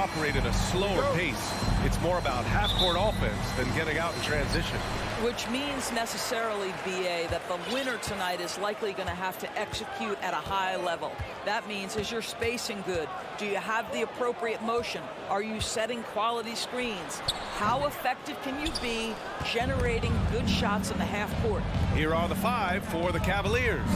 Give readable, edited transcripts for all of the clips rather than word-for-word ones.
operate at a slower pace. It's more about half-court offense than getting out in transition. Which means necessarily, BA, that the winner tonight is likely going to have to execute at a high level. That means, is your spacing good? Do you have the appropriate motion? Are you setting quality screens? How effective can you be generating good shots in the half court? Here are the five for the Cavaliers.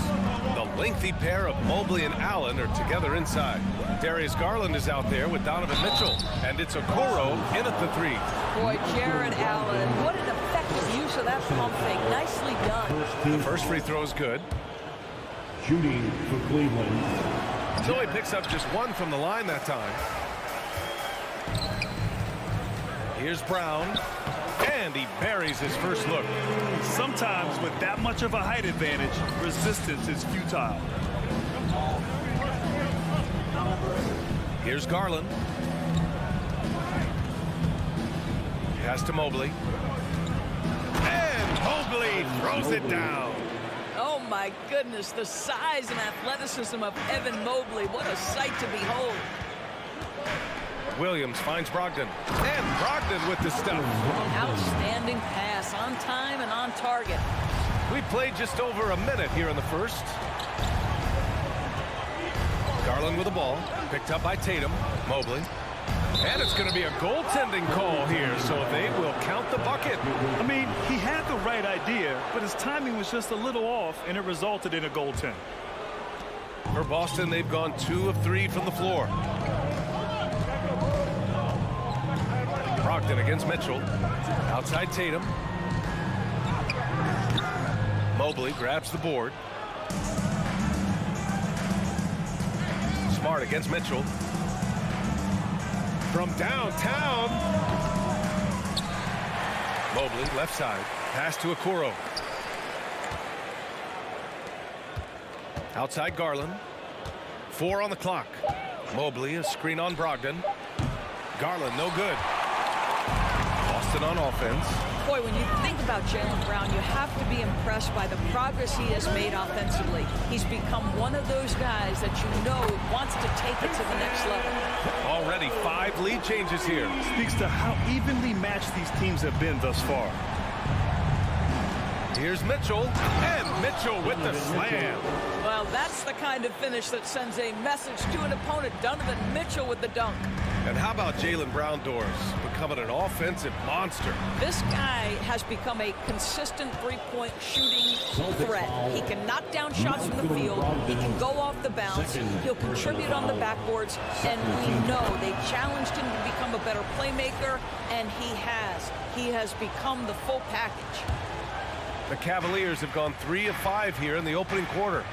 The lengthy pair of Mobley and Allen are together inside. Darius Garland is out there with Donovan Mitchell, and it's Okoro in at the three. Boy, Jared Allen, what an effective use of that pump fake. Nicely done. The first free throw is good. Shooting for Cleveland. So he picks up just one from the line that time. Here's Brown, and he buries his first look. Sometimes with that much of a height advantage, resistance is futile. Here's Garland. Pass to Mobley. And Mobley throws it down. Oh my goodness, the size and athleticism of Evan Mobley. What a sight to behold. Williams finds Brogdon. And Brogdon with the stuff. Outstanding pass, on time and on target. We played just over a minute here in the first. Garland with the ball. Picked up by Tatum. Mobley. And it's going to be a goaltending call here, so they will count the bucket. I mean, he had the right idea, but his timing was just a little off, and it resulted in a goaltend. For Boston, they've gone 2 of 3 from the floor. Brogdon against Mitchell. Outside Tatum. Mobley grabs the board. Smart against Mitchell. From downtown. Mobley, left side. Pass to Okoro. Outside Garland. 4 on the clock. Mobley, a screen on Brogdon. Garland, no good. Boston on offense. Boy, when you think about Jaylen Brown, you have to be impressed by the progress he has made offensively. He's become one of those guys that you know wants to take it to the next level. Already 5 lead changes here. Speaks to how evenly matched these teams have been thus far. Here's Mitchell, and Mitchell with the slam. Well, that's the kind of finish that sends a message to an opponent. Donovan Mitchell with the dunk. And how about Jaylen Brown, Doris, becoming an offensive monster? This guy has become a consistent three-point shooting threat. He can knock down shots from the field. He can go off the bounce. He'll contribute on the backboards. And we know they challenged him to become a better playmaker, and he has. He has become the full package. The Cavaliers have gone 3 of 5 here in the opening quarter.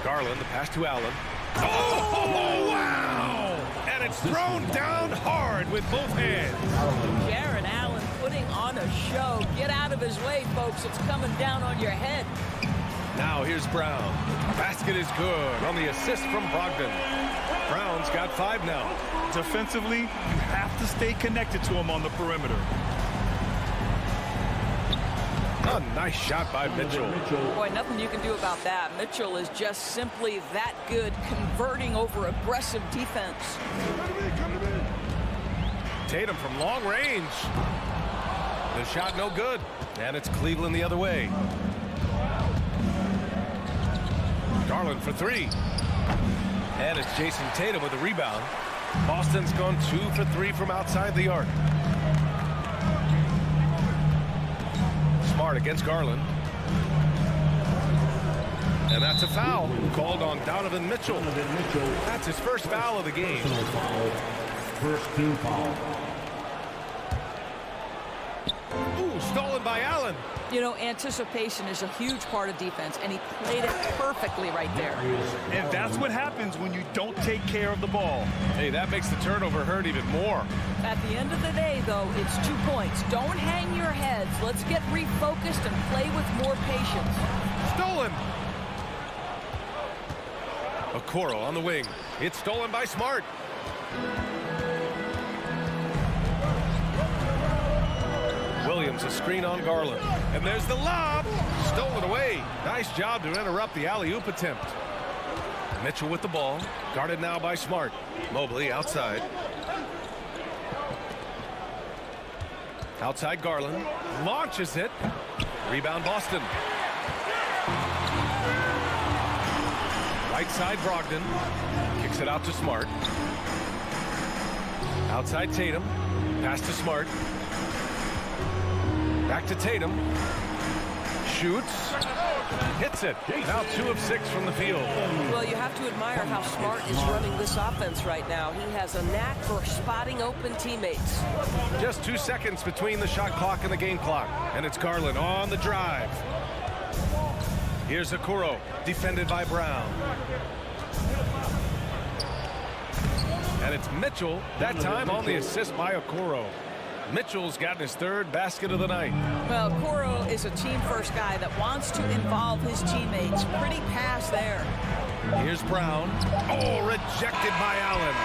Garland, the pass to Allen. Oh, wow! And it's thrown down hard with both hands. Jared Allen putting on a show. Get out of his way, folks. It's coming down on your head. Now here's Brown. Basket is good on the assist from Brogdon. Brown's got 5 now. Defensively, you have to stay connected to him on the perimeter. A nice shot by Mitchell. Boy, nothing you can do about that. Mitchell is just simply that good, converting over aggressive defense. Tatum from long range. The shot no good. And it's Cleveland the other way. Garland for 3. And it's Jason Tatum with a rebound. Boston's gone 2 for 3 from outside the arc. Smart against Garland. And that's a foul called on Donovan Mitchell. That's his first foul of the game. First team foul. Ooh, stolen by Allen. You know, anticipation is a huge part of defense, and he played it perfectly right there. And that's what happens when you don't take care of the ball. Hey, that makes the turnover hurt even more. At the end of the day, though, it's 2 points. Don't hang your heads. Let's get refocused and play with more patience. Stolen. Okoro on the wing. It's stolen by Smart. Williams, a screen on Garland. And there's the lob. Stolen away. Nice job to interrupt the alley-oop attempt. Mitchell with the ball. Guarded now by Smart. Mobley outside. Outside Garland. Launches it. Rebound Boston. Right side Brogdon. Kicks it out to Smart. Outside Tatum. Pass to Smart. Back to Tatum. Shoots. Hits it. Now 2 of 6 from the field. Well, you have to admire how Smart is running this offense right now. He has a knack for spotting open teammates. Just 2 seconds between the shot clock and the game clock. And it's Garland on the drive. Here's Okoro, defended by Brown. And it's Mitchell, that time on the assist by Okoro. Mitchell's gotten his 3rd basket of the night. Well, Okoro is a team-first guy that wants to involve his teammates. Pretty pass there. Here's Brown. Oh, rejected by Allen.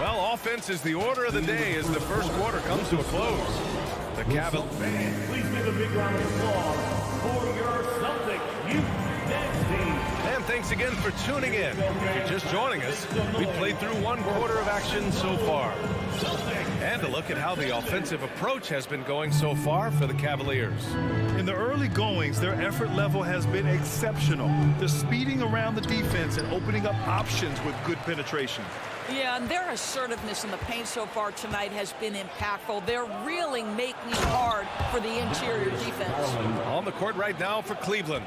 Well, offense is the order of the day as the first quarter comes to a close. The Cavaliers. Please give a big round of applause for your Celtics youth next team. And thanks again for tuning in. If you're just joining us, we've played through 1 quarter of action so far. And a look at how the offensive approach has been going so far for the Cavaliers. In the early goings, their effort level has been exceptional. They're speeding around the defense and opening up options with good penetration. Yeah, and their assertiveness in the paint so far tonight has been impactful. They're really making it hard for the interior defense. On the court right now for Cleveland.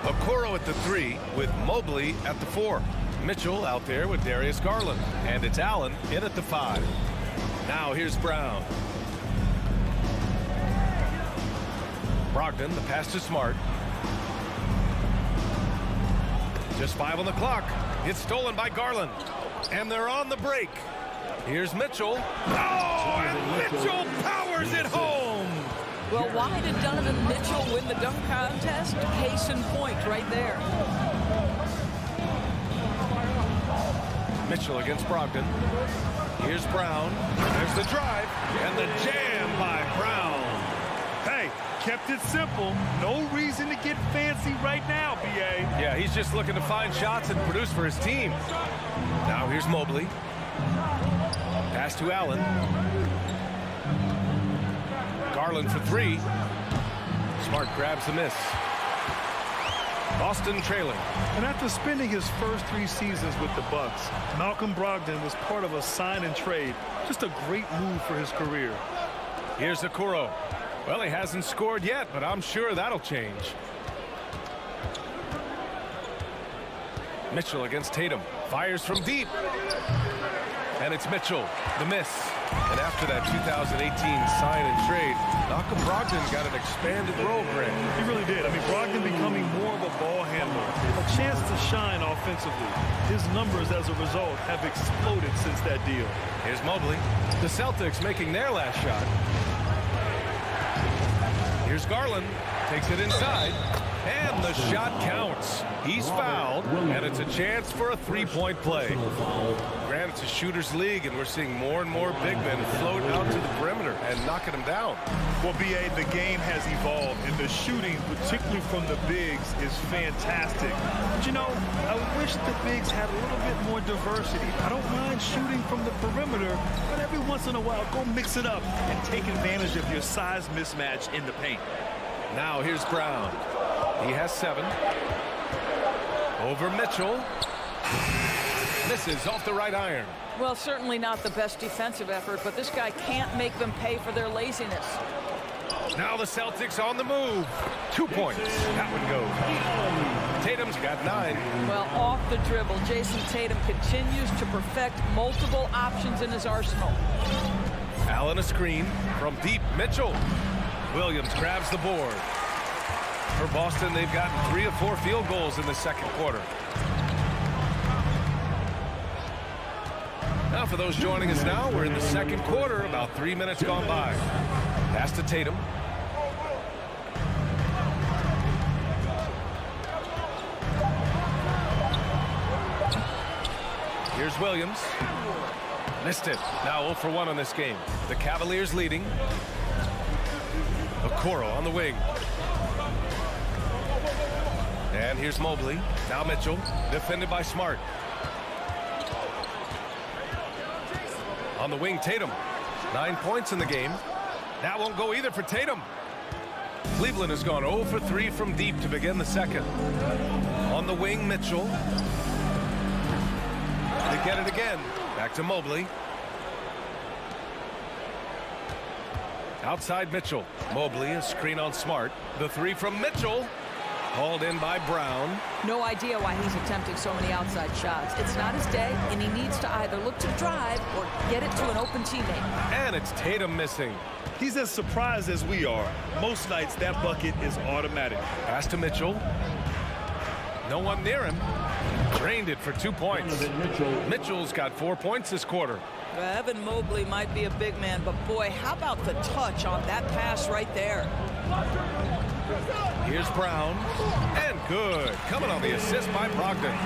Okoro at the 3 with Mobley at the 4. Mitchell out there with Darius Garland. And it's Allen in at the 5. Now here's Brown. Brogdon, the pass to Smart. Just 5 on the clock. It's stolen by Garland. And they're on the break. Here's Mitchell. Oh, and Mitchell powers it home. Well, why did Donovan Mitchell win the dunk contest? Case in point right there. Mitchell against Brogdon. Here's Brown. There's the drive. And the jam by Brown. Hey, kept it simple. No reason to get fancy right now, B.A. Yeah, he's just looking to find shots and produce for his team. Now here's Mobley. Pass to Allen. Garland for 3. Smart grabs the miss. Boston trailing. And after spending his first 3 seasons with the Bucks, Malcolm Brogdon was part of a sign and trade. Just a great move for his career. Here's Okoro. Well, he hasn't scored yet, but I'm sure that'll change. Mitchell against Tatum. Fires from deep. And it's Mitchell, the miss. And after that 2018 sign and trade, Malcolm Brogdon got an expanded role, Greg. He really did. I mean, Brogdon becoming more of a ball handler, a chance to shine offensively. His numbers as a result have exploded since that deal. Here's Mobley. The Celtics making their last shot. Here's Garland. Takes it inside. And the shot counts. He's fouled, and it's a chance for a 3-point play. Granted, it's a shooter's league, and we're seeing more and more big men float out to the perimeter and knocking them down. Well, B.A., the game has evolved, and the shooting, particularly from the bigs, is fantastic. But, you know, I wish the bigs had a little bit more diversity. I don't mind shooting from the perimeter, but every once in a while, go mix it up and take advantage of your size mismatch in the paint. Now here's Brown. He has 7. Over Mitchell. Misses off the right iron. Well, certainly not the best defensive effort, but this guy can't make them pay for their laziness. Now the Celtics on the move. 2 points. That one goes. Tatum's got 9. Well, off the dribble, Jason Tatum continues to perfect multiple options in his arsenal. Allen a screen from deep. Mitchell. Williams grabs the board. For Boston, they've gotten 3 of 4 field goals in the second quarter. Now for those joining us now, we're in the second quarter, about 3 minutes gone by. Pass to Tatum. Here's Williams. Missed it. Now 0 for 1 on this game. The Cavaliers leading. Okoro on the wing. And here's Mobley. Now Mitchell, defended by Smart. On the wing, Tatum. 9 points in the game. That won't go either for Tatum. Cleveland has gone 0 for 3 from deep to begin the second. On the wing, Mitchell. They get it again. Back to Mobley. Outside Mitchell. Mobley, a screen on Smart. The three from Mitchell. Hauled in by Brown. No idea why he's attempting so many outside shots. It's not his day, and he needs to either look to drive or get it to an open teammate. And it's Tatum missing. He's as surprised as we are. Most nights, that bucket is automatic. Pass to Mitchell. No one near him. Drained it for 2 points. Mitchell's got 4 points this quarter. Evan Mobley might be a big man, but boy, how about the touch on that pass right there? Here's Brown. And good. Coming on the assist by Brogdon.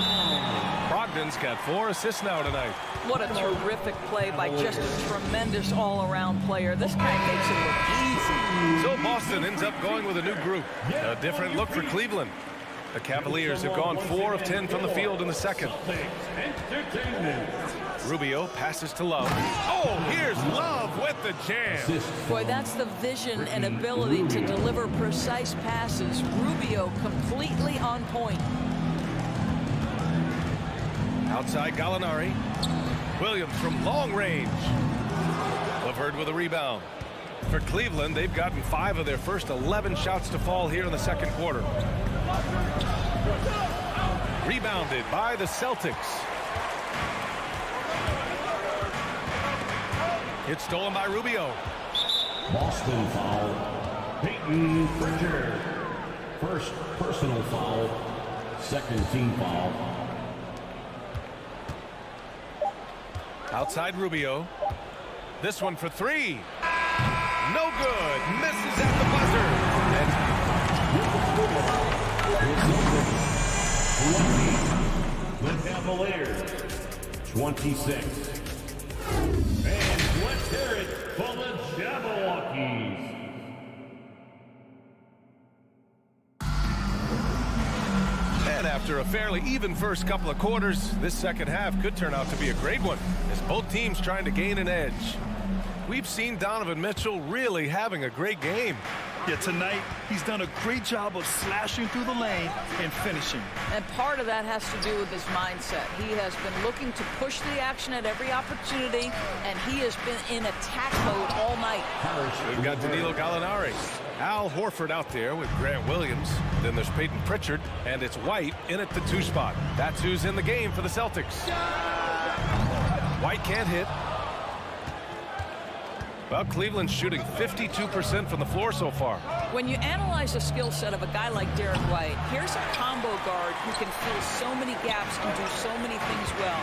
Brogdon's got 4 assists now tonight. What a terrific play by just a tremendous all-around player. This guy makes it look easy. So Boston ends up going with a new group. A different look for Cleveland. The Cavaliers have gone 4 of 10 from the field in the second. Rubio passes to Love. Oh, here's Love with the jam. Boy, that's the vision and ability to deliver precise passes. Rubio completely on point. Outside Gallinari. Williams from long range. LeVert with a rebound. For Cleveland, they've gotten 5 of their first 11 shots to fall here in the second quarter. Rebounded by the Celtics. It's stolen by Rubio. Boston foul. Peyton Pritchard. First personal foul. Second team foul. Outside Rubio. This one for 3. No good. Misses at the buzzer. The Cavaliers. 26. And let's hear it for the Jabberwockies. And after a fairly even first couple of quarters, this second half could turn out to be a great one, as both teams trying to gain an edge. We've seen Donovan Mitchell really having a great game. Yeah, tonight, he's done a great job of slashing through the lane and finishing. And part of that has to do with his mindset. He has been looking to push the action at every opportunity, and he has been in attack mode all night. We've got Danilo Gallinari. Al Horford out there with Grant Williams. Then there's Peyton Pritchard, and it's White in at the 2 spot. That's who's in the game for the Celtics. White can't hit. Well, Cleveland's shooting 52% from the floor so far. When you analyze the skill set of a guy like Derek White, here's a combo guard who can fill so many gaps and do so many things well.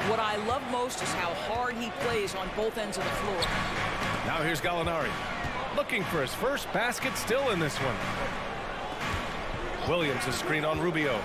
What I love most is how hard he plays on both ends of the floor. Now here's Gallinari. Looking for his first basket still in this one. Williams a screen on Rubio.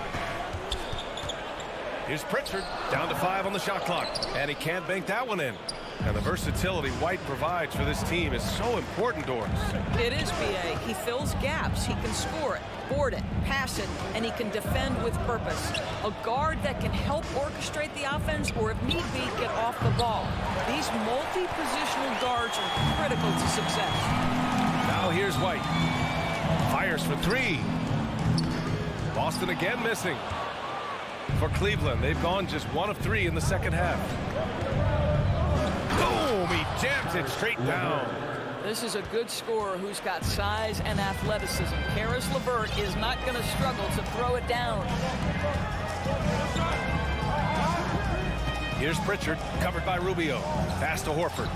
Here's Pritchard, down to 5 on the shot clock. And he can't bank that one in. And the versatility White provides for this team is so important, Doris. It is, B.A. He fills gaps. He can score it, board it, pass it, and he can defend with purpose. A guard that can help orchestrate the offense or, if need be, get off the ball. These multi-positional guards are critical to success. Now here's White. Fires for 3. Boston again missing. For Cleveland, they've gone just 1 of 3 in the second half. Boom! He jams it straight down. This is a good scorer who's got size and athleticism. Karis LeVert is not going to struggle to throw it down. Here's Pritchard, covered by Rubio. Pass to Horford.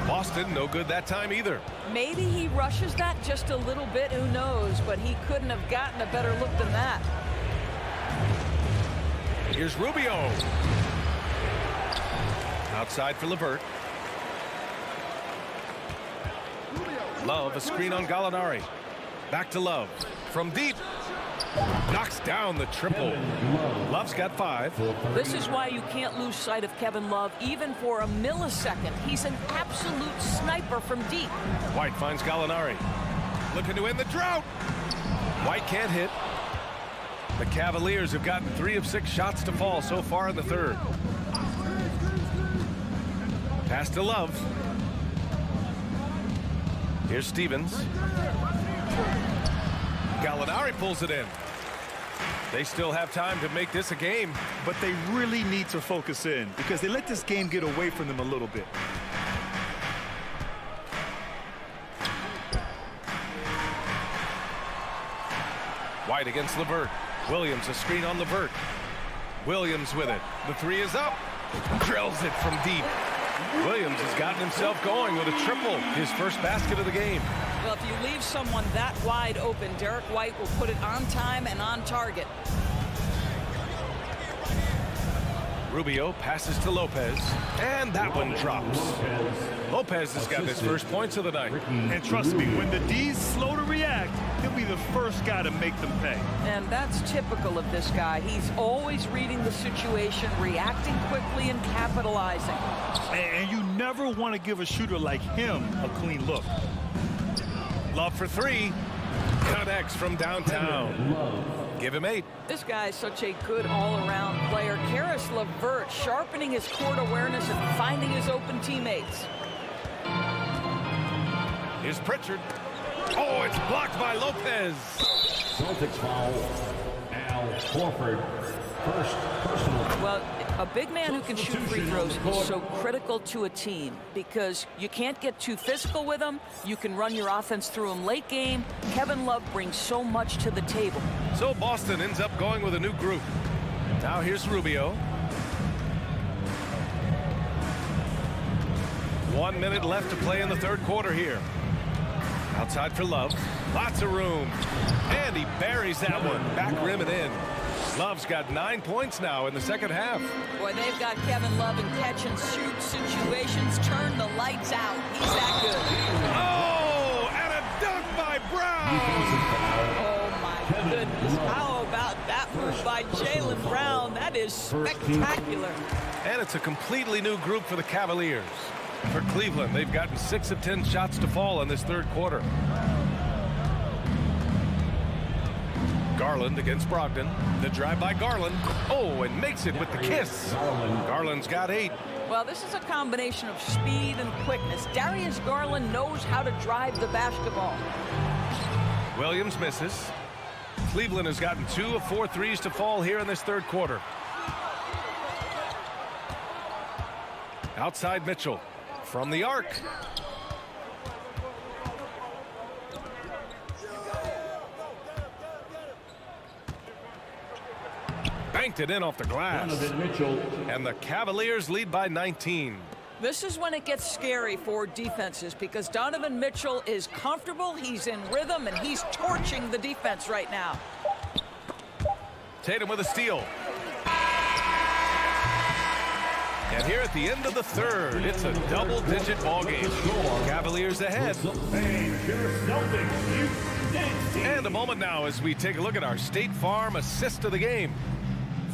Boston, no good that time either. Maybe he rushes that just a little bit, who knows, but he couldn't have gotten a better look than that. Here's Rubio. Outside for LeVert. Love, a screen on Gallinari. Back to Love. From deep. Knocks down the triple. Love's got 5. This is why you can't lose sight of Kevin Love even for a millisecond. He's an absolute sniper from deep. White finds Gallinari. looking to end the drought. White can't hit. The Cavaliers have gotten 3 of 6 shots to fall so far in the third. Pass to Love. Here's Stevens. Gallinari pulls it in. They still have time to make this a game. But they really need to focus in because they let this game get away from them a little bit. White against LeVert. Williams a screen on LeVert. Williams with it. The 3 is up. Drills it from deep. Williams has gotten himself going with a triple. His first basket of the game. Well, if you leave someone that wide open, Derek White will put it on time and on target. Rubio passes to Lopez, and that one drops. Lopez has got his first points of the night. And trust me, when the D's slow to react, he'll be the first guy to make them pay. And that's typical of this guy. He's always reading the situation, reacting quickly, and capitalizing. And you never want to give a shooter like him a clean look. Love for 3. Connects from downtown. Give him 8. This guy is such a good all-around player. Karis LeVert sharpening his court awareness and finding his open teammates. Here's Pritchard. Oh, it's blocked by Lopez. Celtics foul. Al Horford. First personal. Well, a big man who can shoot free throws is so critical to a team because you can't get too physical with him. You can run your offense through him late game. Kevin Love brings so much to the table. So Boston ends up going with a new group. Now here's Rubio. 1 minute left to play in the third quarter here. Outside for Love. Lots of room. And he buries that one. Back rim and in. Love's got 9 points now in the second half. Boy, they've got Kevin Love in catch-and-shoot situations. Turn the lights out. He's that good. Oh, and a dunk by Brown. Oh, my goodness. How about that move by Jaylen Brown? That is spectacular. And it's a completely new group for the Cavaliers. For Cleveland, they've gotten 6 of 10 shots to fall in this third quarter. Garland against Brogdon. The drive by Garland. Oh, and makes it with the kiss. Garland's got 8. Well, this is a combination of speed and quickness. Darius Garland knows how to drive the basketball. Williams misses. Cleveland has gotten 2 of 4 threes to fall here in this third quarter. Outside Mitchell. From the arc. Banked it in off the glass. And the Cavaliers lead by 19. This is when it gets scary for defenses because Donovan Mitchell is comfortable, he's in rhythm, and he's torching the defense right now. Tatum with a steal. And here at the end of the third, it's a double-digit ball game. Cavaliers ahead. And a moment now as we take a look at our State Farm assist of the game.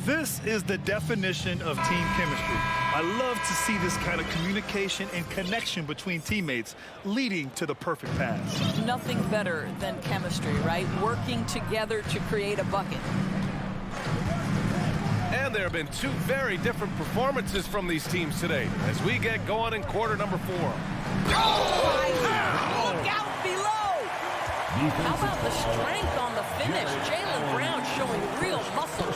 This is the definition of team chemistry. I love to see this kind of communication and connection between teammates leading to the perfect pass. Nothing better than chemistry, right? Working together to create a bucket. And there have been 2 very different performances from these teams today as we get going in quarter number 4. Oh, look out below! How about the strength on the finish? Jaylen Brown showing real muscle.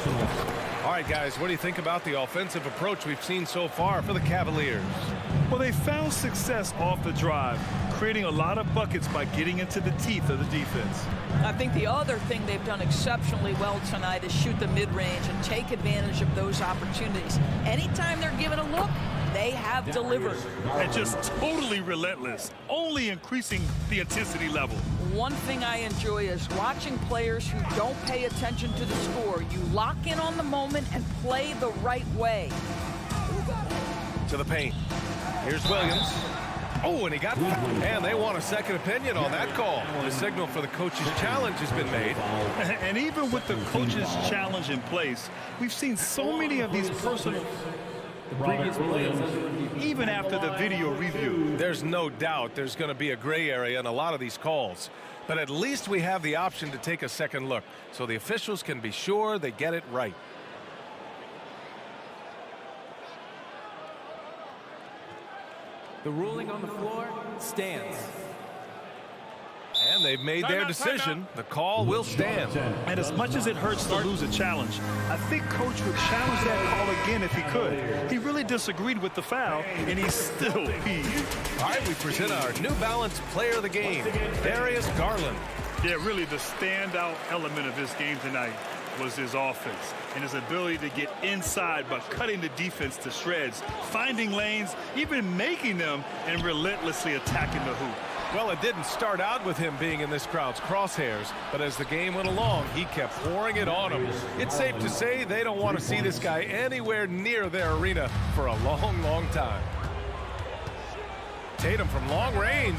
All right, guys, what do you think about the offensive approach we've seen so far for the Cavaliers? Well, they found success off the drive, creating a lot of buckets by getting into the teeth of the defense. I think the other thing they've done exceptionally well tonight is shoot the mid-range and take advantage of those opportunities. Anytime they're given a look, they have delivered. And just totally relentless, only increasing the intensity level. One thing I enjoy is watching players who don't pay attention to the score. You lock in on the moment and play the right way. To the paint. Here's Williams. Oh, and he got and they want a second opinion on that call. The signal for the coach's challenge has been made. And even with the coach's challenge in place, we've seen so many of these personal... Even after the video review. There's no doubt there's going to be a gray area in a lot of these calls. But at least we have the option to take a second look, so the officials can be sure they get it right. The ruling on the floor stands. And they've made their decision. The call will stand. And as much as it hurts to lose a challenge, I think Coach would challenge that call again if he could. He really disagreed with the foul, and he's still peeved. All right, we present our New Balance player of the game, Darius Garland. Yeah, really the standout element of his game tonight was his offense and his ability to get inside by cutting the defense to shreds, finding lanes, even making them, and relentlessly attacking the hoop. Well, it didn't start out with him being in this crowd's crosshairs, but as the game went along, he kept pouring it on them. It's safe to say they don't want to see this guy anywhere near their arena for a long, long time. Tatum from long range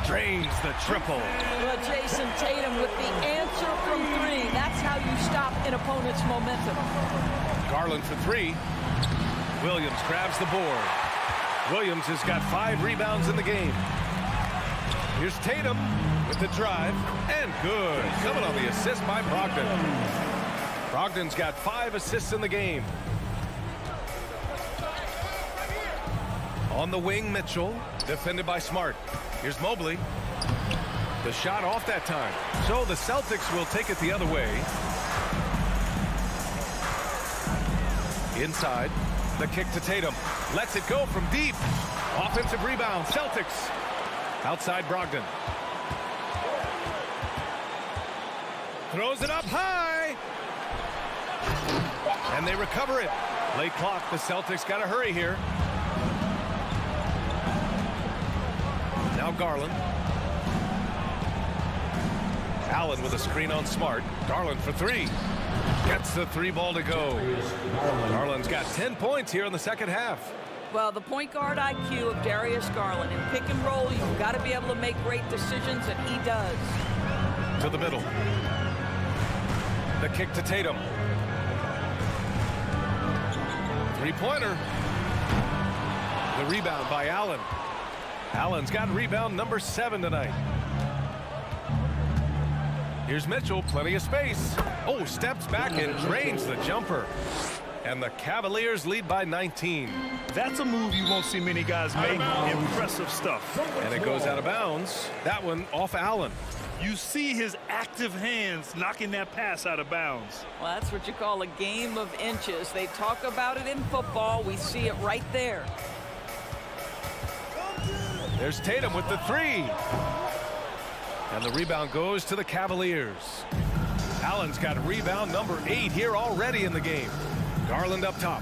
drains the triple. Well, Jason Tatum with the answer from three. That's how you stop an opponent's momentum. Garland for three. Williams grabs the board. Williams has got 5 rebounds in the game. Here's Tatum with the drive, and good. Coming on the assist by Brogdon. Brogdon's got 5 assists in the game. On the wing, Mitchell, defended by Smart. Here's Mobley. The shot off that time. So the Celtics will take it the other way. Inside, the kick to Tatum. Lets it go from deep. Offensive rebound, Celtics. Outside Brogdon. Throws it up high. And they recover it. Late clock. The Celtics got to hurry here. Now Garland. Allen with a screen on Smart. Garland for 3. Gets the 3 ball to go. Garland's got 10 points here in the second half. Well, the point guard IQ of Darius Garland. In pick and roll, you've got to be able to make great decisions, and he does. To the middle. The kick to Tatum. 3-pointer. The rebound by Allen. Allen's got rebound number 7 tonight. Here's Mitchell, plenty of space. Oh, steps back and drains the jumper. And the Cavaliers lead by 19. That's a move you won't see many guys make. Impressive stuff. And it goes out of bounds. That one off Allen. You see his active hands knocking that pass out of bounds. Well, that's what you call a game of inches. They talk about it in football. We see it right there. There's Tatum with the 3. And the rebound goes to the Cavaliers. Allen's got rebound number 8 here already in the game. Garland up top.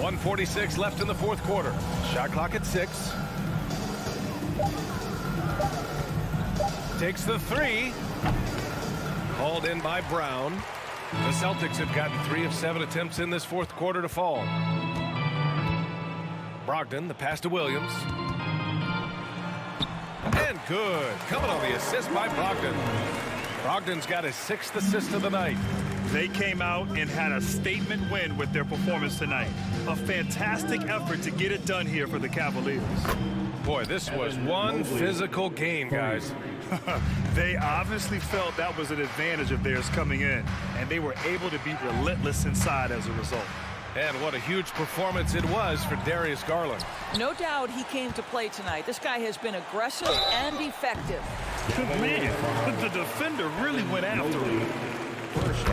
.146 left in the fourth quarter. Shot clock at 6. Takes the 3. Hauled in by Brown. The Celtics have gotten 3 of 7 attempts in this fourth quarter to fall. Brogdon, the pass to Williams. And good. Coming on the assist by Brogdon. Brogdon's got his 6th assist of the night. They came out and had a statement win with their performance tonight. A fantastic effort to get it done here for the Cavaliers. Boy, this was one physical game, guys. They obviously felt that was an advantage of theirs coming in, and they were able to be relentless inside as a result. And what a huge performance it was for Darius Garland. No doubt he came to play tonight. This guy has been aggressive and effective. Man, the defender really went after him.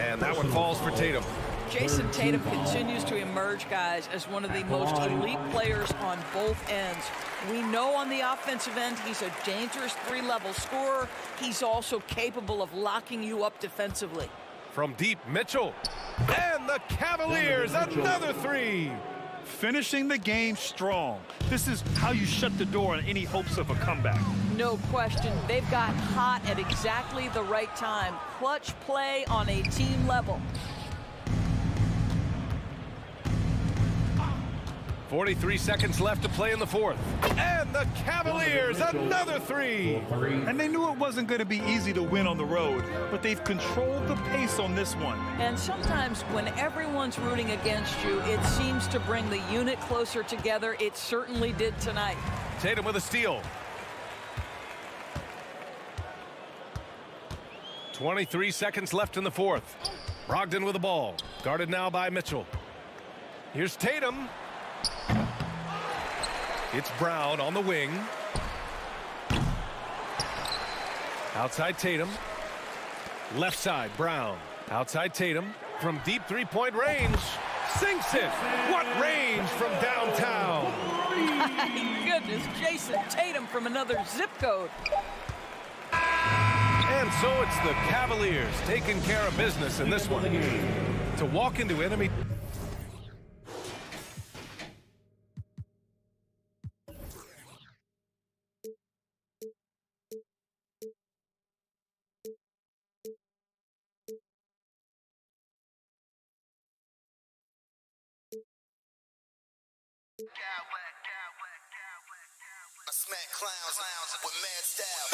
And that one falls for Tatum. Jason Tatum continues to emerge, guys, as one of the most elite players on both ends. We know on the offensive end he's a dangerous 3-level scorer. He's also capable of locking you up defensively. From deep, Mitchell. And the Cavaliers, another 3. Finishing the game strong. This is how you shut the door on any hopes of a comeback. No question. They've got hot at exactly the right time. Clutch play on a team level. 43 seconds left to play in the fourth. And the Cavaliers, another three. And they knew it wasn't going to be easy to win on the road, but they've controlled the pace on this one. And sometimes when everyone's rooting against you, it seems to bring the unit closer together. It certainly did tonight. Tatum with a steal. 23 seconds left in the fourth. Brogdon with the ball. Guarded now by Mitchell. Here's Tatum. It's Brown on the wing. Outside Tatum. Left side, Brown. Outside Tatum. From deep three-point range. Sinks it. What range from downtown. My goodness, Jason Tatum from another zip code. And so it's the Cavaliers taking care of business in this one. To walk into enemy... I smack clowns with mad style.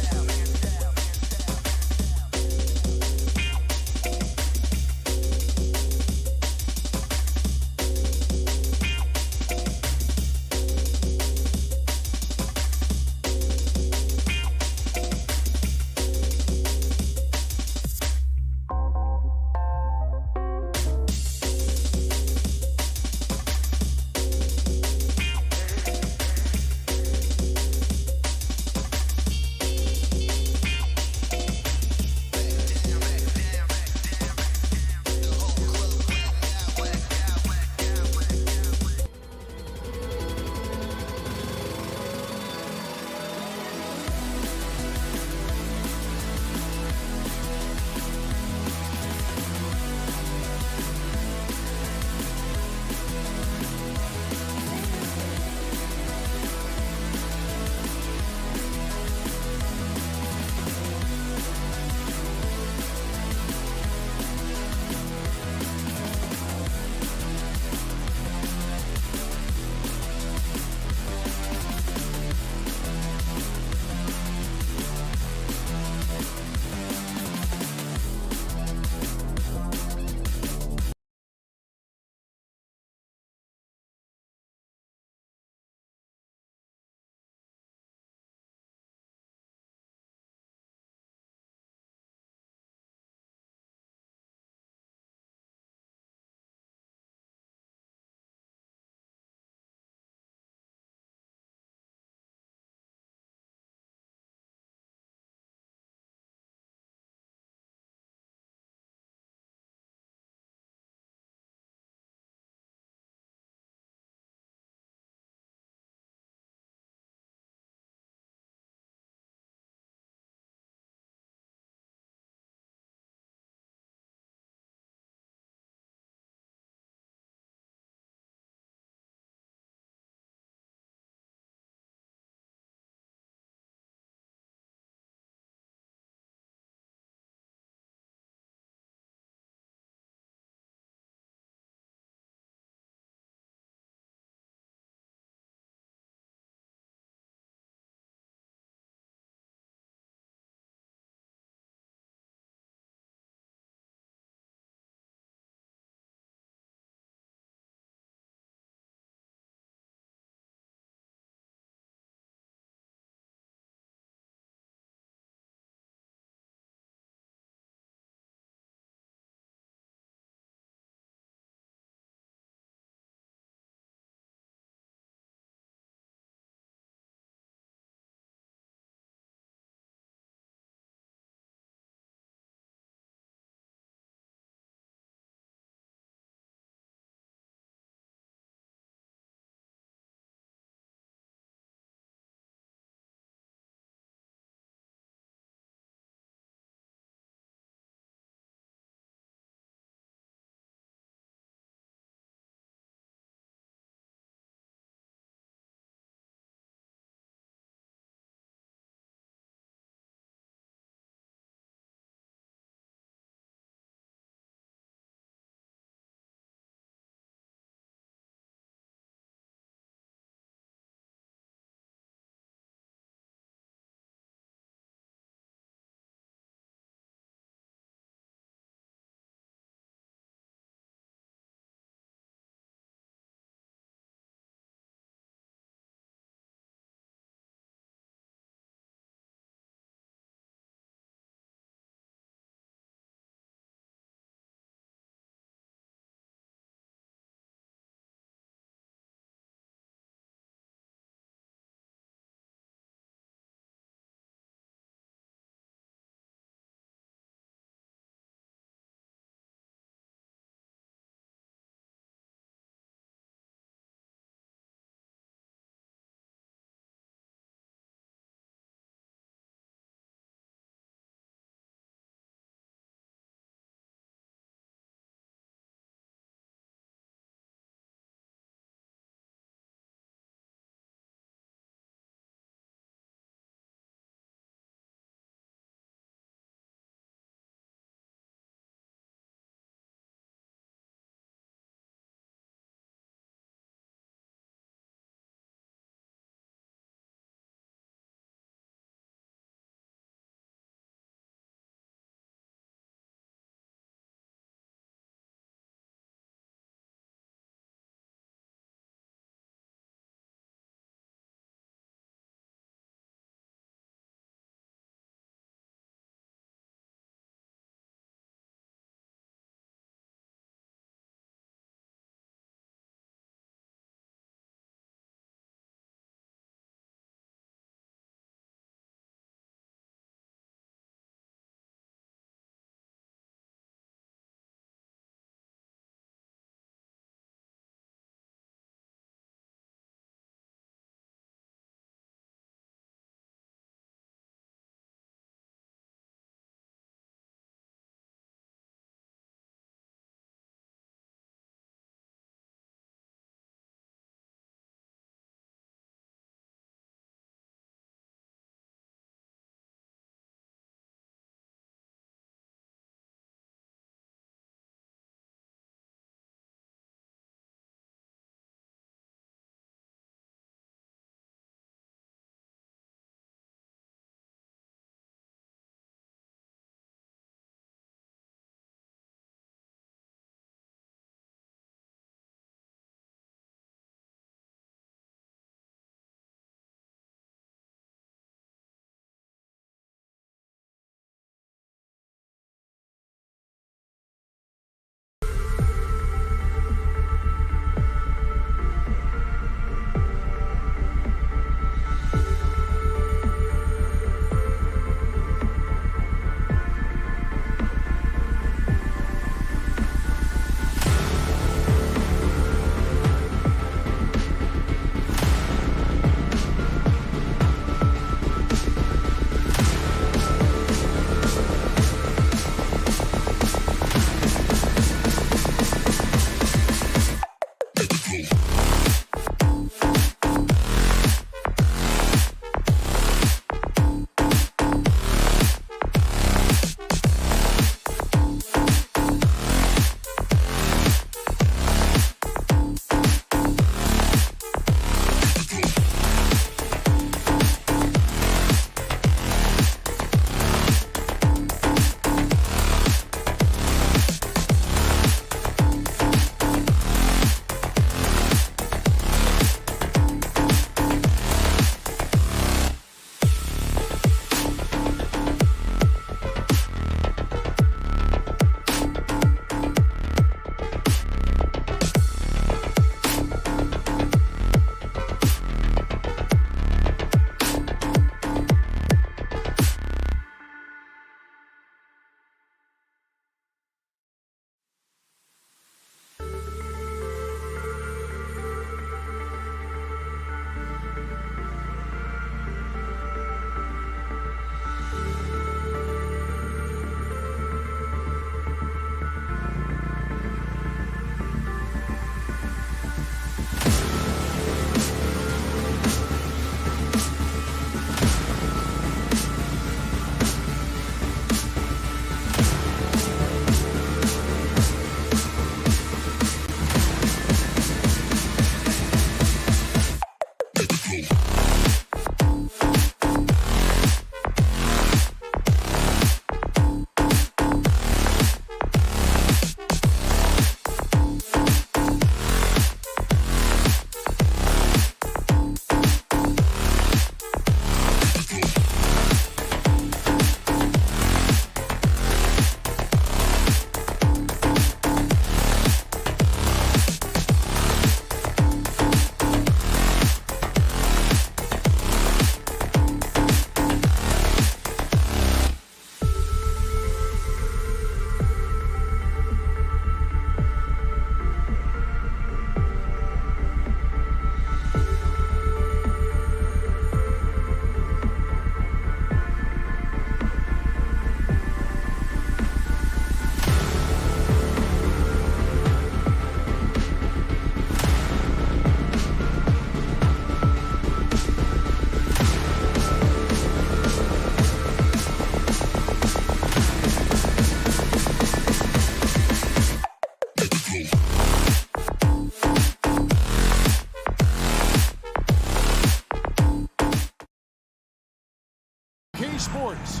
Sports.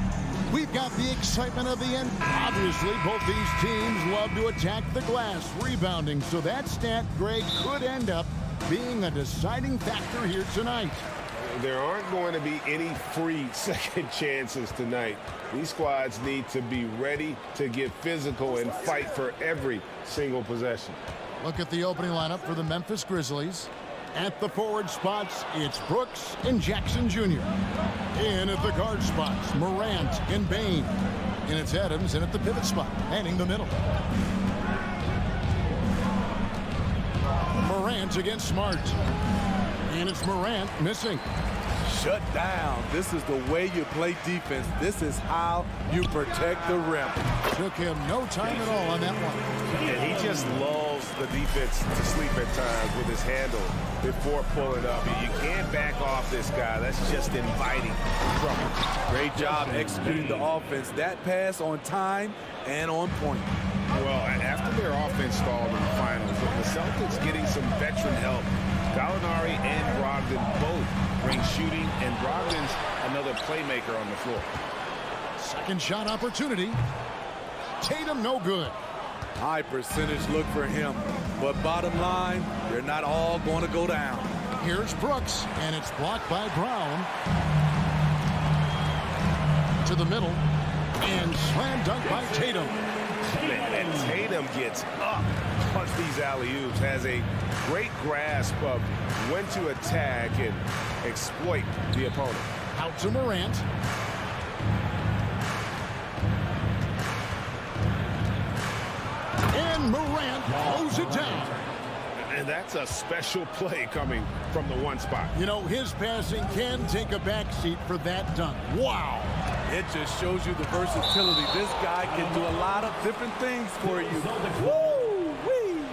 We've got the excitement of the end. Obviously, both these teams love to attack the glass, rebounding, so that stat, Greg, could end up being a deciding factor here tonight. There aren't going to be any free second chances tonight. These squads need to be ready to get physical and fight for every single possession. Look at the opening lineup for the Memphis Grizzlies. At the forward spots, it's Brooks and Jackson Jr. In at the guard spots, Morant and Bain. And it's Adams in at the pivot spot, manning the middle. Morant against Smart. And it's Morant missing. Shut down. This is the way you play defense. This is how you protect the rim. Took him no time at all on that one. And he just lulls the defense to sleep at times with his handle before pulling up. You can't back off this guy. That's just inviting trouble. Great job executing the offense. That pass on time and on point. Well, after their offense stalled in the finals, with the Celtics getting some veteran help, Gallinari and Brogdon both bring shooting, and Brogdon's another playmaker on the floor. Second shot opportunity. Tatum no good. High percentage look for him. But bottom line, they're not all going to go down. Here's Brooks, and it's blocked by Brown. To the middle, and slam dunk by Tatum. And Tatum gets up on these alley-oops, has a great grasp of when to attack and exploit the opponent. Out to Morant. And Morant throws it down. And that's a special play coming from the one spot. You know, his passing can take a backseat for that dunk. Wow. It just shows you the versatility. This guy can do a lot of different things for you. Woo-wee.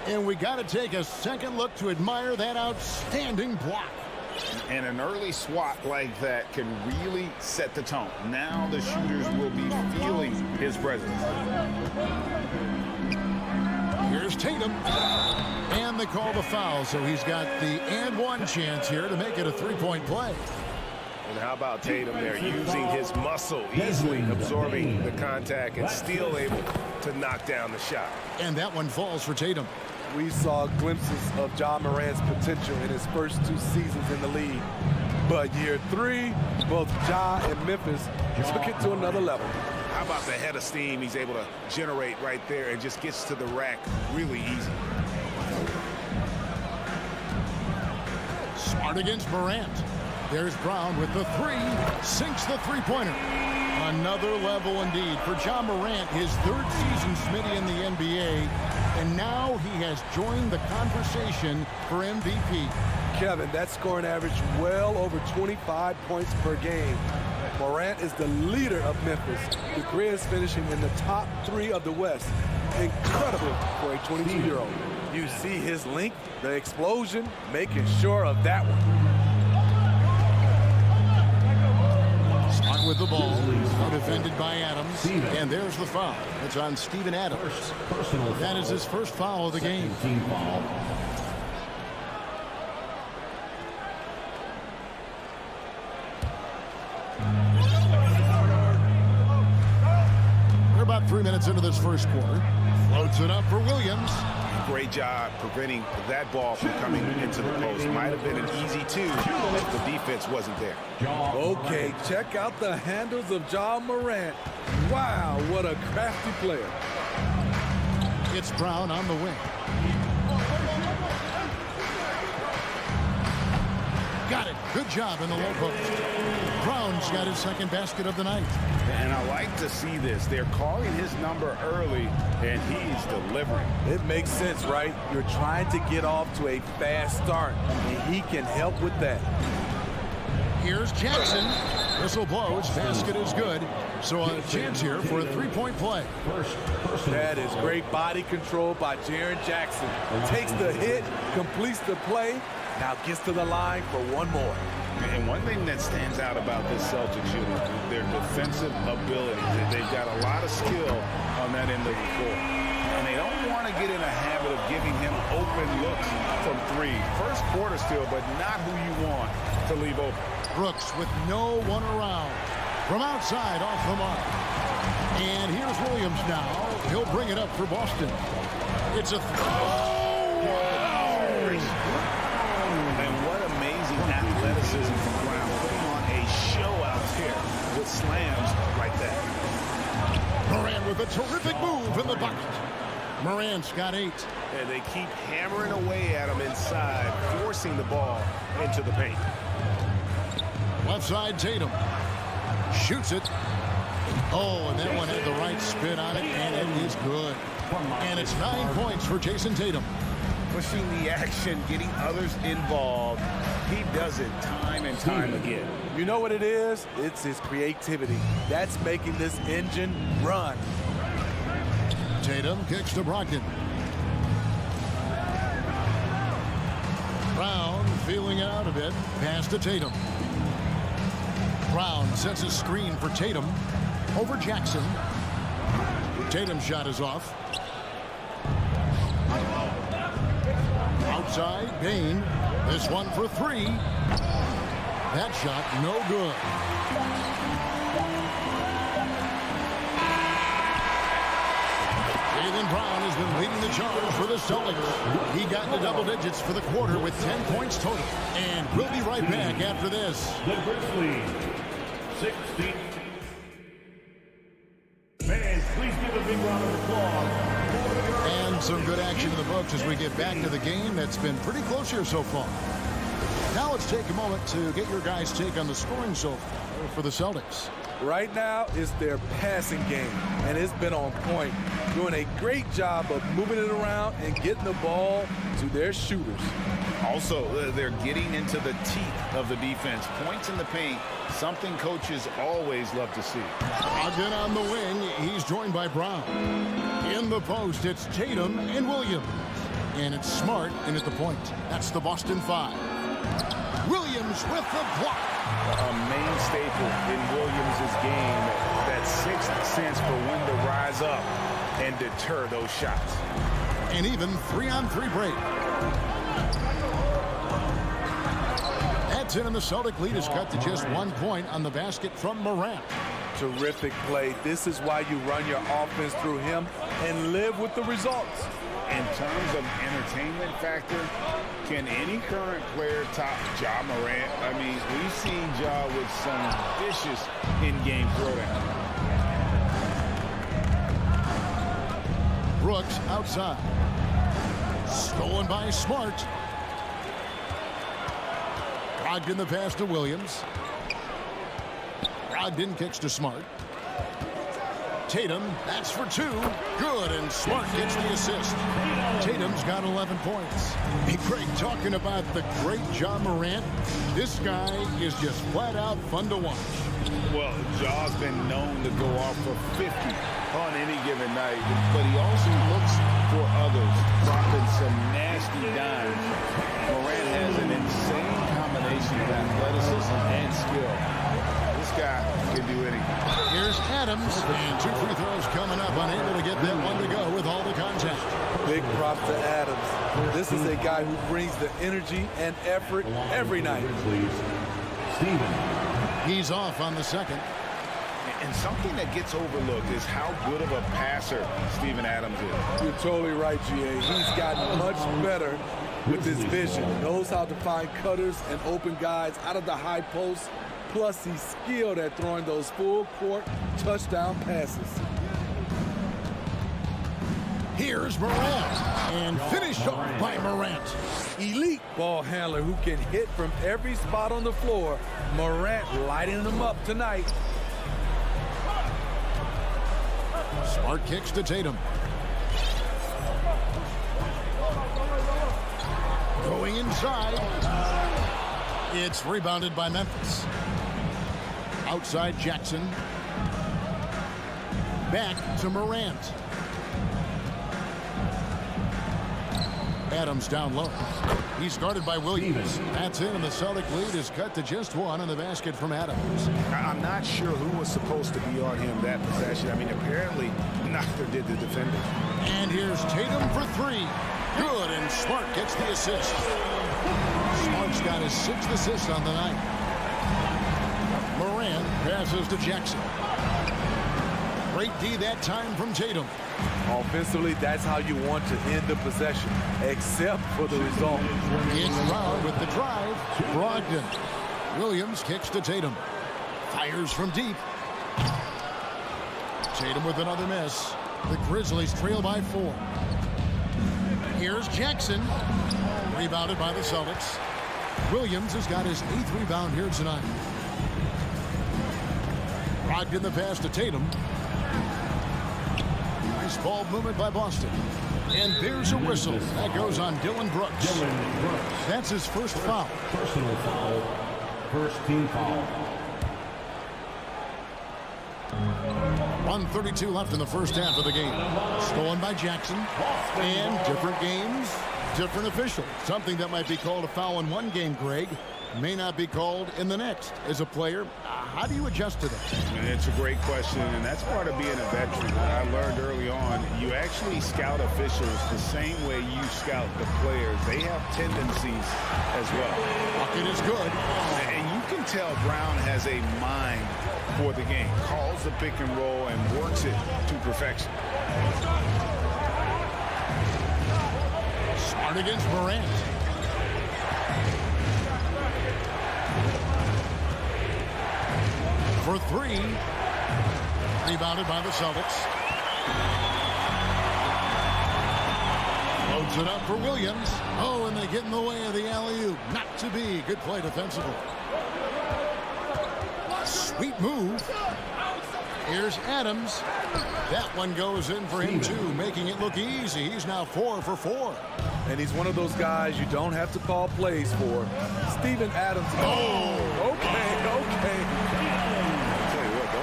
And we got to take a second look to admire that outstanding block. And an early swat like that can really set the tone. Now the shooters will be feeling his presence. Here's Tatum. And they call the foul, so he's got the and one chance here to make it a three-point play. And how about Tatum there, using his muscle, easily absorbing the contact and still able to knock down the shot. And that one falls for Tatum. We saw glimpses of Ja Morant's potential in his first 2 seasons in the league. But year 3, both Ja and Memphis took it to another level. How about the head of steam he's able to generate right there and just gets to the rack really easy. Smart against Morant. There's Brown with the three. Sinks the three-pointer. Another level indeed for Ja Morant, his 3rd season, Smitty, in the NBA. And now he has joined the conversation for MVP. Kevin, that scoring average well over 25 points per game. Morant is the leader of Memphis. The Grizz finishing in the top 3 of the West. Incredible for a 22-year-old. You see his length, the explosion, making sure of that one. Smart with the ball. Defended by Adams. And there's the foul. It's on Steven Adams. That is his first foul of the game. We're about 3 minutes into this first quarter. Floats it up for Williams. Great job preventing that ball from coming into the post. Might have been an easy 2 if the defense wasn't there. Okay, check out the handles of Ja Morant. Wow, what a crafty player. It's Brown on the wing. Got it. Good job in the low post. Brown's got his second basket of the night. And I like to see this. They're calling his number early, and he's delivering. It makes sense, right? You're trying to get off to a fast start, and he can help with that. Here's Jackson. Whistle blows. Basket is good. So a chance here for a three-point play. That is great body control by Jaren Jackson. Takes the hit, completes the play, now gets to the line for one more. And one thing that stands out about this Celtics unit is their defensive ability. They've got a lot of skill on that end of the floor. And they they don't want to get in a habit of giving him open looks from three. First quarter still, but not who you want to leave open. Brooks with no one around. From outside, off the mark. And here's Williams now. He'll bring it up for Boston. It's a And what amazing athleticism from Brown, putting on a show out here with slams like that. Morant with a terrific move in the bucket. Morant's got 8. And they keep hammering away at him inside, forcing the ball into the paint. Left side, Tatum. Shoots it. Oh, and that one had the right spin on it, and it is good. And it's 9 points for Jason Tatum. Pushing the action, getting others involved. He does it time and time again. You know what it is? It's his creativity. That's making this engine run. Tatum kicks to Brogdon. Brown feeling it out a bit. Pass to Tatum. Brown sets a screen for Tatum. Over Jackson. Tatum's shot is off. Outside, Bain. This one for 3. That shot, no good. Jaylen Brown has been leading the charge for the Celtics. He got to double digits for the quarter with 10 points total. And we'll be right back after this. The Grizzlies, 16. Fans, please give a big round of applause. And some good action in the books as we get back to the game that's been pretty close here so far. Now let's take a moment to get your guys' take on the scoring so far for the Celtics. Right now is their passing game, and it's been on point. Doing a great job of moving it around and getting the ball to their shooters. Also, they're getting into the teeth of the defense. Points in the paint, something coaches always love to see. Ogden on the wing. He's joined by Brown. In the post, it's Tatum and Williams. And it's Smart in at the point. That's the Boston 5. Williams with the block. A main staple in Williams' game, that sixth sense for when to rise up and deter those shots. And even 3-on-3 break. That's in, and the Celtic lead is cut to just 1 point on the basket from Morant. Terrific play. This is why you run your offense through him and live with the results. In terms of entertainment factor, can any current player top Ja Morant? I mean, we've seen Ja with some vicious in-game throwdown. Brooks outside. Stolen by Smart. Brogdon the pass to Williams. Brogdon kicks to Smart. Tatum, that's for 2. Good, and Smart gets the assist. Tatum's got 11 points. Hey, Craig, talking about the great Ja Morant, this guy is just flat out fun to watch. Well, Ja's been known to go off for 50 on any given night, but he also looks for others, dropping some nasty dimes. Morant has an insane combination of athleticism and skill. This guy can do anything. Here's Adams, and 2 free throws coming up, unable to get that one to go with all the contact. Big props to Adams. This is a guy who brings the energy and effort every night. He's off on the second. And something that gets overlooked is how good of a passer Steven Adams is. You're totally right, GA. He's gotten much better with his vision. Knows how to find cutters and open guys out of the high post. Plus, he's skilled at throwing those full-court touchdown passes. Here's Morant, and finished off by Morant. Elite ball handler who can hit from every spot on the floor. Morant lighting them up tonight. Smart kicks to Tatum. Going inside. It's rebounded by Memphis. Outside Jackson. Back to Morant. Adams down low. He's guarded by Williams. That's in, and the Celtic lead is cut to just 1 on the basket from Adams. I'm not sure who was supposed to be on him that possession. I mean, apparently neither did the defender. And here's Tatum for three. Good, and Smart gets the assist. Smart's got his 6th assist on the night. Morant passes to Jackson. Great D that time from Tatum. Offensively, that's how you want to end the possession, except for the result. It's Brown with the drive. Brogdon. Williams kicks to Tatum. Fires from deep. Tatum with another miss. The Grizzlies trail by 4. Here's Jackson. Rebounded by the Celtics. Williams has got his 8th rebound here tonight. Brogdon the pass to Tatum. Nice ball movement by Boston. And there's a whistle. That goes on Dylan Brooks. That's his first foul. Personal foul. First team foul. 1:32 left in the first half of the game. Stolen by Jackson. And different games, different official. Something that might be called a foul in one game, Greg, may not be called in the next. As a player, how do you adjust to that? It's a great question, and that's part of being a veteran. I learned early on, you actually scout officials the same way you scout the players. They have tendencies as well. Bucket is good. And you can tell Brown has a mind for the game. Calls the pick and roll and works it to perfection. Smart against Morant. For three. Rebounded by the Celtics. Loads it up for Williams. Oh, and they get in the way of the alley-oop. Not to be. Good play defensively. Sweet move. Here's Adams. That one goes in for him, too, making it look easy. He's now 4 for 4. And he's one of those guys you don't have to call plays for. Steven Adams. Oh, okay. Don't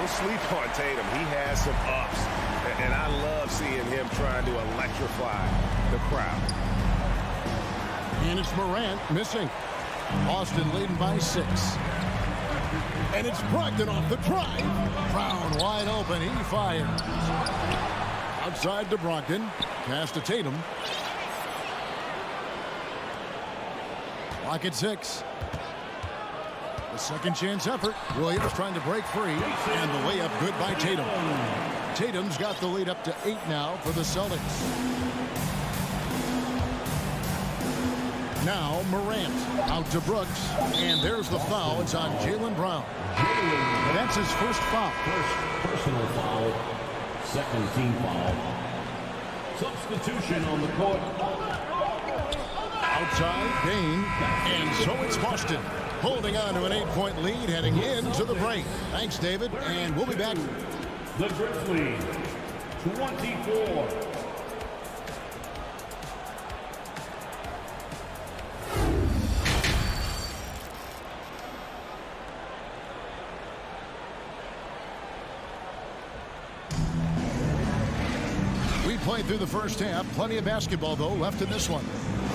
sleep on Tatum. He has some ups. And I love seeing him trying to electrify the crowd. And it's Morant missing. Boston leading by 6. And it's Brogdon off the drive. Brown wide open. He fires. Outside to Brogdon. Pass to Tatum. Clock at 6. The second chance effort. Williams trying to break free. And the layup good by Tatum. Tatum's got the lead up to 8 now for the Celtics. Now Morant out to Brooks. And there's the foul. It's on Jaylen Brown. That's his first foul. First personal foul. Second team foul. Substitution on the court. Outside, Bain. And so it's Boston holding on to an 8-point lead heading into the break. Thanks, David. And we'll be back. The Grizzlies, 24. We played through the first half. Plenty of basketball, though, left in this one.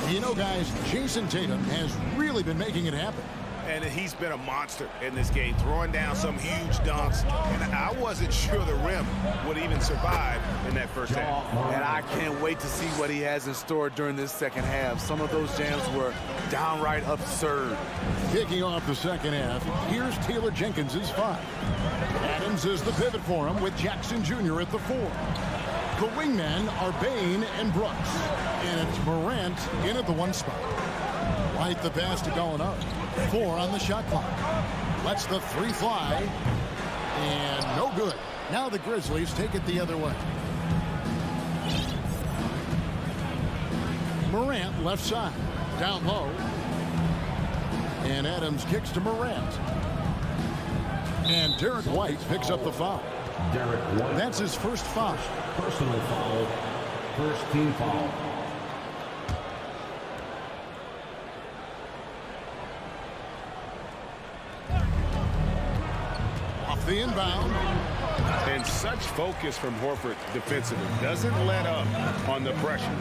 You know, guys, Jason Tatum has really been making it happen. And he's been a monster in this game, throwing down some huge dunks. And I wasn't sure the rim would even survive in that first half. And I can't wait to see what he has in store during this second half. Some of those jams were downright absurd. Kicking off the second half, here's Taylor Jenkins' 5. Adams is the pivot for him with Jackson Jr. at the 4. The wingmen are Bain and Brooks. And it's Morant in at the 1 spot. Right the pass to Gallinari. 4 on the shot clock. Lets the 3 fly. And no good. Now the Grizzlies take it the other way. Morant left side. Down low. And Adams kicks to Morant. And Derek White picks up the foul. Derek White. That's his first foul. Personal foul. First team foul. Off the inbound. And such focus from Horford defensively. Doesn't let up on the pressure.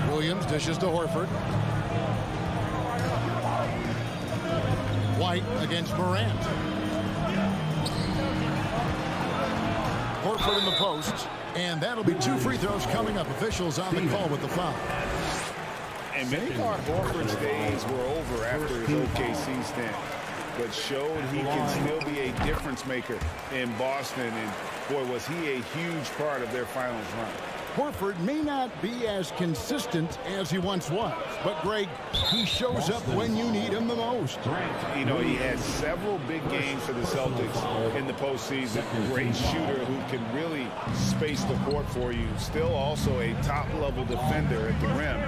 Williams dishes to Horford. White against Morant. Horford in the post. And that'll be 2 free throws coming up. Officials on the call with the foul. And many thought Horford's days were over after his OKC stint, but showed he can still be a difference maker in Boston. And boy, was he a huge part of their finals run. Horford may not be as consistent as he once was, but Greg, he shows up when you need him the most. You know, he had several big games for the Celtics in the postseason. Great shooter who can really space the court for you. Still also a top-level defender at the rim,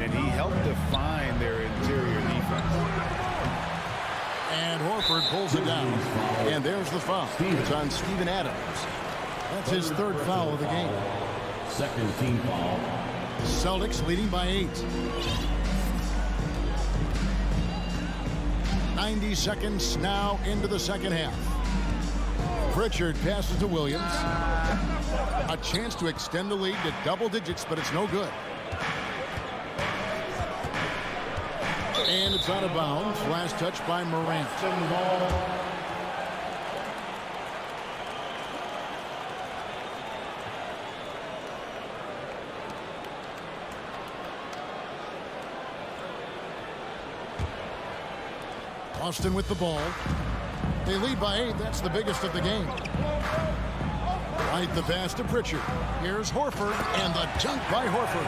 and he helped define their interior defense. And Horford pulls it down, and there's the foul. It's on Steven Adams. That's his 3rd foul of the game. Second team foul. Celtics leading by 8. 90 seconds now into the second half. Pritchard passes to Williams. A chance to extend the lead to double digits, but it's no good. And it's out of bounds. Last touch by Morant. Austin with the ball. They lead by 8. That's the biggest of the game. Right, the pass to Pritchard. Here's Horford, and the dunk by Horford.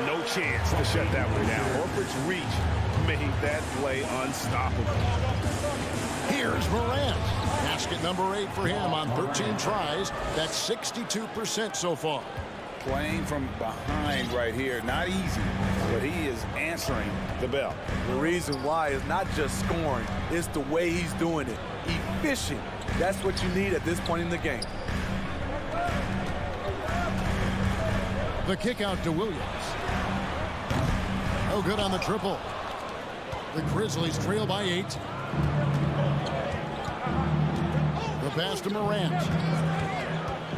No chance to shut that one down. Horford's reach made that play unstoppable. Here's Morant. Basket number 8 for him on 13 tries. That's 62% so far. Playing from behind right here. Not easy, but he is answering the bell. The reason why is not just scoring, it's the way he's doing it. Efficient. That's what you need at this point in the game. The kick out to Williams. No good on the triple. The Grizzlies trail by 8. The pass to Morant.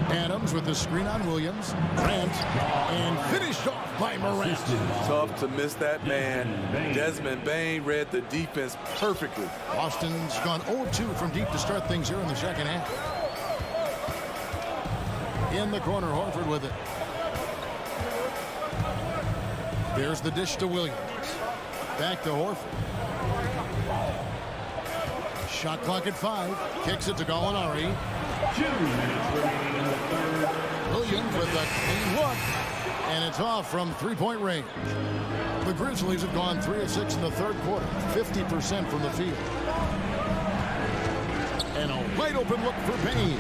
Adams with the screen on Williams. Grant, and finished off by Morant. Tough to miss that man. Desmond Bain read the defense perfectly. Boston's gone 0-2 from deep to start things here in the second half. In the corner, Horford with it. There's the dish to Williams. Back to Horford. Shot clock at 5. Kicks it to Gallinari. 2 minutes remaining in the third. Williams with a clean look. And it's off from 3-point range. The Grizzlies have gone 3 of 6 in the third quarter. 50% from the field. And a wide open look for Bain.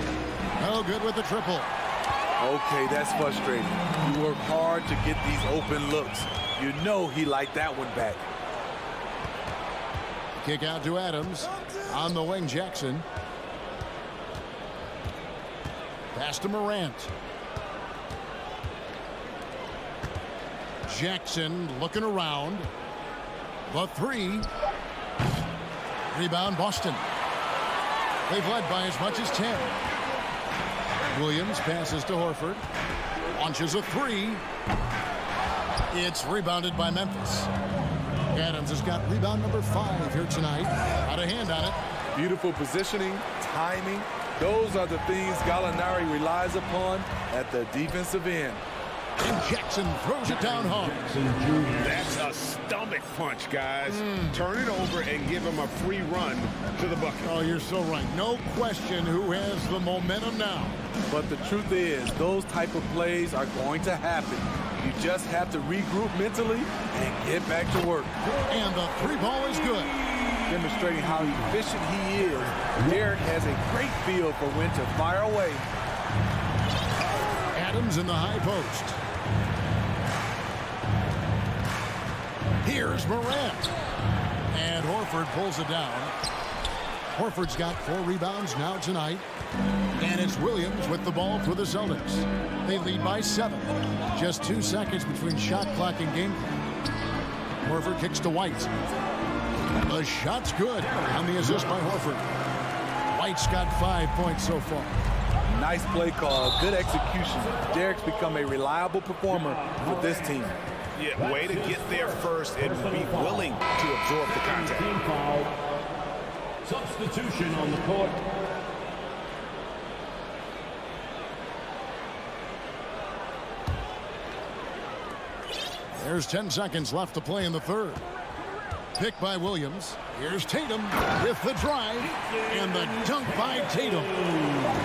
No good with the triple. Okay, that's frustrating. You work hard to get these open looks. You know he liked that one back. Kick out to Adams. On the wing, Jackson. Pass to Morant. Jackson looking around. The 3. Rebound, Boston. They've led by as much as 10. Williams passes to Horford. Launches a 3. It's rebounded by Memphis. Adams has got rebound number 5 here tonight. Got a hand on it. Beautiful positioning, timing. Those are the things Gallinari relies upon at the defensive end. And Jackson throws it down hard. That's a stomach punch, guys. Turn it over and give him a free run to the bucket. Oh, you're so right. No question who has the momentum now. But the truth is, those type of plays are going to happen. You just have to regroup mentally and get back to work. And the 3-ball is good. Demonstrating how efficient he is, Derek has a great feel for when to fire away. Adams in the high post. Here's Morant. And Horford pulls it down. Horford's got 4 rebounds now tonight. And it's Williams with the ball for the Celtics. They lead by 7. Just 2 seconds between shot clock and game clock. Horford kicks to White. The shot's good on the assist by Horford. White's got 5 points so far. Nice play call, good execution. Derek's become a reliable performer for this team. Yeah, way to get there first and be willing to absorb the contact. Team foul. Substitution on the court. There's 10 seconds left to play in the third. Pick by Williams. Here's Tatum with the drive and the dunk by Tatum.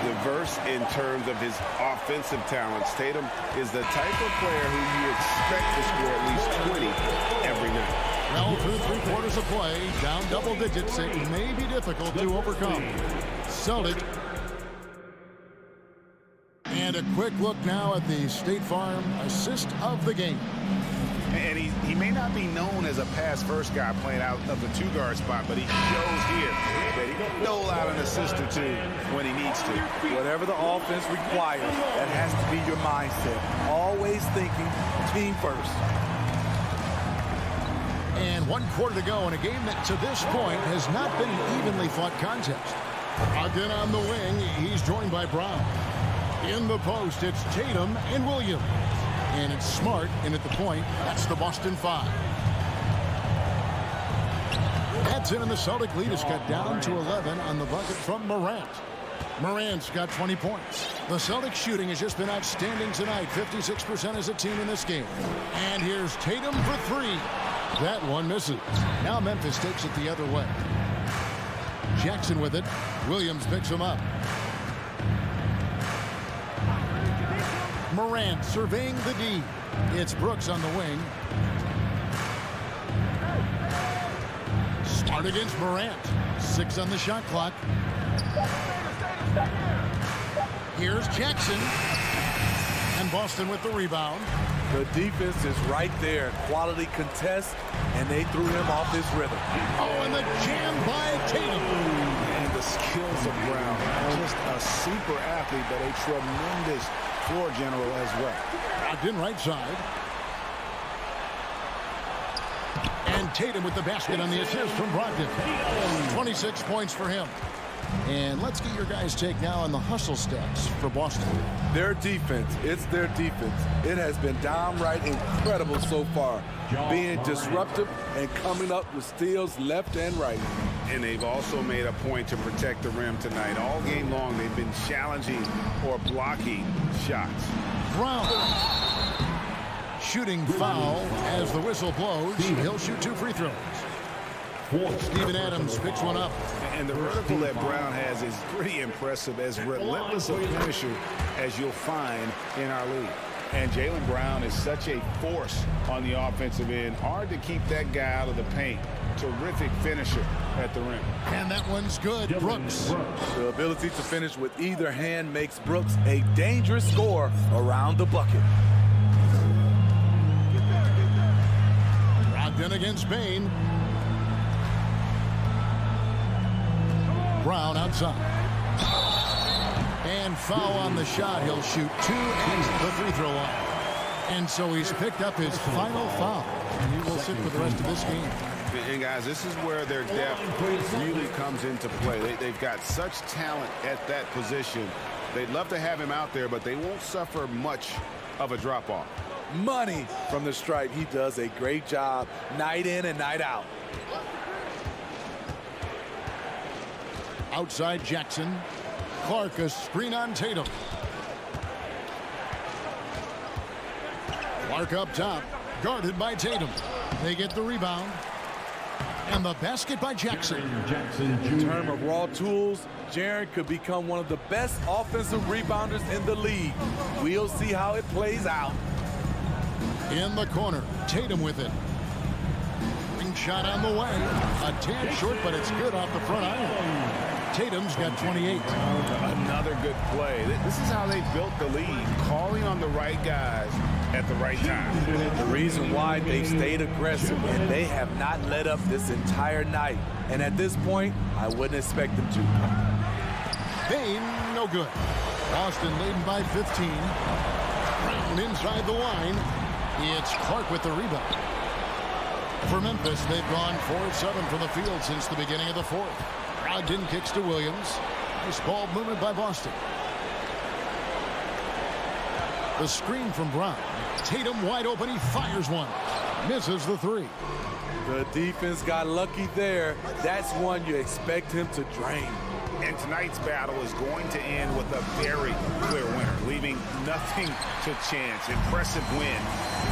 Diverse in terms of his offensive talents. Tatum is the type of player who you expect to score at least 20 every night. Well, through 3 quarters of play, down double digits, it may be difficult to overcome. Celtic. And a quick look now at the State Farm assist of the game. And he may not be known as a pass-first guy playing out of the 2-guard spot, but he shows here that he can dole out an assist or 2 when he needs to. Whatever the offense requires, that has to be your mindset. Always thinking team first. And 1 quarter to go in a game that to this point has not been an evenly fought contest. Again on the wing, he's joined by Brown. In the post, it's Tatum and Williams. And it's Smart in at the point. That's the Boston 5. That's in, and the Celtic lead is cut down to 11 on the bucket from Morant. Morant's got 20 points. The Celtic shooting has just been outstanding tonight. 56% as a team in this game. And here's Tatum for 3. That one misses. Now Memphis takes it the other way. Jackson with it. Williams picks him up. Morant surveying the D. It's Brooks on the wing. Smart against Morant. 6 on the shot clock. Here's Jackson. And Boston with the rebound. The defense is right there. Quality contest, and they threw him off his rhythm. Oh, and the jam by Tatum. And the skills of Brown. Just a super athlete, but a tremendous floor general as well. Out in right side. And Tatum with the basket on the assist from Brogdon. 26 points for him. And let's get your guys' take now on the hustle stats for Boston. Their defense, it's their defense. It has been downright incredible so far. Being disruptive and coming up with steals left and right. And they've also made a point to protect the rim tonight. All game long, they've been challenging or blocking shots. Brown. Shooting foul as the whistle blows. He'll shoot 2 free throws. Steven Adams picks one up. And the vertical that Brown has is pretty impressive, as relentless a finisher as you'll find in our league. And Jaylen Brown is such a force on the offensive end. Hard to keep that guy out of the paint. Terrific finisher at the rim. And that one's good. Brooks. The ability to finish with either hand makes Brooks a dangerous scorer around the bucket. Brogdon against Bain. Brown outside. And foul on the shot. He'll shoot 2 at the free throw line. And so he's picked up his final foul. And he will sit for the rest of this game. And guys, this is where their depth really comes into play. They've got such talent at that position. They'd love to have him out there, but they won't suffer much of a drop-off. Money from the stripe. He does a great job night in and night out. Outside Jackson. Clark, a screen on Tatum. Clark up top, guarded by Tatum. They get the rebound. And the basket by Jackson. In terms of raw tools, Jaren could become one of the best offensive rebounders in the league. We'll see how it plays out. In the corner, Tatum with it. Ring shot on the way. A tad short, but it's good off the front iron. Tatum's got 28. Another good play. This is how they built the lead, calling on the right guys at the right time. The reason why they stayed aggressive, and they have not let up this entire night. And at this point, I wouldn't expect them to. Bain, no good. Boston leading by 15. Brown inside the line. It's Clark with the rebound. For Memphis, they've gone 4-7 from the field since the beginning of the fourth. Brogdon kicks to Williams. Nice ball movement by Boston. The screen from Brown. Tatum wide open. He fires one. Misses the 3. The defense got lucky there. That's one you expect him to drain. And tonight's battle is going to end with a very clear winner, leaving nothing to chance. Impressive win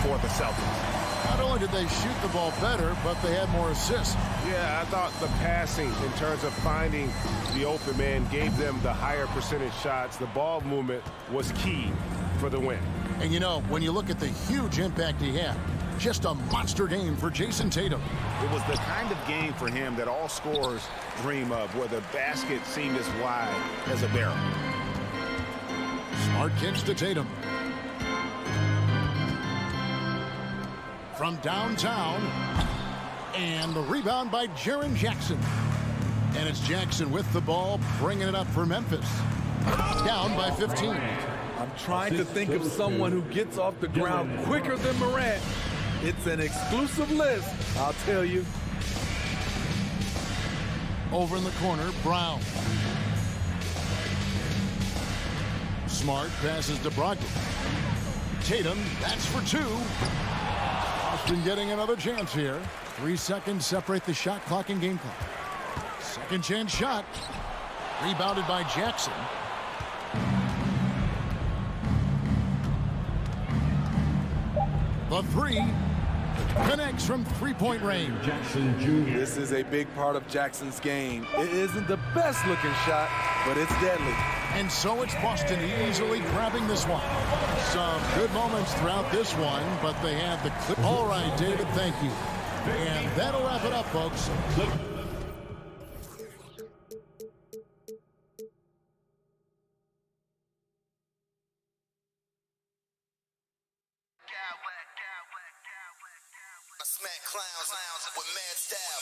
for the Celtics. only did they shoot the ball better, but they had more assists. Yeah, I thought the passing in terms of finding the open man gave them the higher percentage shots. The ball movement was key for the win. And you know, when you look at the huge impact he had, just a monster game for Jason Tatum. It was the kind of game for him that all scorers dream of, where the basket seemed as wide as a barrel. Smart kicks to Tatum. From downtown, and the rebound by Jaren Jackson. And it's Jackson with the ball, bringing it up for Memphis. Down by 15. I'm trying to think of someone who gets off the ground quicker than Morant. It's an exclusive list, I'll tell you. Over in the corner, Brown. Smart passes to Brogdon. Tatum, that's for two. Austin getting another chance here. 3 seconds separate the shot clock and game clock. Second chance shot. Rebounded by Jackson. The three connects from three-point range. Jackson Jr. This is a big part of Jackson's game. It isn't the best looking shot, but it's deadly. And so it's Boston easily grabbing this one. Some good moments throughout this one, but they had the clip. All right, David, thank you. And that'll wrap it up, folks. I smack clowns with mad style.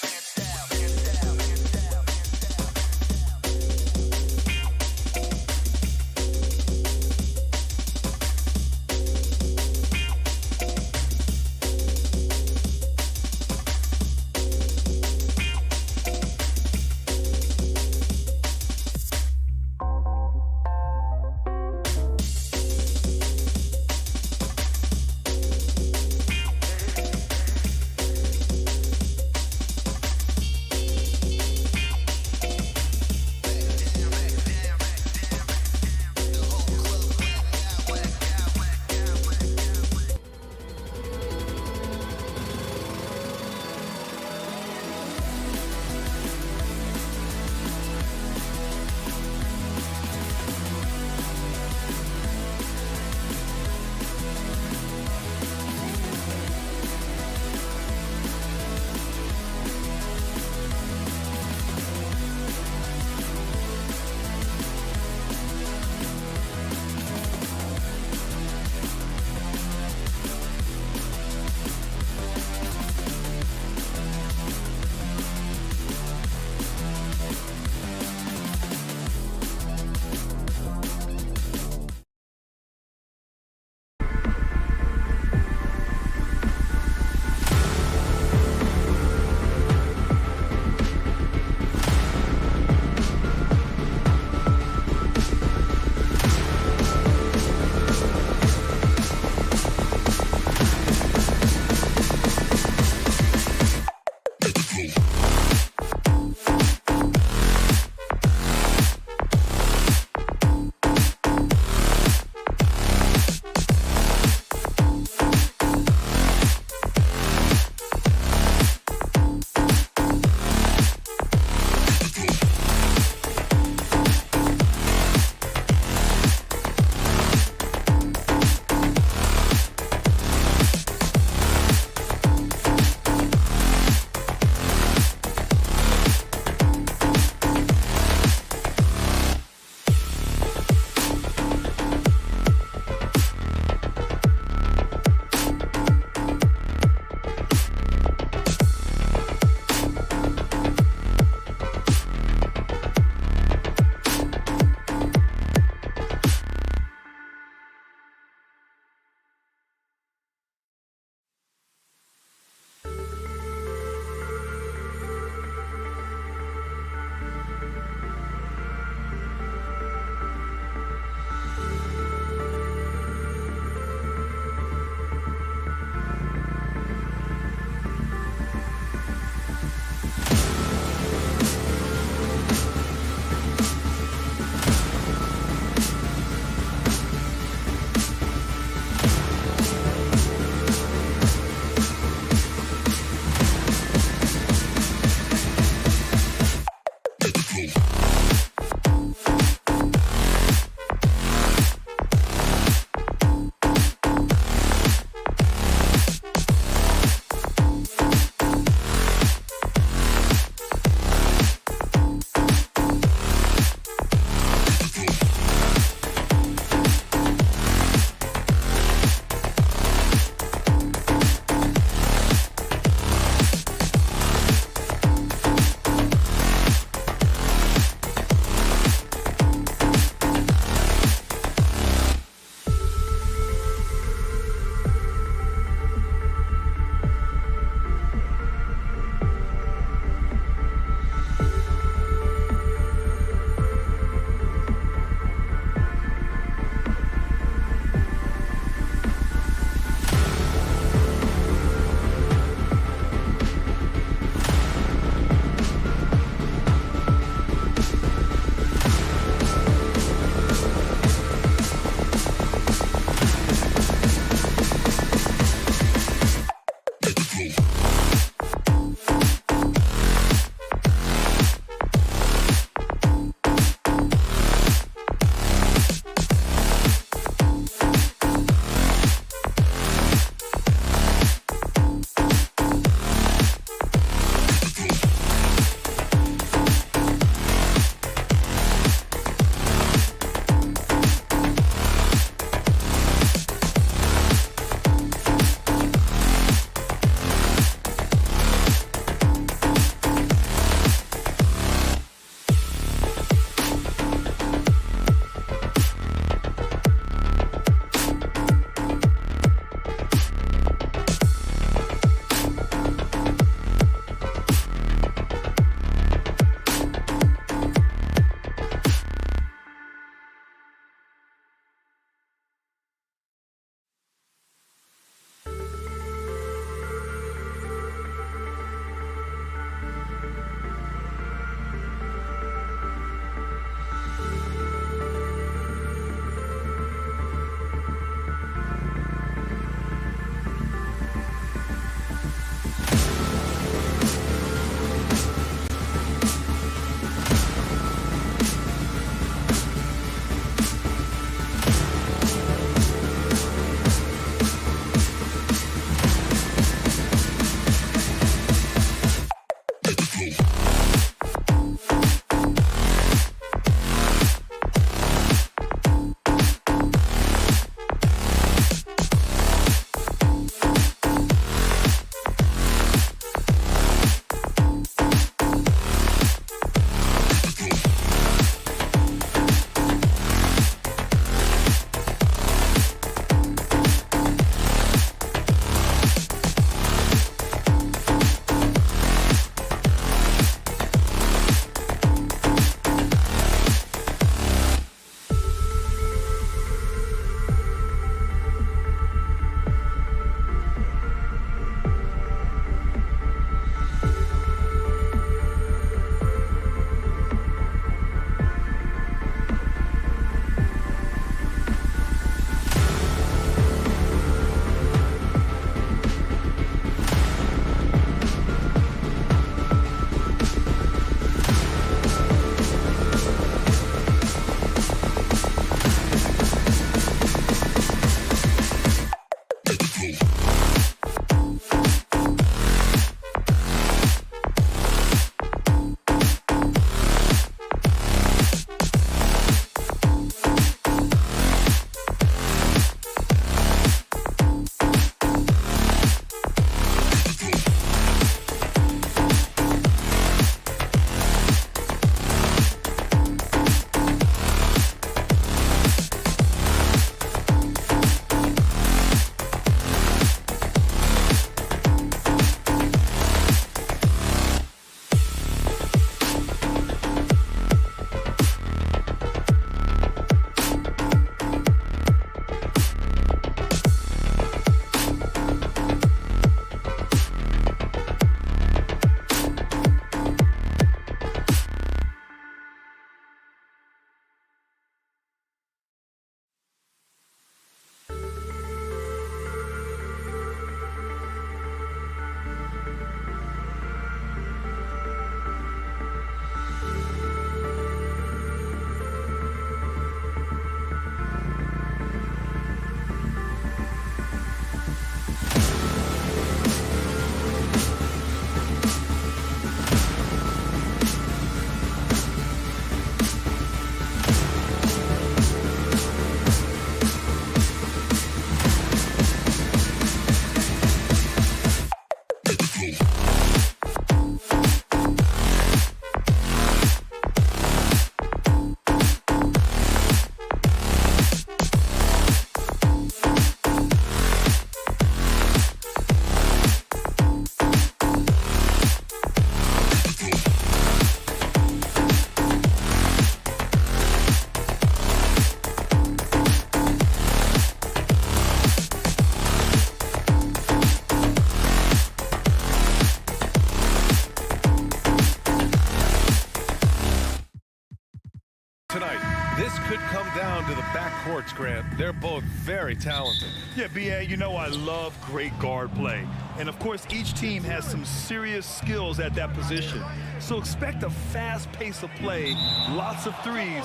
could come down to the backcourts, Grant. They're both very talented. Yeah, B.A., you know I love great guard play. And, of course, each team has some serious skills at that position. So expect a fast pace of play, lots of threes.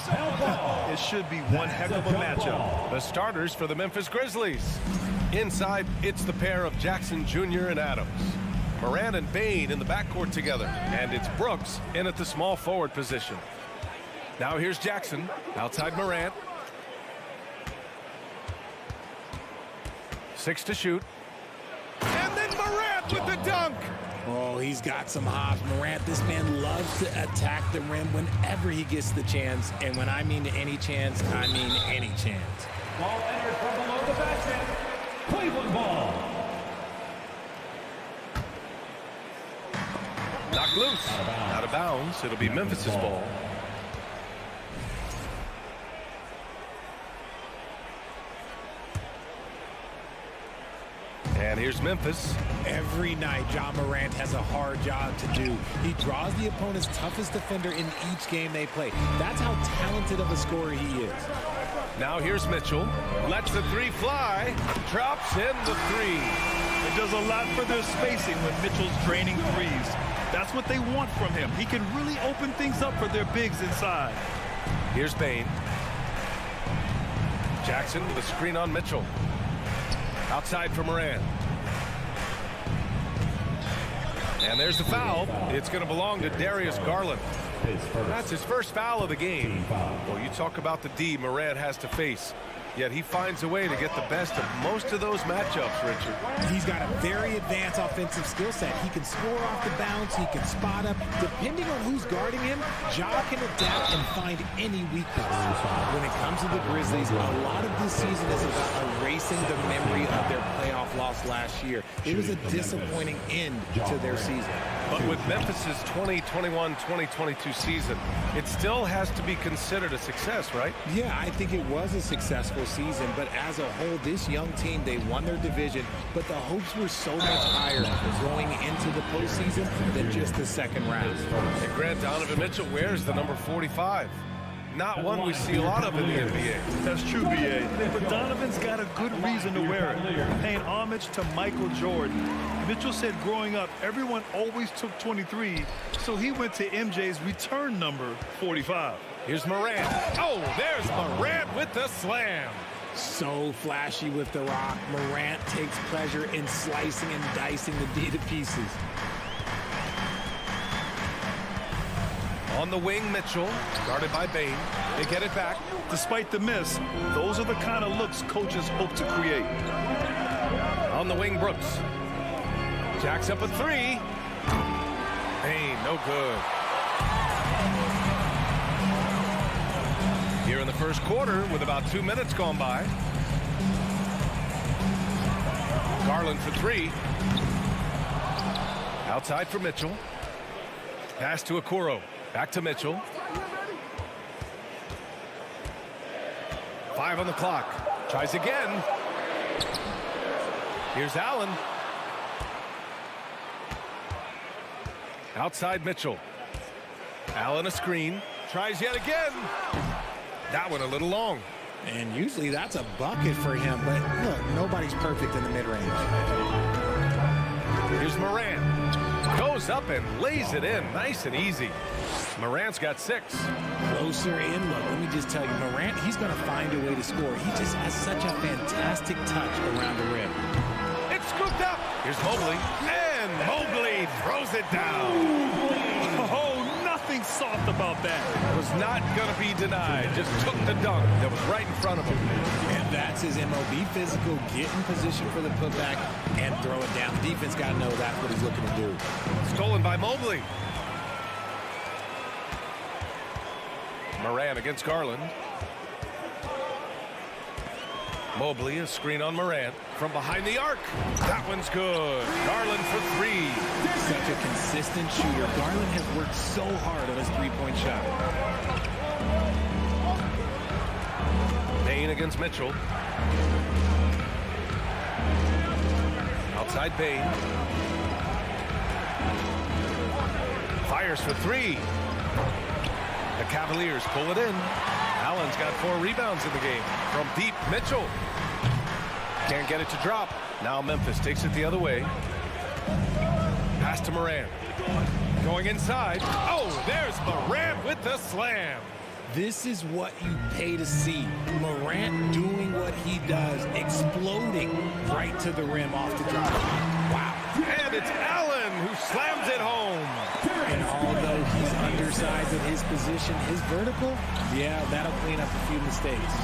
It should be one heck of a matchup. The starters for the Memphis Grizzlies. Inside, it's the pair of Jackson Jr. and Adams. Morant and Bane in the backcourt together. And it's Brooks in at the small forward position. Now here's Jackson, outside Morant. 6 to shoot. And then Morant with the dunk. Oh, he's got some hops. Morant, this man loves to attack the rim whenever he gets the chance. And when I mean any chance, I mean any chance. Ball entered from below the basket. Cleveland ball. Knocked loose. Out of bounds. It'll be Memphis's ball. And here's Memphis. Every night, John Morant has a hard job to do. He draws the opponent's toughest defender in each game they play. That's how talented of a scorer he is. Now here's Mitchell. Lets the three fly. Drops in the three. It does a lot for their spacing when Mitchell's draining threes. That's what they want from him. He can really open things up for their bigs inside. Here's Bane. Jackson with a screen on Mitchell. Outside for Morant. And there's the foul. It's going to belong to Darius Garland. That's his first foul of the game. Well, you talk about the D Morant has to face. Yet he finds a way to get the best of most of those matchups, Richard. He's got a very advanced offensive skill set. He can score off the bounce. He can spot up. Depending on who's guarding him, Ja can adapt and find any weakness. When it comes to the Grizzlies, a lot of this season is about erasing the memory of their playoff loss last year. It was a disappointing end to their season. But with Memphis's 2021-2022 season, it still has to be considered a success, right? Yeah, I think it was a successful season, but as a whole, this young team, they won their division, but the hopes were so much higher going into the postseason than just the second round. And Grant, Donovan Mitchell wears the number 45. Not one we see a lot of in the NBA. That's true, B.A. But Donovan's got a good reason to wear it. Paying homage to Michael Jordan. Mitchell said growing up, everyone always took 23, so he went to MJ's return number 45. Here's Morant. Oh, there's Morant with the slam. So flashy with the rock. Morant takes pleasure in slicing and dicing the D to pieces. On the wing, Mitchell, guarded by Bane. They get it back. Despite the miss, those are the kind of looks coaches hope to create. On the wing, Brooks. Jacks up a three. Bane, no good. Here in the first quarter, with about 2 minutes gone by. Garland for three. Outside for Mitchell. Pass to Okoro. Back to Mitchell. 5 on the clock. Tries again. Here's Allen. Outside Mitchell. Allen a screen. Tries yet again. That one a little long. And usually that's a bucket for him, but look, nobody's perfect in the mid-range. Here's Morant. Goes up and lays it in. Nice and easy. Morant's got 6. Closer in. Look, let me just tell you, Morant, he's going to find a way to score. He just has such a fantastic touch around the rim. It's scooped up. Here's Mobley. And Mobley throws it down. Oh, nothing soft about that. Was not going to be denied. Just took the dunk that was right in front of him. And that's his MOB physical. Get in position for the putback and throw it down. The defense got to know that's what he's looking to do. Stolen by Mobley. Morant against Garland. Mobley, a screen on Morant from behind the arc. That one's good. Garland for 3. Such a consistent shooter. Garland has worked so hard on his three-point shot. Bane against Mitchell. Outside Bane. Fires for 3. The Cavaliers pull it in. Allen's got 4 rebounds in the game. From deep, Mitchell. Can't get it to drop. Now Memphis takes it the other way. Pass to Morant. Going inside. Oh, there's Morant with the slam. This is what you pay to see. Morant doing what he does, exploding right to the rim off the drop. Wow. And it's Allen who slams it home. And although he's undersized at his position, his vertical, yeah, that'll clean up a few mistakes.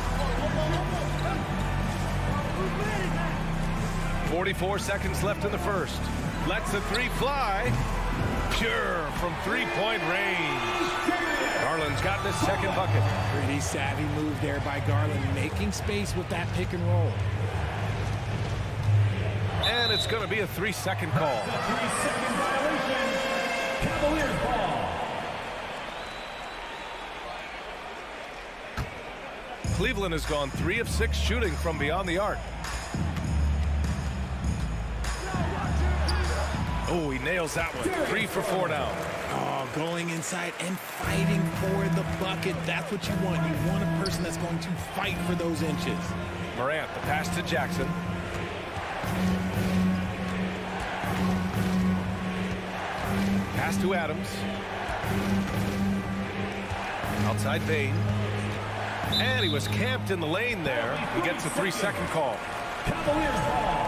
44 seconds left in the first. Lets the 3 fly. Pure from 3-point range. Garland's got this second bucket. Pretty savvy move there by Garland, making space with that pick and roll. And it's going to be a 3-second call. 3-second violation. Cavaliers ball. Cleveland has gone 3 of 6 shooting from beyond the arc. Oh, he nails that one. 3 for 4 now. Oh, going inside and fighting for the bucket. That's what you want. You want a person that's going to fight for those inches. Morant, the pass to Jackson. Pass to Adams. Outside Bain. And he was camped in the lane there. He gets a 3-second call. Cavaliers ball.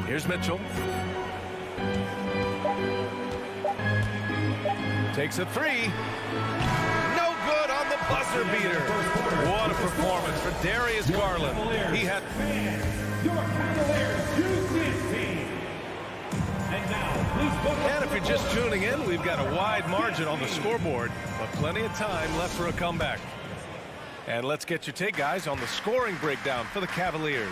Here's Mitchell. Takes a 3. No good on the buzzer beater. What a performance for Darius Garland. He had... Your Cavaliers use this team. And now, please go. And if you're just tuning in, we've got a wide margin on the scoreboard, but plenty of time left for a comeback. And let's get your take, guys, on the scoring breakdown for the Cavaliers.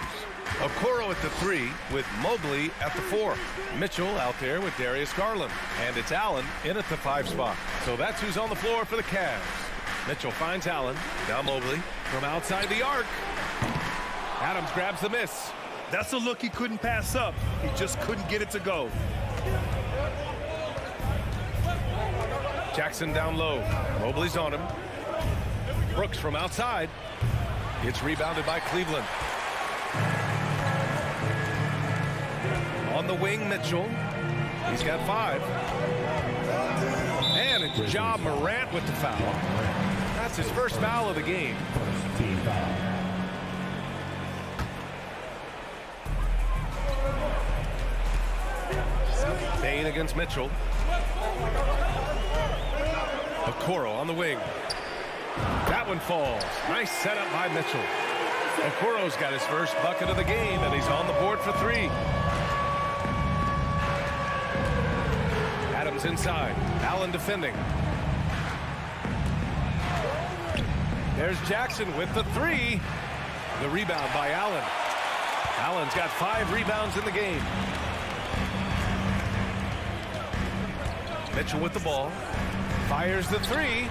Okoro at the 3 with Mobley at the 4. Mitchell out there with Darius Garland. And it's Allen in at the 5 spot. So that's who's on the floor for the Cavs. Mitchell finds Allen. Now Mobley from outside the arc. Adams grabs the miss. That's a look he couldn't pass up. He just couldn't get it to go. Jackson down low. Mobley's on him. Brooks from outside. It's rebounded by Cleveland. On the wing, Mitchell. He's got 5. And it's Ja Morant with the foul. That's his first foul of the game. Bain against Mitchell. Okoro on the wing. That one falls. Nice setup by Mitchell. Okoro's got his first bucket of the game, and he's on the board for 3. Adams inside. Allen defending. There's Jackson with the 3. The rebound by Allen. Allen's got 5 rebounds in the game. Mitchell with the ball. Fires the 3.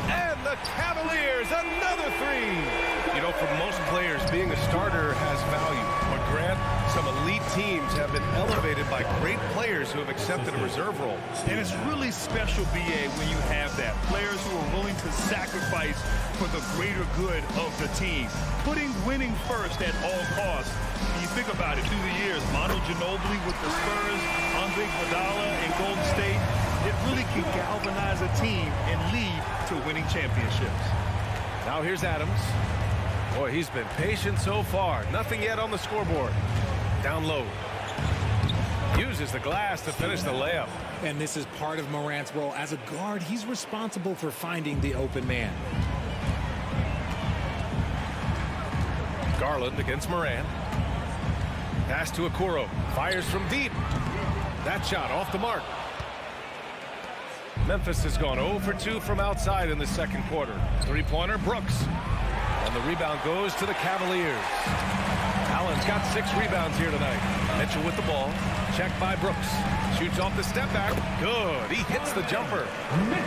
And the Cavaliers, another 3. You know, for most players, being a starter has value. But Grant, some elite teams have been elevated by great players who have accepted a reserve role. And it's really special, BA, when you have that. Players who are willing to sacrifice for the greater good of the team. Putting winning first at all costs. When you think about it, through the years, Manu Ginobili with the Spurs, Andre Iguodala in Golden State, it really can galvanize a team and lead to winning championships. Now here's Adams. Boy, he's been patient so far. Nothing yet on the scoreboard. Down low. Uses the glass to finish the layup. And this is part of Morant's role. As a guard, he's responsible for finding the open man. Garland against Morant. Pass to Okoro. Fires from deep. That shot off the mark. Memphis has gone 0 for 2 from outside in the second quarter. 3-pointer, Brooks. And the rebound goes to the Cavaliers. Allen's got 6 rebounds here tonight. Mitchell with the ball. Checked by Brooks. Shoots off the step back. Good. He hits the jumper.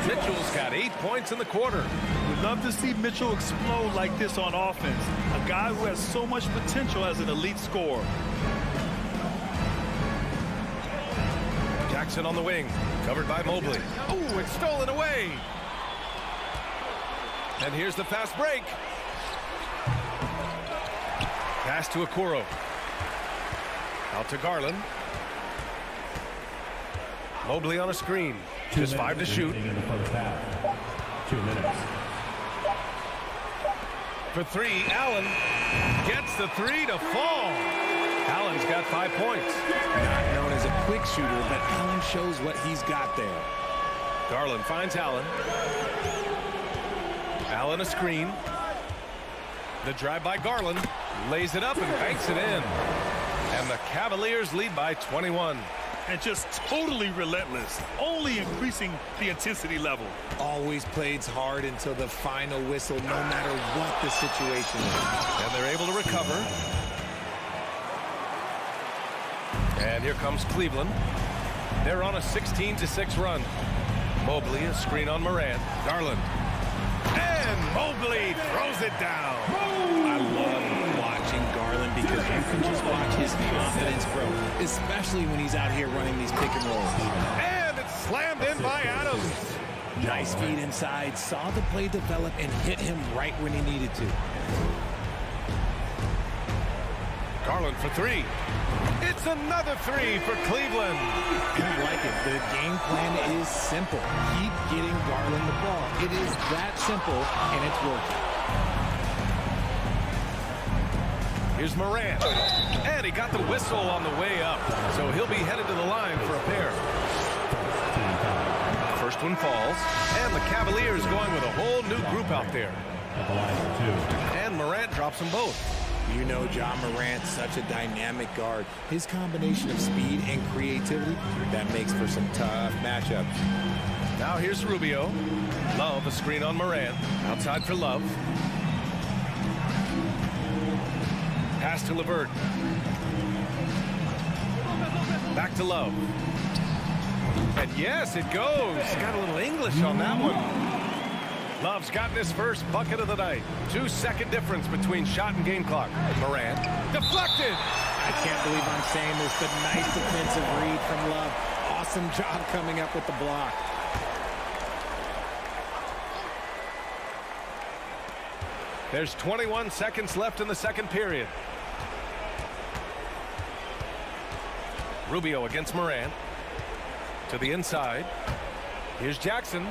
Mitchell's got 8 points in the quarter. We'd love to see Mitchell explode like this on offense. A guy who has so much potential as an elite scorer. Jackson on the wing, covered by Mobley. Oh, it's stolen away. And here's the fast break. Pass to Okoro. Out to Garland. Mobley on a screen. Just 5 to shoot. In the first half. 2 minutes. For 3, Allen gets the 3 to fall. Allen's got 5 points. Not known as a quick shooter, but Allen shows what he's got there. Garland finds Allen. Allen a screen. The drive by Garland. Lays it up and banks it in. And the Cavaliers lead by 21. And just totally relentless, only increasing the intensity level. Always plays hard until the final whistle, no matter what the situation is. And they're able to recover. And here comes Cleveland. They're on a 16-6 run. Mobley, a screen on Morant. Garland. And Mobley throws it down. I love watching Garland because you can just watch his confidence grow, especially when he's out here running these pick and rolls. And it's slammed in by Adams. Nice feed inside, saw the play develop and hit him right when he needed to. Garland for 3. It's another 3 for Cleveland. I like it. The game plan is simple. Keep getting Garland the ball. It is that simple, and it's working. Here's Morant. And he got the whistle on the way up. So he'll be headed to the line for a pair. First one falls. And the Cavaliers going with a whole new group out there. And Morant drops them both. You know John Morant, such a dynamic guard. His combination of speed and creativity, that makes for some tough matchups. Now here's Rubio. Love, a screen on Morant. Outside for Love. Pass to LeVert. Back to Love. And yes, it goes. Got a little English on that one. Love's gotten his first bucket of the night. 2-second difference between shot and game clock. Morant deflected. I can't believe I'm saying this, but nice defensive read from Love. Awesome job coming up with the block. There's 21 seconds left in the second period. Rubio against Morant. To the inside. Here's Jackson.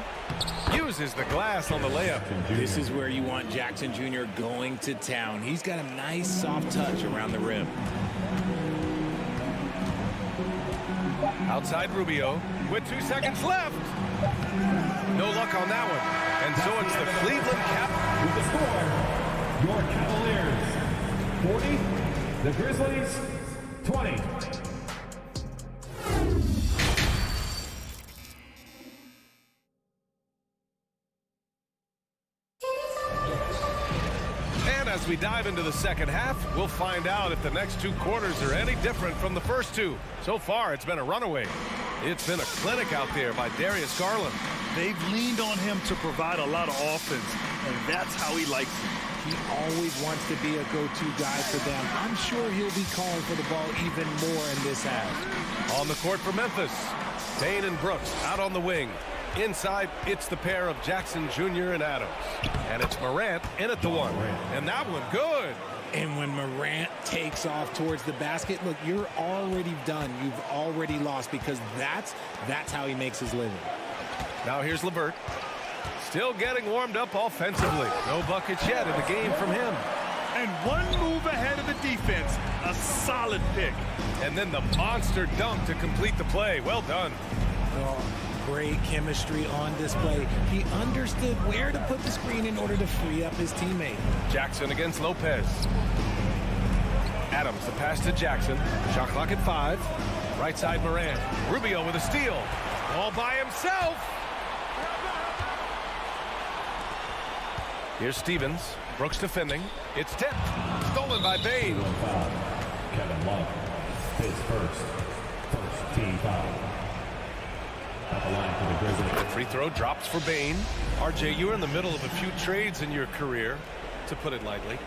Uses the glass on the layup. This is where you want Jackson Jr. going to town. He's got a nice soft touch around the rim. Outside Rubio with 2 seconds left. No luck on that one. And so it's the Cleveland Cap. With the score, your Cavaliers 40, the Grizzlies 20. As we dive into the second half, we'll find out if the next 2 quarters are any different from the first 2. So far, it's been a runaway. It's been a clinic out there by Darius Garland. They've leaned on him to provide a lot of offense, and that's how he likes it. He always wants to be a go-to guy for them. I'm sure he'll be calling for the ball even more in this half. On the court for Memphis, Dane and Brooks out on the wing. Inside, it's the pair of Jackson Jr. and Adams. And it's Morant in at the 1. And that one good. And when Morant takes off towards the basket, look, you're already done. You've already lost because that's how he makes his living. Now here's LeVert. Still getting warmed up offensively. No buckets yet in the game from him. And one move ahead of the defense. A solid pick. And then the monster dunk to complete the play. Well done. Oh. Great chemistry on display. He understood where to put the screen in order to free up his teammate. Jackson against Lopez. Adams, the pass to Jackson. Shot clock at 5. Right side Morant. Rubio with a steal. All by himself. Here's Stevens. Brooks defending. It's tipped. Stolen by Bane. Kevin Love, his first team foul. At the line for the Grizzlies. The free throw drops for Bane. RJ, you were in the middle of a few trades in your career, to put it lightly.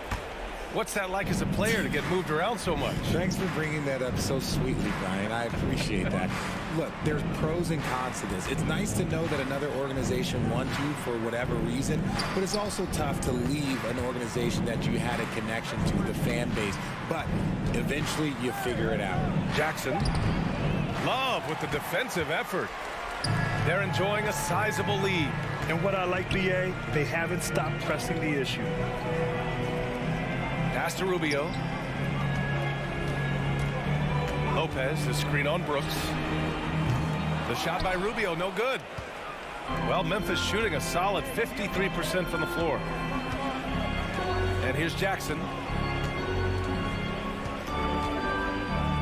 What's that like as a player to get moved around so much? Thanks for bringing that up so sweetly, Brian. I appreciate that. Look, there's pros and cons to this. It's nice to know that another organization wants you for whatever reason, but it's also tough to leave an organization that you had a connection to, the fan base. But eventually you figure it out. Jackson. Love with the defensive effort. They're enjoying a sizable lead. And what I like, BA, they haven't stopped pressing the issue. Pass to Rubio. Lopez, the screen on Brooks. The shot by Rubio, no good. Well, Memphis shooting a solid 53% from the floor. And here's Jackson.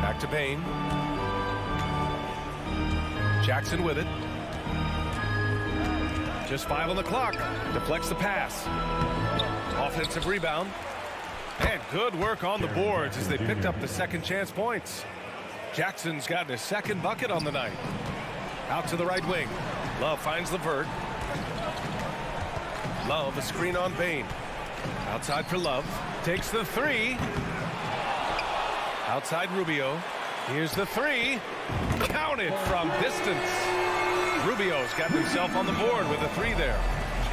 Back to Bain. Jackson with it. Just 5 on the clock. Deflects the pass. Offensive rebound. And good work on the boards as they picked up the second chance points. Jackson's gotten his second bucket on the night. Out to the right wing. Love finds Levert. Love, a screen on Bain. Outside for Love. Takes the three. Outside Rubio. Here's the three. Counted from distance. Rubio's got himself on the board with a three there.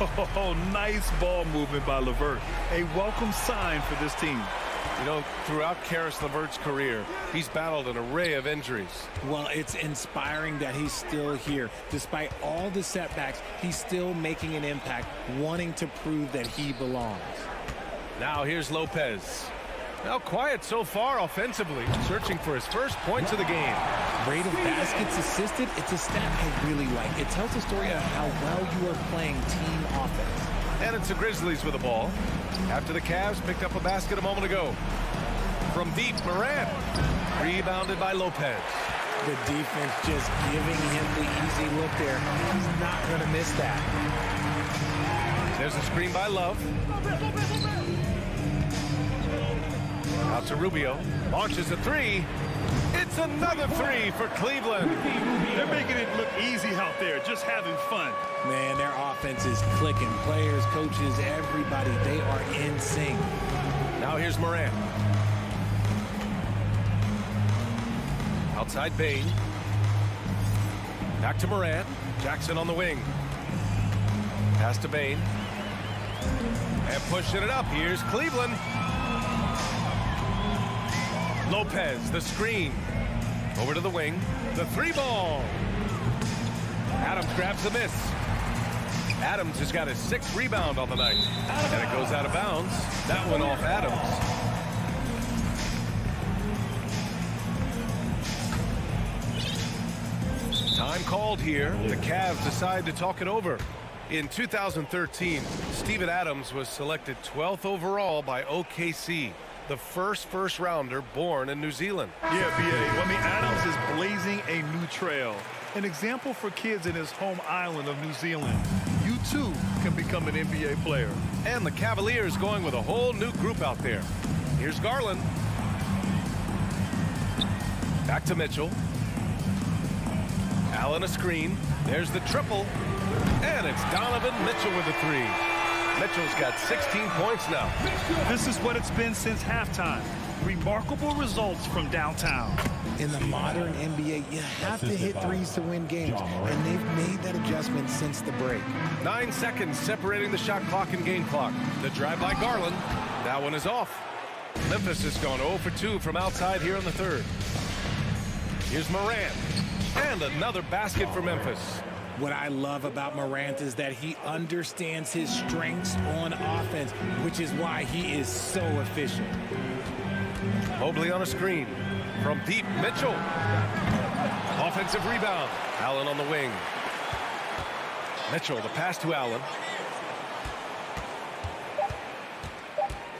Oh, nice ball movement by Levert. A welcome sign for this team. You know, throughout Karis Levert's career, he's battled an array of injuries. Well, it's inspiring that he's still here. Despite all the setbacks, he's still making an impact, wanting to prove that he belongs. Now here's Lopez. Now quiet so far offensively, searching for his first points of the game. Rate of baskets assisted, it's a stat I really like. It tells the story of how well you are playing team offense. And it's the Grizzlies with the ball. After the Cavs picked up a basket a moment ago. From deep, Morant. Rebounded by Lopez. The defense just giving him the easy look there. He's not going to miss that. There's a screen by Love. Out to Rubio. Launches a three. It's another three for Cleveland. They're making it look easy out there, just having fun. Man, their offense is clicking. Players, coaches, everybody, they are in sync. Now here's Morant. Outside Bain. Back to Morant. Jackson on the wing. Pass to Bain. And pushing it up. Here's Cleveland. Lopez, the screen. Over to the wing. The three ball. Adams grabs the miss. Adams has got his 6th rebound on the night. And it goes out of bounds. That one off Adams. Time called here. The Cavs decide to talk it over. In 2013, Steven Adams was selected 12th overall by OKC. The first rounder born in New Zealand. Yeah, BA. I mean, Adams is blazing a new trail. An example for kids in his home island of New Zealand. You too can become an NBA player. And the Cavaliers going with a whole new group out there. Here's Garland. Back to Mitchell. Allen a screen. There's the triple. And it's Donovan Mitchell with the three. Mitchell's got 16 points now. This is what it's been since halftime. Remarkable results from downtown. In the modern NBA, you have to hit threes to win games, and they've made that adjustment since the break. 9 seconds separating the shot clock and game clock. The drive by Garland. That one is off. Memphis has gone 0 for 2 from outside here in the third. Here's Morant. And another basket for Memphis. What I love about Morant is that he understands his strengths on offense, which is why he is so efficient. Mobley on a screen. From deep, Mitchell. Offensive rebound. Allen on the wing. Mitchell, the pass to Allen.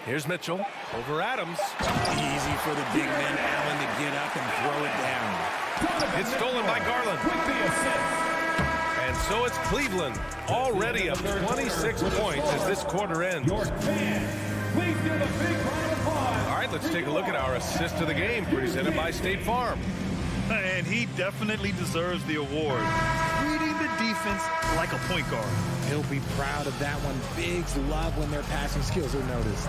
Here's Mitchell. Over Adams. Easy for the big man Allen to get up and throw it down. It's stolen by Garland. And so it's Cleveland, already up 26 points as this quarter ends. All right, let's take a look at our assist of the game, presented by State Farm. And he definitely deserves the award. Reading the defense like a point guard. He'll be proud of that one. Bigs love when their passing skills are noticed.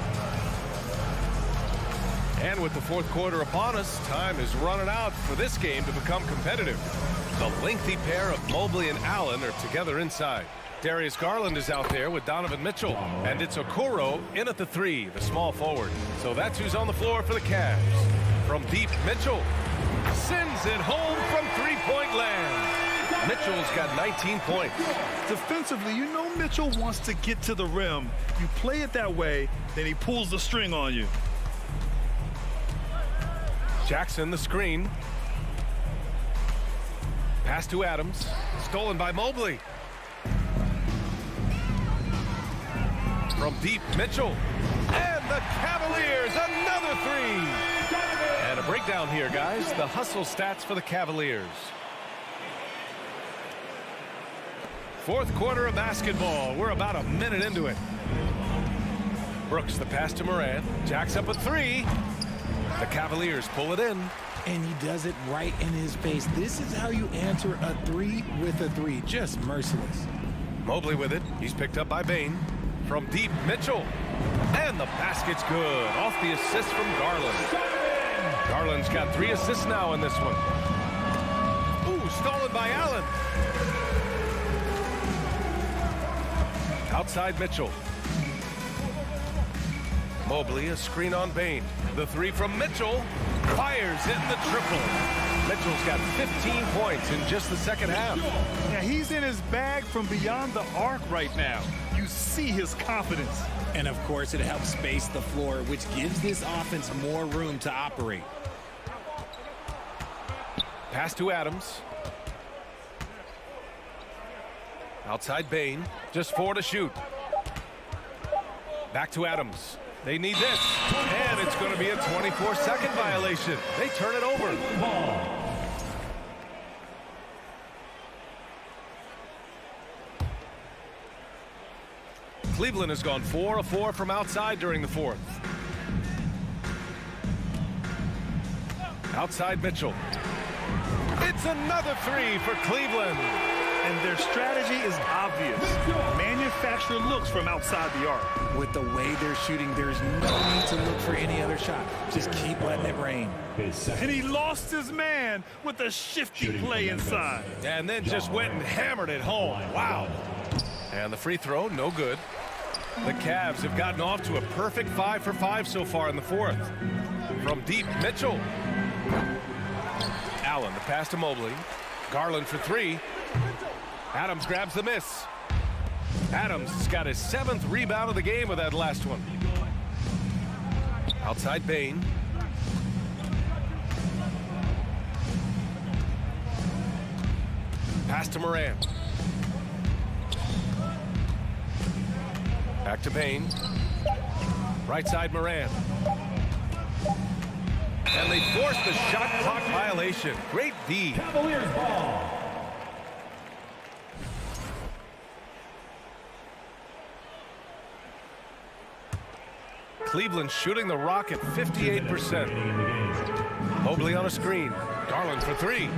And with the fourth quarter upon us, time is running out for this game to become competitive. The lengthy pair of Mobley and Allen are together inside. Darius Garland is out there with Donovan Mitchell. And it's Okoro in at the 3, the small forward. So that's who's on the floor for the Cavs. From deep, Mitchell sends it home from three-point land. Mitchell's got 19 points. Defensively, you know Mitchell wants to get to the rim. You play it that way, then he pulls the string on you. Jackson the screen. Pass to Adams. Stolen by Mobley. From deep, Mitchell. And the Cavaliers, another 3. And a breakdown here, guys. The hustle stats for the Cavaliers. Fourth quarter of basketball. We're about a minute into it. Brooks, the pass to Morant. Jacks up a 3. The Cavaliers pull it in. And he does it right in his face. This is how you answer a 3 with a 3. Just merciless. Mobley with it. He's picked up by Bane. From deep, Mitchell. And the basket's good. Off the assist from Garland. Garland's got 3 assists now in this one. Ooh, stolen by Allen. Outside Mitchell. Mobley, a screen on Bane. The 3 from Mitchell. Fires in the triple. Mitchell's got 15 points in just the second half. Yeah, he's in his bag from beyond the arc right now. You see his confidence. And of course, it helps space the floor, which gives this offense more room to operate. Pass to Adams. Outside Bane. Just 4 to shoot. Back to Adams. They need this. And it's going to be a 24-second violation. They turn it over. Cleveland has gone 4 of 4 from outside during the fourth. Outside Mitchell. It's another 3 for Cleveland. And their strategy is obvious. Manufacture looks from outside the arc. With the way they're shooting, there's no need to look for any other shot. Just keep letting it rain. And he lost his man with a shifty play inside. And then just went and hammered it home. Wow. And the free throw, no good. The Cavs have gotten off to a perfect 5 for 5 so far in the fourth. From deep, Mitchell. Allen, the pass to Mobley. Garland for 3. Adams grabs the miss. Adams has got his 7th rebound of the game with that last one. Outside Bane. Pass to Morant. Back to Bane. Right side Morant. And they force the shot clock violation. Great D. Cavaliers ball. Cleveland shooting the rock at 58%. Mobley on a screen. Garland for 3.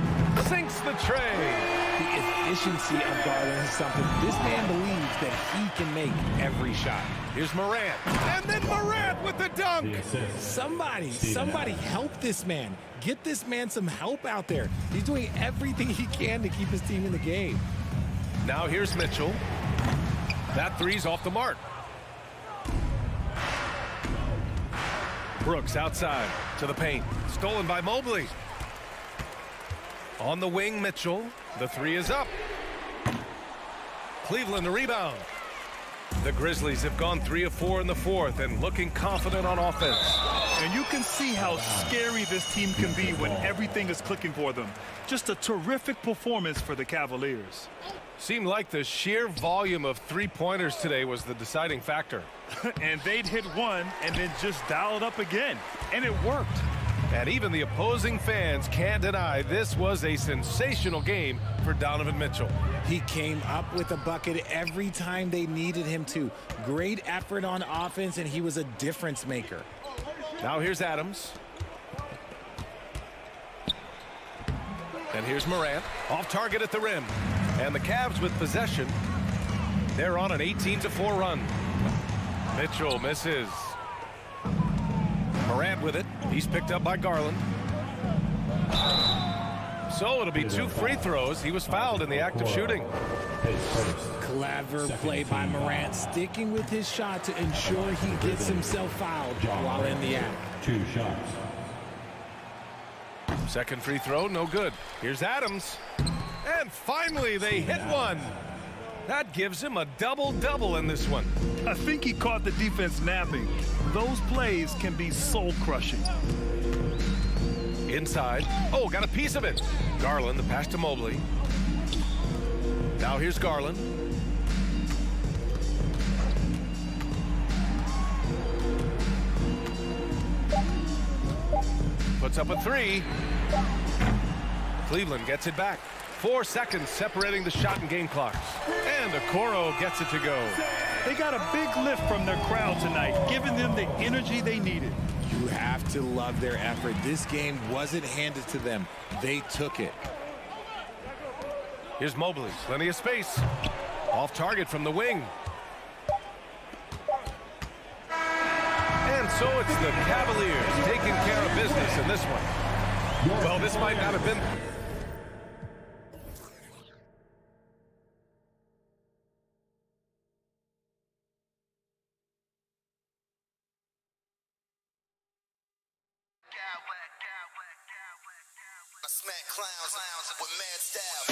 Sinks the tray. The efficiency of Garland is something this man believes that he can make every shot. Here's Morant. And then Morant with the dunk. Somebody help this man. Get this man some help out there. He's doing everything he can to keep his team in the game. Now here's Mitchell. That 3's off the mark. Brooks outside to the paint. Stolen by Mobley. On the wing, Mitchell. The 3 is up. Cleveland the rebound. The Grizzlies have gone 3 of 4 in the fourth and looking confident on offense. And you can see how scary this team can be when everything is clicking for them. Just a terrific performance for the Cavaliers. Seemed like the sheer volume of 3-pointers today was the deciding factor. And they'd hit one and then just dial it up again. And it worked. And even the opposing fans can't deny this was a sensational game for Donovan Mitchell. He came up with a bucket every time they needed him to. Great effort on offense, and he was a difference maker. Now here's Adams. And here's Morant. Off target at the rim. And the Cavs with possession. They're on an 18-4 run. Mitchell misses. Morant with it. He's picked up by Garland. So it'll be 2 free throws. He was fouled in the act of shooting. Clever play by Morant, sticking with his shot to ensure he gets himself fouled while in the act. 2 shots. Second free throw, no good. Here's Adams. And finally, they hit one. That gives him a double-double in this one. I think he caught the defense napping. Those plays can be soul-crushing. Inside. Oh, got a piece of it. Garland, the pass to Mobley. Now here's Garland. Puts up a 3. Cleveland gets it back. 4 seconds separating the shot and game clocks. And Okoro gets it to go. They got a big lift from their crowd tonight, giving them the energy they needed. You have to love their effort. This game wasn't handed to them. They took it. Here's Mobley. Plenty of space. Off target from the wing. And so it's the Cavaliers taking care of business in this one. Well, this might not have been... I smack clowns with mad style.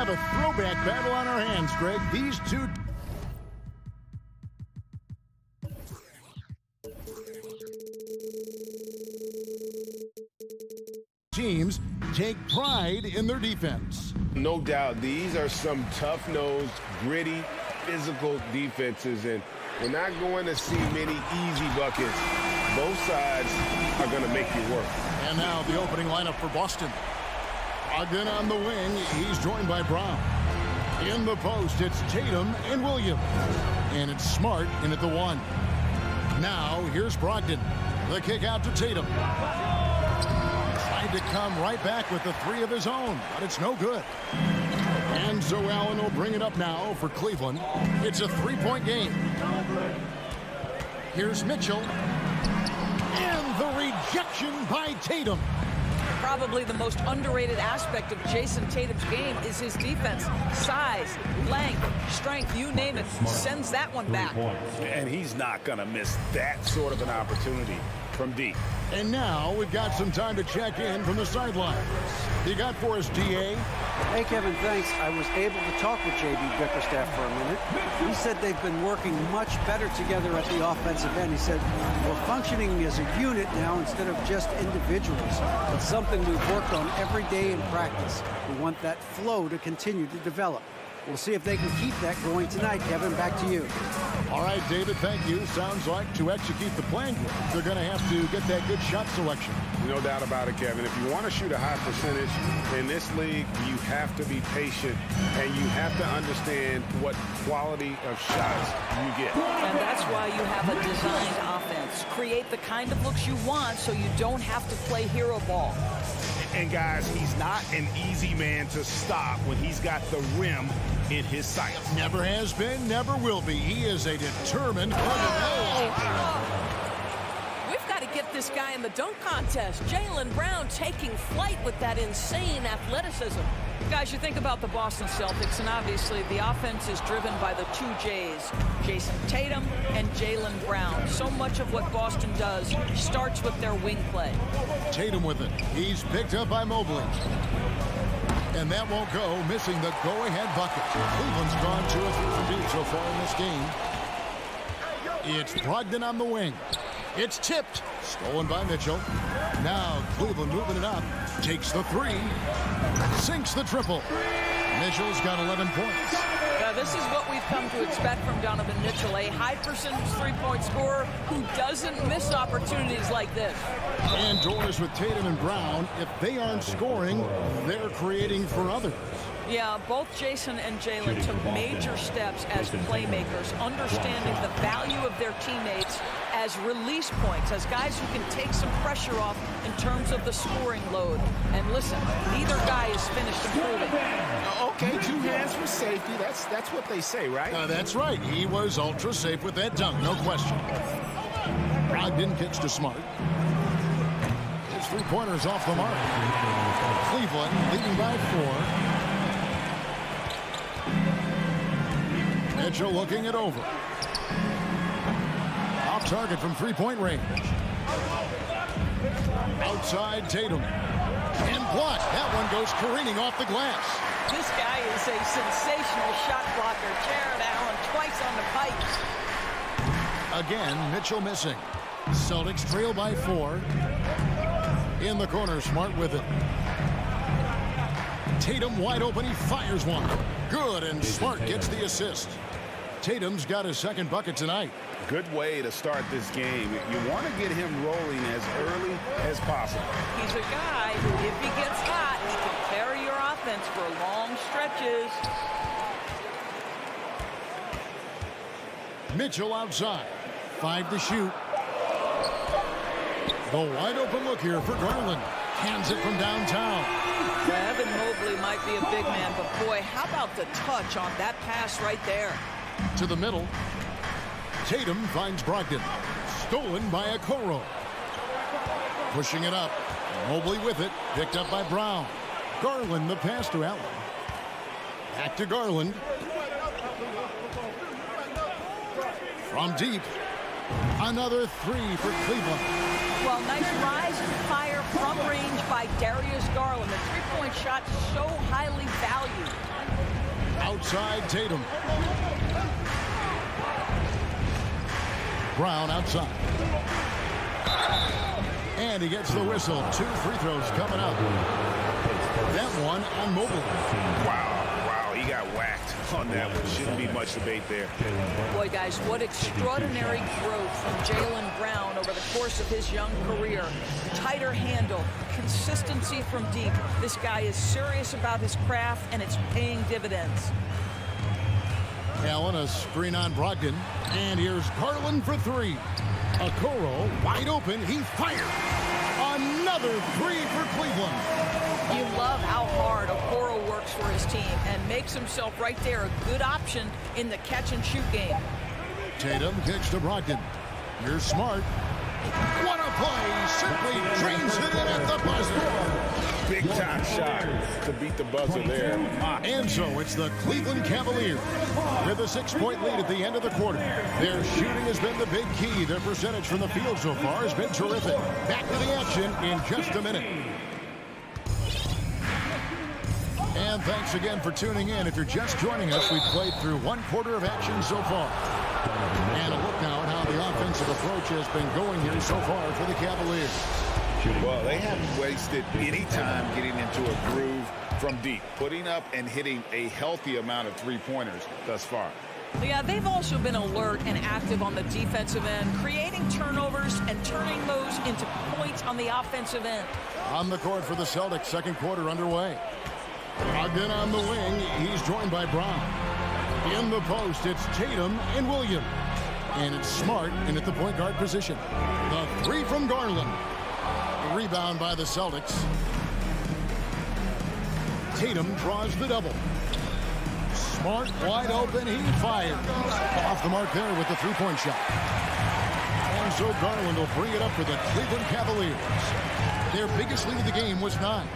have a throwback battle on our hands, Greg. These two teams take pride in their defense. No doubt, these are some tough-nosed, gritty, physical defenses, and we're not going to see many easy buckets. Both sides are going to make you work. And now the opening lineup for Boston. Ogden on the wing. He's joined by Brown. In the post, it's Tatum and Williams. And it's Smart in at the 1. Now, here's Brogdon. The kick out to Tatum. Tried to come right back with the 3 of his own, but it's no good. And so Allen will bring it up now for Cleveland. It's a 3-point game. Here's Mitchell. And the rejection by Tatum. Probably the most underrated aspect of Jason Tatum's game is his defense. Size, length, strength, you name it, sends that one back. And he's not going to miss that sort of an opportunity from deep. And now we've got some time to check in from the sidelines. You got for us, DA? Hey, Kevin, thanks. I was able to talk with J.B. Bickerstaff for a minute. He said they've been working much better together at the offensive end. He said, we're functioning as a unit now instead of just individuals. It's something we've worked on every day in practice. We want that flow to continue to develop. We'll see if they can keep that going tonight. Kevin, back to you. All right, David, thank you. Sounds like to execute the plan, they're going to have to get that good shot selection. No doubt about it, Kevin. If you want to shoot a high percentage in this league, you have to be patient, and you have to understand what quality of shots you get. And that's why you have a designed offense. Create the kind of looks you want so you don't have to play hero ball. And, guys, he's not an easy man to stop when he's got the rim in his sights. Never has been, never will be. He is a determined We've got to get this guy in the dunk contest. Jaylen Brown taking flight with that insane athleticism. Guys, you think about the Boston Celtics, and obviously the offense is driven by the 2 J's, Jason Tatum and Jaylen Brown. So much of what Boston does starts with their wing play. Tatum with it. He's picked up by Mobley. And that won't go, missing the go-ahead bucket. Cleveland's gone 2 of 3 from deep so far in this game. It's Brogdon on the wing. It's tipped. Stolen by Mitchell. Now Cleveland moving it up. Takes the 3. Sinks the triple. Mitchell's got 11 points. Now, this is what we've come to expect from Donovan Mitchell, a high-percentage three-point scorer who doesn't miss opportunities like this. And doors with Tatum and Brown. If they aren't scoring, they're creating for others. Yeah, both Jason and Jaylen took major steps as playmakers, understanding the value of their teammates as release points, as guys who can take some pressure off in terms of the scoring load. And listen, neither guy is finished improving. Okay, 2 hands for safety. That's what they say, right? That's right. He was ultra safe with that dunk, no question. Brogdon kicks to Smart. His 3-pointers off the mark. Cleveland leading by 4. Mitchell looking it over. Off target from 3-point range. Outside Tatum. And blocked. That one goes careening off the glass. This guy is a sensational shot blocker. Jared Allen twice on the pipes. Again, Mitchell missing. Celtics trail by 4. In the corner, Smart with it. Tatum wide open. He fires one. Good, and Smart gets the assist. Tatum's got his 2nd bucket tonight. Good way to start this game. You want to get him rolling as early as possible. He's a guy who, if he gets hot, he can carry your offense for long stretches. Mitchell outside. 5 to shoot. The wide open look here for Garland. Hands it from downtown. Yeah, Evan Mobley might be a big man, but boy, how about the touch on that pass right there? To the middle. Tatum finds Brogdon. Stolen by Okoro. Pushing it up. Mobley with it. Picked up by Brown. Garland the pass to Allen. Back to Garland. From deep. Another 3 for Cleveland. Well, nice rise and fire from range by Darius Garland. The 3-point shot so highly valued. Outside Tatum. Brown outside. And he gets the whistle. 2 free throws coming up. That one on Mobley. Wow, he got whacked on that one. Shouldn't be much debate there. Boy, guys, what extraordinary growth from Jaylen Brown over the course of his young career. Tighter handle, consistency from deep. This guy is serious about his craft, and it's paying dividends. Allen, a screen on Brogdon. And here's Garland for 3. Okoro wide open. He fired. Another 3 for Cleveland. You love how hard Okoro works for his team and makes himself right there a good option in the catch-and-shoot game. Tatum kicks to Brogdon. Here's Smart. What a play. Simply drains it in at the buzzer. Big time shot to beat the buzzer there. And so it's the Cleveland Cavaliers with a 6-point lead at the end of the quarter. Their shooting has been the big key. Their percentage from the field so far has been terrific. Back to the action in just a minute. And thanks again for tuning in. If you're just joining us, we've played through 1 quarter of action so far. And a look now at how the offensive approach has been going here so far for the Cavaliers. Well, they haven't wasted any time getting into a groove from deep, putting up and hitting a healthy amount of 3-pointers thus far. Yeah, they've also been alert and active on the defensive end, creating turnovers and turning those into points on the offensive end. On the court for the Celtics, 2nd quarter underway. Brogdon on the wing. He's joined by Brown. In the post, it's Tatum and Williams. And it's Smart in at the point guard position. The 3 from Garland. Rebound by the Celtics. Tatum draws the double. Smart wide open. He fires. Off the mark there with the 3-point shot. And so Garland will bring it up for the Cleveland Cavaliers. Their biggest lead of the game was 9.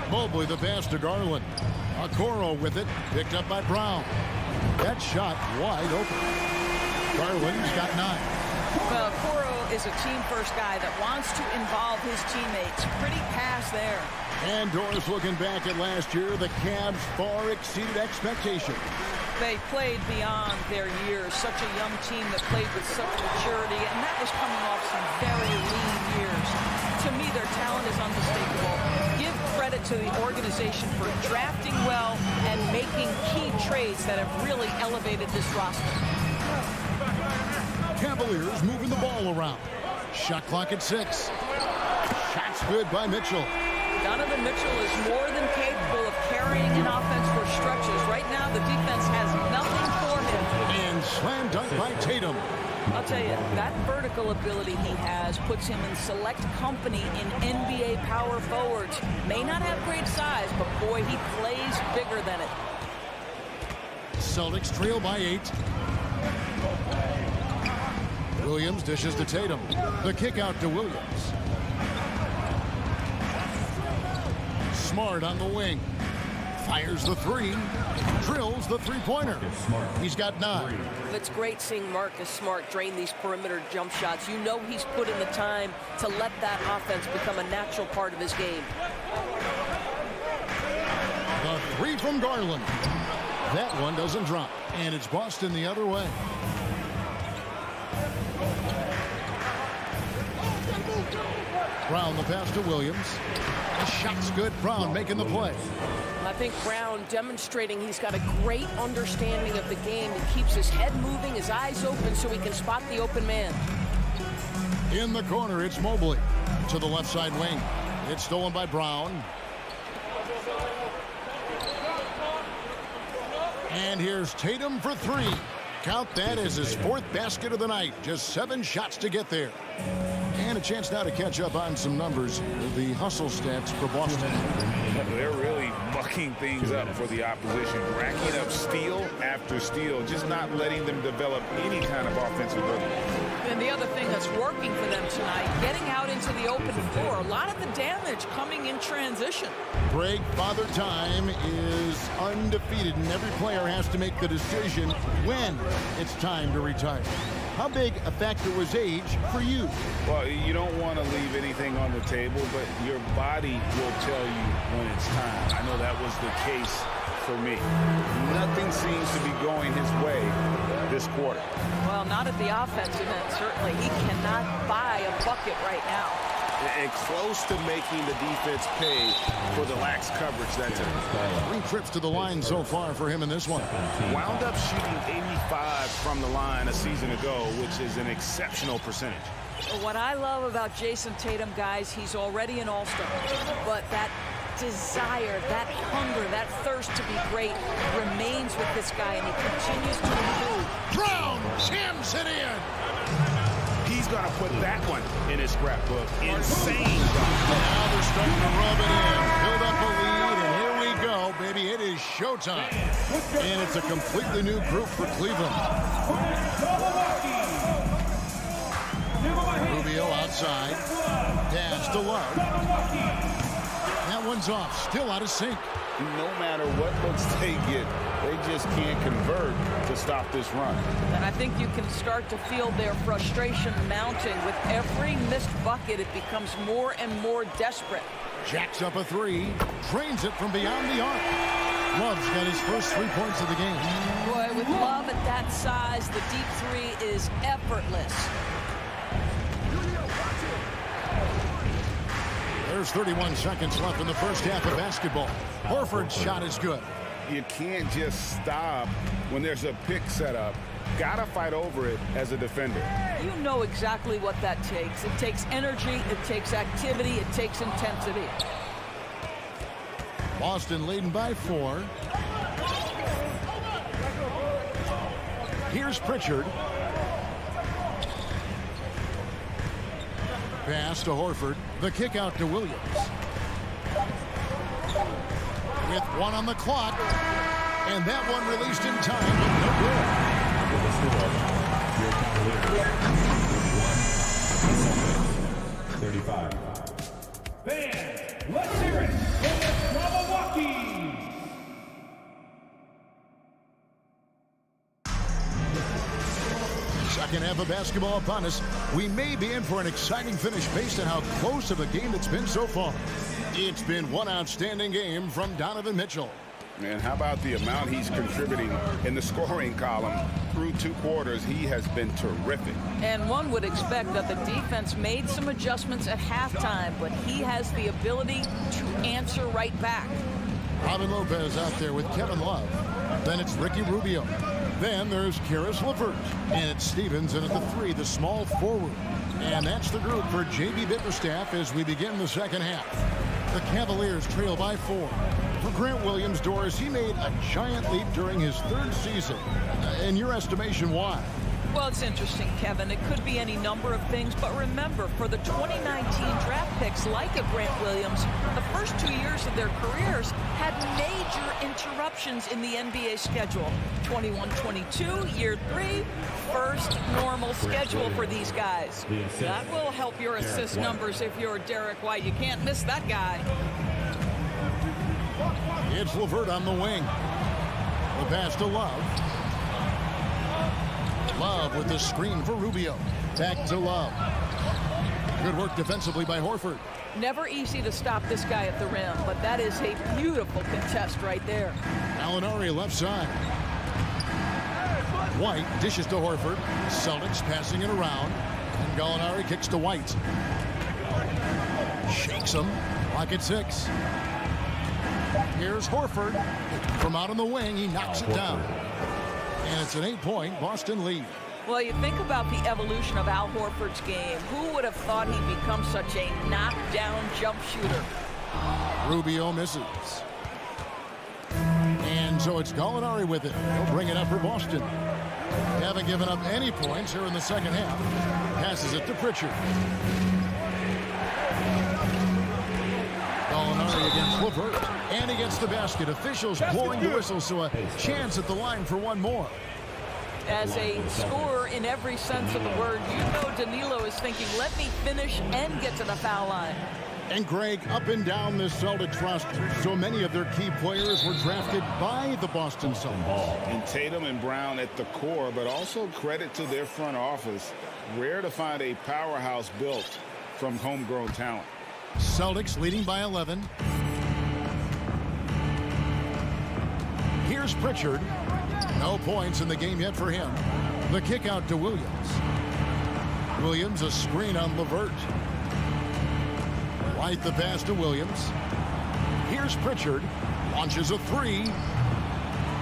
Mobley the pass to Garland. Okoro with it. Picked up by Brown. That shot wide open. Garland's got 9. Well, Okoro is a team-first guy that wants to involve his teammates. Pretty pass there. And Doris looking back at last year, the Cavs far exceeded expectation. They played beyond their years. Such a young team that played with such maturity, and that was coming off some very lean years. To me, their talent is unmistakable. Give credit to the organization for drafting well and making key trades that have really elevated this roster. Cavaliers moving the ball around. Shot clock at 6. Shots good by Mitchell. Donovan Mitchell is more than capable of carrying an offense for stretches. Right now, the defense has nothing for him. And slam dunk by Tatum. I'll tell you, that vertical ability he has puts him in select company in NBA power forwards. May not have great size, but boy, he plays bigger than it. Celtics trail by 8. Williams dishes to Tatum. The kick out to Williams. Smart on the wing. Fires the 3. Drills the 3-pointer. He's got 9. It's great seeing Marcus Smart drain these perimeter jump shots. You know he's put in the time to let that offense become a natural part of his game. The 3 from Garland. That one doesn't drop. And it's Boston the other way. Brown the pass to Williams. The shot's good. Brown making the play. I think Brown demonstrating he's got a great understanding of the game. He keeps his head moving, his eyes open so he can spot the open man. In the corner, it's Mobley. To the left side wing. It's stolen by Brown. And here's Tatum for 3. Count that as his 4th basket of the night. Just 7 shots to get there. And a chance now to catch up on some numbers with the hustle stats for Boston. They're really mucking things up for the opposition, racking up steal after steal, just not letting them develop any kind of offensive rhythm. And the other thing that's working for them tonight, getting out into the open floor. A lot of the damage coming in transition. Greg, Father Time is undefeated, and every player has to make the decision when it's time to retire. How big a factor was age for you? Well, you don't want to leave anything on the table, but your body will tell you when it's time. I know that was the case for me. Nothing seems to be going his way this quarter. Well, not at the offensive end, certainly. He cannot buy a bucket right now. And close to making the defense pay for the lax coverage that time. 3 trips to the line so far for him in this one. Wound up shooting 85 from the line a season ago, which is an exceptional percentage. What I love about Jason Tatum, guys, he's already an all-star. But that desire, that hunger, that thirst to be great remains with this guy, and he continues to improve. Brown jams it in. He's going to put that one in his scrapbook. Insane. Now they're starting to rub it in. Build up a lead, and here we go, baby. It is showtime. And it's a completely new group for Cleveland. Rubio outside. Pass to Love. That one's off. Still out of sync. No matter what looks they get, they just can't convert to stop this run. And I think you can start to feel their frustration mounting. With every missed bucket, it becomes more and more desperate. Jacks up a 3. Drains it from beyond the arc. Love's got his first 3 points of the game. Boy, with Love at that size, the deep 3 is effortless. There's 31 seconds left in the first half of basketball. Horford's shot is good. You can't just stop when there's a pick set up. Gotta fight over it as a defender. You know exactly what that takes. It takes energy, it takes activity, it takes intensity. Boston leading by 4. Here's Pritchard. Pass to Horford. The kick out to Williams. With 1 on the clock. And that one released in time, but no good. 35. Fans, let's hear it for the Milwaukee. Second half of basketball upon us. We may be in for an exciting finish based on how close of a game it's been so far. It's been one outstanding game from Donovan Mitchell. And how about the amount he's contributing in the scoring column? Through 2 quarters, he has been terrific. And one would expect that the defense made some adjustments at halftime, but he has the ability to answer right back. Robin Lopez out there with Kevin Love. Then it's Ricky Rubio. Then there's Karis LeVert. And it's Stevens in at the 3, the small forward. And that's the group for J.B. Bickerstaff as we begin the second half. The Cavaliers trail by 4. For Grant Williams, Doris, he made a giant leap during his 3rd season. In your estimation, why? Well, it's interesting, Kevin. It could be any number of things, but remember, for the 2019 draft picks like a Grant Williams, the first 2 years of their careers had major interruptions in the NBA schedule. 21-22, year 3, first normal schedule for these guys. That will help your assist numbers if you're Derek White. You can't miss that guy. It's LeVert on the wing. The pass to Love. Love with the screen for Rubio. Back to Love. Good work defensively by Horford. Never easy to stop this guy at the rim, but that is a beautiful contest right there. Alinari left side. White dishes to Horford. Celtics passing it around. And Gallinari kicks to White. Shakes him. Clock at 6. Here's Horford. From out on the wing, he knocks it down. And it's an 8-point Boston lead. Well, you think about the evolution of Al Horford's game. Who would have thought he'd become such a knockdown jump shooter? Rubio misses. And so it's Gallinari with it. He'll bring it up for Boston. They haven't given up any points here in the second half. Passes it to Pritchard. Gallinari against LeVert. And he gets the basket. Officials blowing the whistle, so a chance at the line for one more. As a scorer in every sense of the word, you know Danilo is thinking, let me finish and get to the foul line. And Greg, up and down this Celtics roster, so many of their key players were drafted by the Boston Celtics. And Tatum and Brown at the core, but also credit to their front office. Rare to find a powerhouse built from homegrown talent. Celtics leading by 11. Here's Pritchard. No points in the game yet for him. The kick out to Williams. Williams, a screen on LeVert. Right the pass to Williams. Here's Pritchard. Launches a three.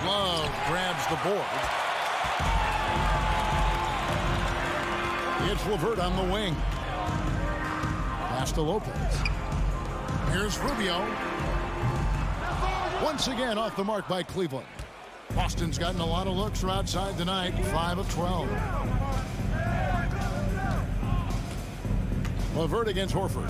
Love grabs the board. It's LeVert on the wing. Pass to Lopez. Here's Rubio. Once again off the mark by Cleveland. Boston's gotten a lot of looks from outside tonight. 5 of 12. LeVert against Horford.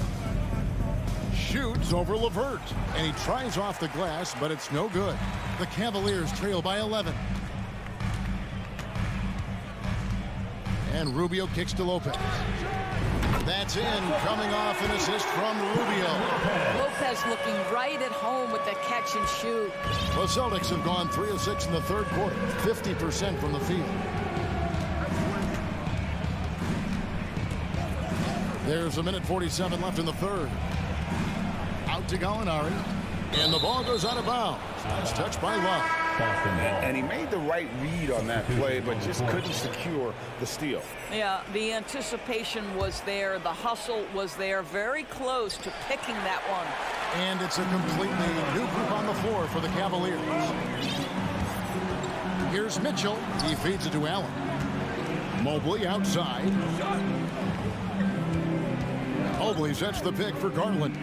Shoots over LeVert. And he tries off the glass, but it's no good. The Cavaliers trail by 11. And Rubio kicks to Lopez. That's in, coming off an assist from Rubio. Lopez looking right at home with the catch and shoot. The Celtics have gone 3 of 6 in the third quarter, 50% from the field. There's a minute 47 left in the third. Out to Gallinari, and the ball goes out of bounds. It's touched by Love. And he made the right read on that play, but just couldn't secure the steal. Yeah, the anticipation was there. The hustle was there. Very close to picking that one. And it's a completely new group on the floor for the Cavaliers. Here's Mitchell. He feeds it to Allen. Mobley outside. Mobley sets the pick for Garland.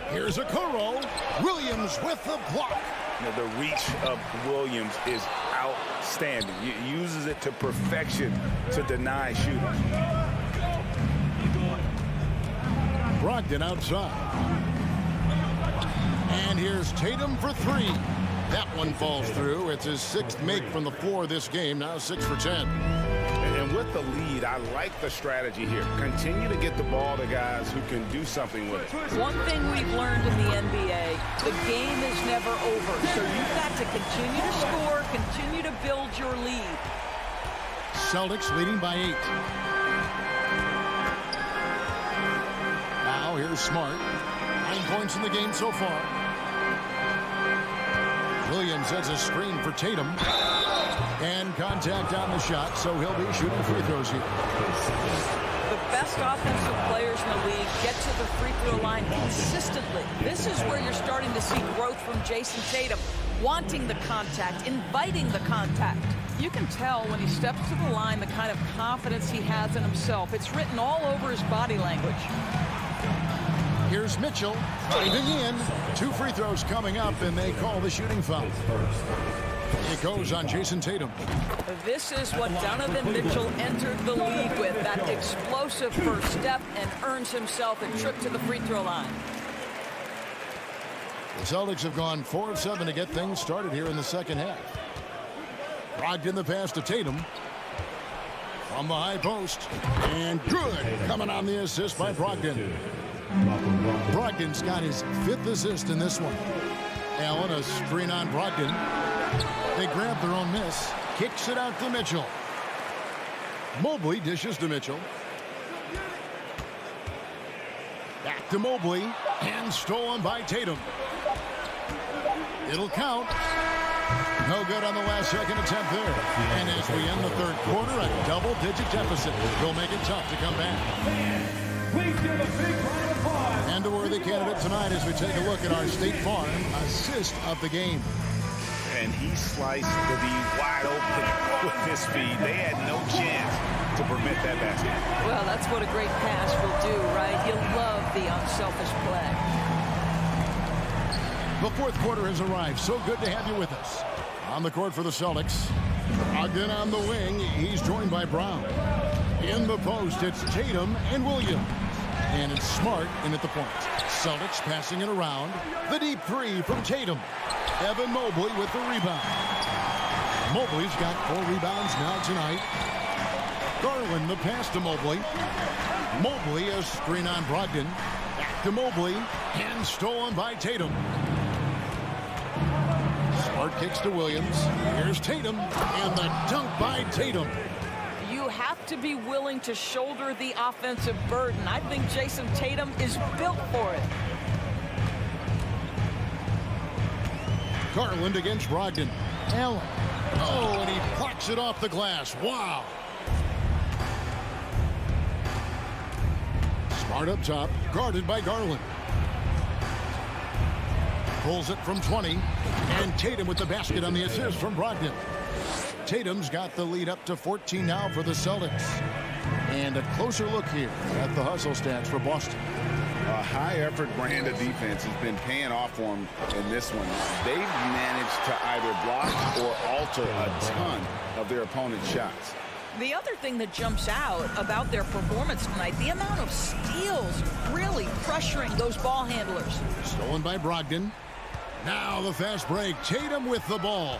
Here's Okoro. Williams with the block. You know, the reach of Williams is outstanding. He uses it to perfection to deny shooters. Brogdon outside. And here's Tatum for three. That one falls through. It's his 6th make from the floor this game. Now 6 for 10. And with the lead, I like the strategy here. Continue to get the ball to guys who can do something with it. One thing we've learned in the NBA, the game is never over. So you've got to continue to score, continue to build your lead. Celtics leading by 8. Now here's Smart. 9 points in the game so far. Williams sets a screen for Tatum. And contact on the shot, so he'll be shooting free throws here. The best offensive players in the league get to the free throw line consistently. This is where you're starting to see growth from Jason Tatum, wanting the contact, inviting the contact. You can tell when he steps to the line the kind of confidence he has in himself. It's written all over his body language. Here's Mitchell driving in. 2 free throws coming up, and they call the shooting foul. It goes on Jason Tatum. This is what Donovan Mitchell entered the league with, that explosive first step, and earns himself a trip to the free throw line. The Celtics have gone 4 of 7 to get things started here in the second half. Brogdon the pass to Tatum. From the high post. And good. Coming on the assist by Brogdon. Brogdon's got his 5th assist in this one. Allen, a screen on Brogdon. They grab their own miss. Kicks it out to Mitchell. Mobley dishes to Mitchell. Back to Mobley. And stolen by Tatum. It'll count. No good on the last second attempt there. And as we end the third quarter, a double-digit deficit will make it tough to come back. Please give a big round of applause. And a worthy candidate tonight as we take a look at our State Farm assist of the game. And he sliced the D wide open with his speed. They had no chance to prevent that basket. Well, that's what a great pass will do, right? You love the unselfish play. The fourth quarter has arrived. So good to have you with us. On the court for the Celtics. Ogden on the wing. He's joined by Brown. In the post, it's Tatum and Williams. And it's Smart in at the point. Celtics passing it around. The deep three from Tatum. Evan Mobley with the rebound. Mobley's got 4 rebounds now tonight. Garland the pass to Mobley. Mobley a screen on Brogdon. Back to Mobley. And stolen by Tatum. Smart kicks to Williams. Here's Tatum. And the dunk by Tatum. You have to be willing to shoulder the offensive burden. I think Jason Tatum is built for it. Garland against Brogdon. Allen. Oh, and he plucks it off the glass. Wow. Smart up top, guarded by Garland. Pulls it from 20, and Tatum with the basket on the assist from Brogdon. Tatum's got the lead up to 14 now for the Celtics. And a closer look here at the hustle stats for Boston. A high-effort brand of defense has been paying off for them in this one. They've managed to either block or alter a ton of their opponent's shots. The other thing that jumps out about their performance tonight, the amount of steals really pressuring those ball handlers. Stolen by Brogdon. Now the fast break. Tatum with the ball.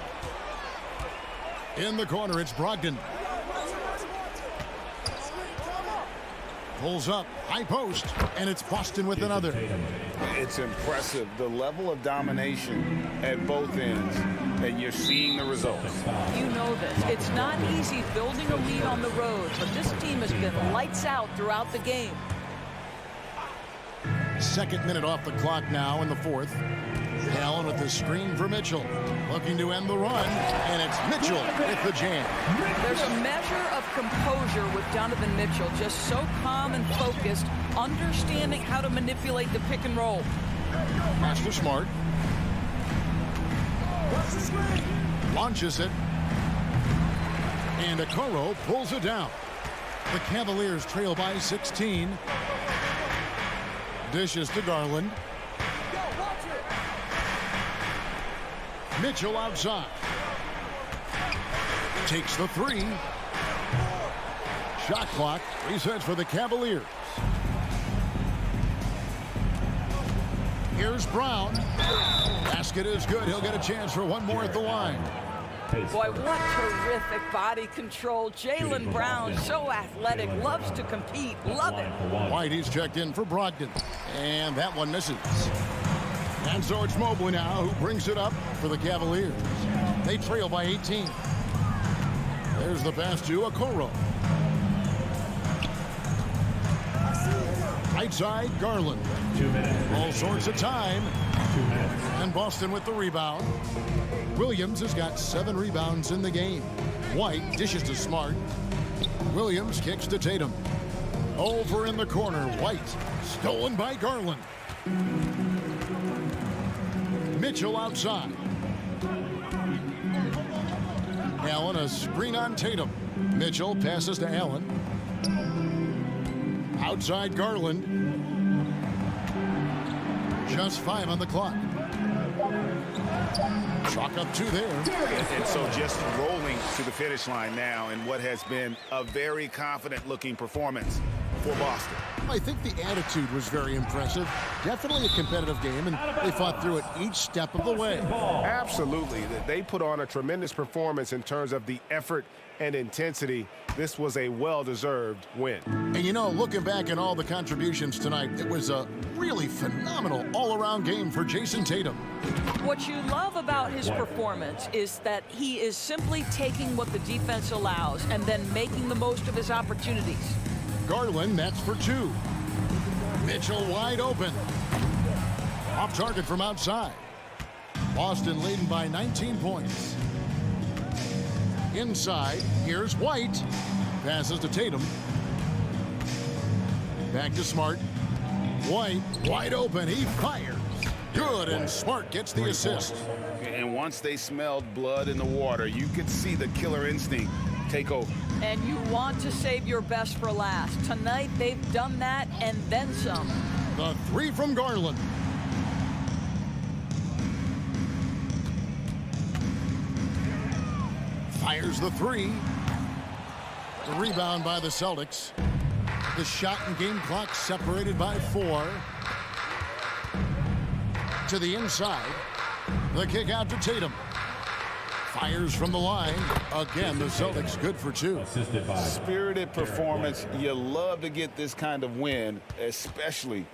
In the corner, it's Brogdon. Pulls up, high post, and it's Boston with another. It's impressive, the level of domination at both ends, and you're seeing the results. You know this. It's not easy building a lead on the road, but this team has been lights out throughout the game. Second minute off the clock now in the fourth. Allen with the screen for Mitchell. Looking to end the run, and it's Mitchell with the jam. There's a measure of composure with Donovan Mitchell, just so calm and focused, understanding how to manipulate the pick and roll. Pass to Smart. Launches it. And Okoro pulls it down. The Cavaliers trail by 16. Dishes to Garland. Mitchell outside. Takes the three. Shot clock resets for the Cavaliers. Here's Brown. Basket is good. He'll get a chance for one more at the line. Boy, what terrific body control. Jaylen Brown, so athletic, loves to compete. Love it. Whitey's checked in for Brogdon. And that one misses. And so it's Mobley now who brings it up for the Cavaliers. They trail by 18. There's the pass to Okoro. Right side, Garland. 2 minutes. All sorts of time. 2 minutes. And Boston with the rebound. Williams has got 7 rebounds in the game. White dishes to Smart. Williams kicks to Tatum. Over in the corner, White. Stolen by Garland. Mitchell outside. Allen, a screen on Tatum. Mitchell passes to Allen. Outside Garland. Just 5 on the clock. Chalk up 2 there. And so just rolling to the finish line now in what has been a very confident-looking performance for Boston. I think the attitude was very impressive. Definitely a competitive game, and they fought through it each step of the way. Absolutely. They put on a tremendous performance in terms of the effort and intensity. This was a well-deserved win. And you know, looking back at all the contributions tonight, it was a really phenomenal all-around game for Jason Tatum. What you love about his performance is that he is simply taking what the defense allows and then making the most of his opportunities. Garland, that's for 2. Mitchell wide open. Off target from outside. Boston leading by 19 points. Inside, here's White. Passes to Tatum. Back to Smart. White, wide open, he fires. Good, and Smart gets the assist. And once they smelled blood in the water, you could see the killer instinct take over. And you want to save your best for last. Tonight, they've done that and then some. The 3 from Garland. Fires the 3. The rebound by the Celtics. The shot and game clock separated by 4. To the inside. The kick out to Tatum. Fires from the line. Again, the Celtics good for 2. Spirited performance. You love to get this kind of win, especially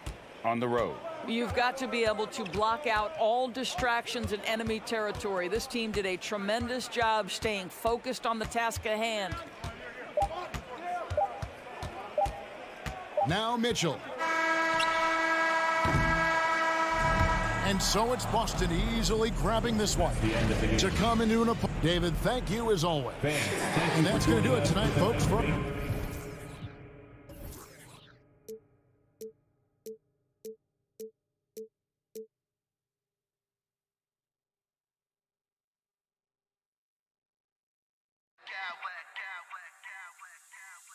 on the road. You've got to be able to block out all distractions in enemy territory. This team did a tremendous job staying focused on the task at hand. Now Mitchell. And so it's Boston easily grabbing this one to come into an opponent. David, thank you as always. And that's going to do it tonight, folks.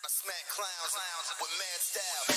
Smack clowns with mad style.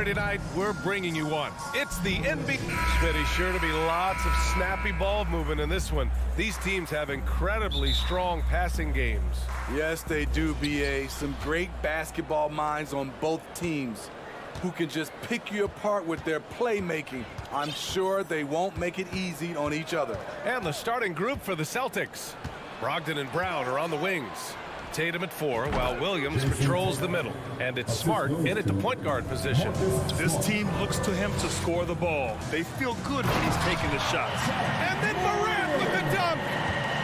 Saturday night, we're bringing you one. It's the NBA. Smitty, sure to be lots of snappy ball movement in this one. These teams have incredibly strong passing games. Yes, they do, B.A. Some great basketball minds on both teams who can just pick you apart with their playmaking. I'm sure they won't make it easy on each other. And the starting group for the Celtics. Brogdon and Brown are on the wings. Tatum at 4, while Williams patrols the middle. And it's Smart in at the point guard position. This team looks to him to score the ball. They feel good when he's taking the shots. And then Morant with the dunk.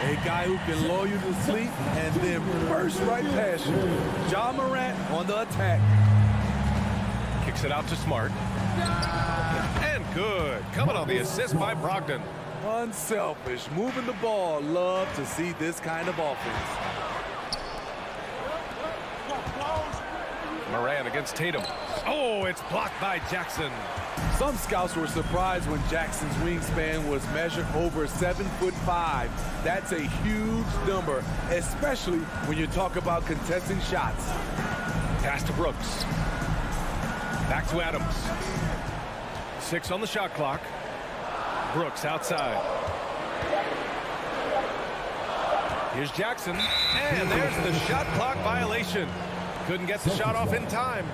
A guy who can lull you to sleep and then burst right past you. Ja Morant on the attack. Kicks it out to Smart. And good. Coming on the assist by Brogdon. Unselfish, moving the ball. Love to see this kind of offense. Morant against Tatum. Oh, it's blocked by Jackson. Some scouts were surprised when Jackson's wingspan was measured over 7'5". That's a huge number, especially when you talk about contesting shots. Pass to Brooks. Back to Adams. 6 on the shot clock. Brooks outside. Here's Jackson. And there's the shot clock violation. Couldn't get the shot off in time.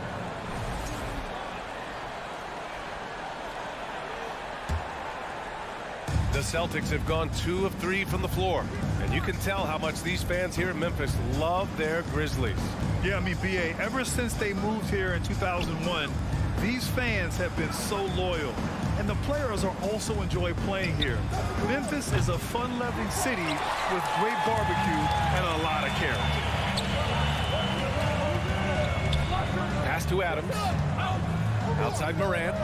The Celtics have gone 2 of 3 from the floor. And you can tell how much these fans here in Memphis love their Grizzlies. Yeah, I mean, B.A., ever since they moved here in 2001, these fans have been so loyal. And the players are also enjoy playing here. Memphis is a fun-loving city with great barbecue and a lot of character. Pass to Adams. Outside Morant.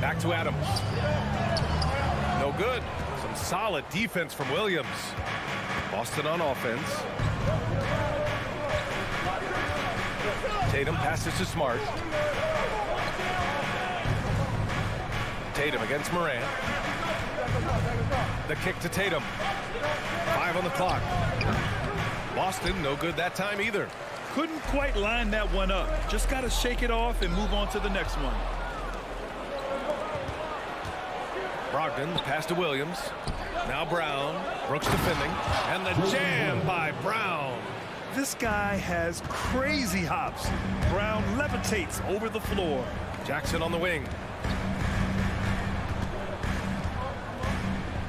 Back to Adams. No good. Some solid defense from Williams. Boston on offense. Tatum passes to Smart. Tatum against Morant. The kick to Tatum. 5 on the clock. Boston, no good that time either. Couldn't quite line that one up. Just got to shake it off and move on to the next one. Brogdon, pass to Williams. Now Brown. Brooks defending. And the jam by Brown. This guy has crazy hops. Brown levitates over the floor. Jackson on the wing.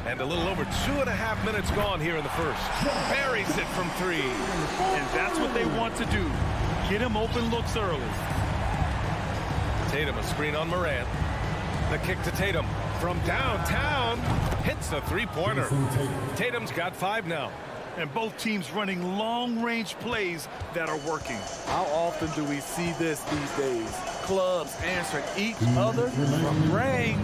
And a little over 2.5 minutes gone here in the first. Buries it from 3. And that's what they want to do. Get him open looks early. Tatum, a screen on Morant. The kick to Tatum from downtown. Hits a 3-pointer. Tatum's got 5 now. And both teams running long-range plays that are working. How often do we see this these days? Clubs answering each other from range.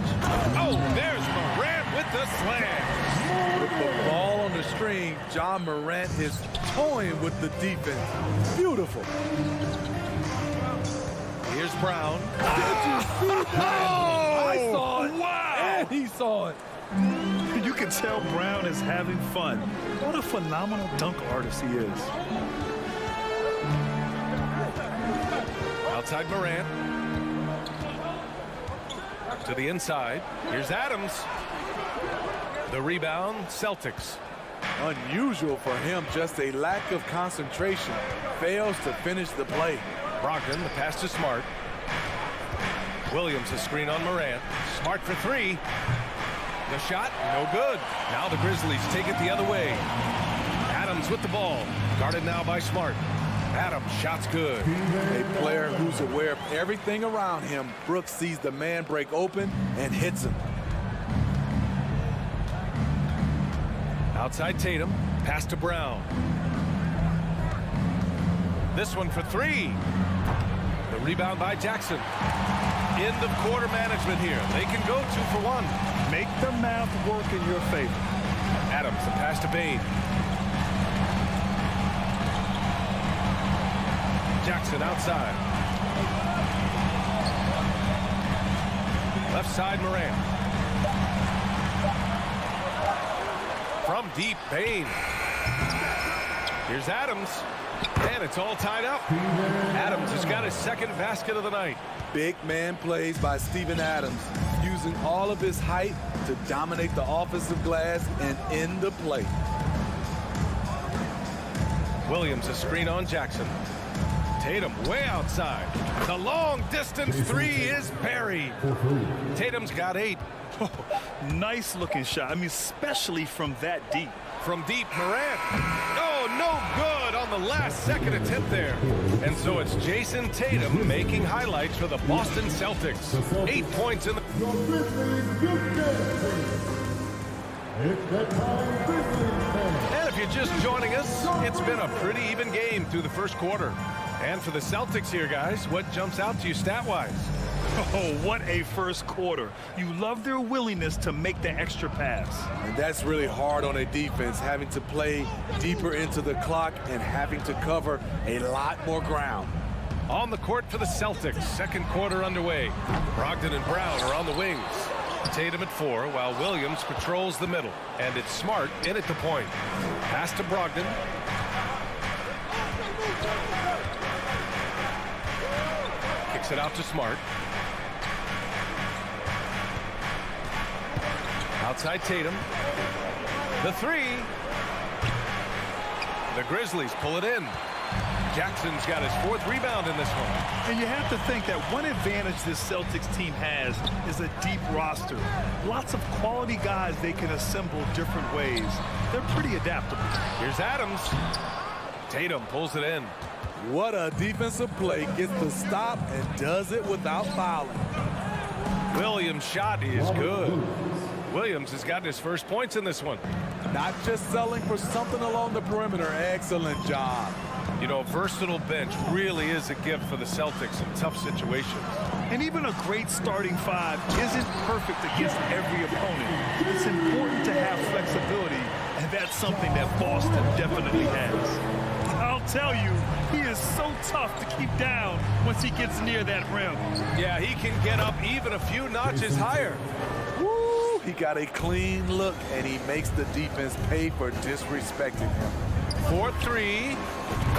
Oh, there's Morant with the slam. With the ball on the string, Ja Morant is toying with the defense. Beautiful. Here's Brown. Did you see that? I saw it. Wow. And he saw it. You can tell Brown is having fun. What a phenomenal dunk artist he is. Outside Morant. To the inside. Here's Adams. The rebound, Celtics. Unusual for him, just a lack of concentration. Fails to finish the play. Brogdon, the pass to Smart. Williams, a screen on Morant. Smart for 3. The shot, no good. Now the Grizzlies take it the other way. Adams with the ball. Guarded now by Smart. Adams, shot's good. A player who's aware of everything around him. Brooks sees the man break open and hits him. Outside Tatum. Pass to Brown. This one for 3. The rebound by Jackson. End of quarter management here. They can go 2 for 1. Make the math work in your favor. Adams, the pass to Bane. Jackson outside. Left side, Morant. From deep, Bane. Here's Adams, and it's all tied up. Adams has got his second basket of the night. Big man plays by Steven Adams, using all of his height to dominate the offensive glass and end the play. Williams a screen on Jackson. Tatum way outside. The long distance three is buried. Tatum's got 8. Nice looking shot. I mean, especially from that deep. From deep, Morant. Oh, no good on the last second attempt there. And so it's Jason Tatum making highlights for the Boston Celtics. 8 points in the... And if you're just joining us, it's been a pretty even game through the first quarter. And for the Celtics here, guys, what jumps out to you stat-wise? Oh, what a first quarter. You love their willingness to make the extra pass. And that's really hard on a defense, having to play deeper into the clock and having to cover a lot more ground. On the court for the Celtics, second quarter underway. Brogdon and Brown are on the wings. Tatum at 4, while Williams patrols the middle. And it's Smart in at the point. Pass to Brogdon. Kicks it out to Smart. Outside Tatum. The 3. The Grizzlies pull it in. Jackson's got his 4th rebound in this one. And you have to think that one advantage this Celtics team has is a deep roster. Lots of quality guys they can assemble different ways. They're pretty adaptable. Here's Adams. Tatum pulls it in. What a defensive play. Gets the stop and does it without fouling. Williams' shot is good. Williams has gotten his first points in this one. Not just selling for something along the perimeter. Excellent job. You know, a versatile bench really is a gift for the Celtics in tough situations. And even a great starting 5 isn't perfect against every opponent. It's important to have flexibility, and that's something that Boston definitely has. I'll tell you, he is so tough to keep down once he gets near that rim. Yeah, he can get up even a few notches higher. Woo! He got a clean look, and he makes the defense pay for disrespecting him. 4-3,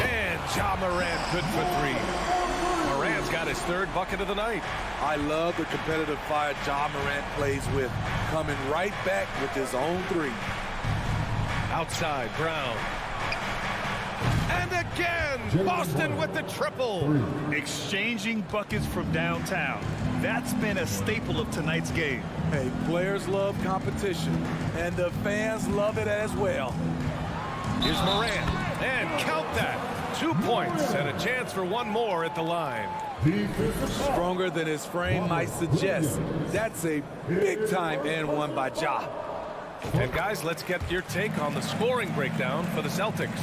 and Ja Morant good for 3. Morant's got his 3rd bucket of the night. I love the competitive fire Ja Morant plays with, coming right back with his own 3. Outside, Brown. And again, Boston with the triple. Exchanging buckets from downtown. That's been a staple of tonight's game. Hey, players love competition, and the fans love it as well. Here's Morant, and count that. 2 points and a chance for 1 more at the line. Stronger than his frame might suggest. That's a big-time and 1 by Ja. And guys, let's get your take on the scoring breakdown for the Celtics.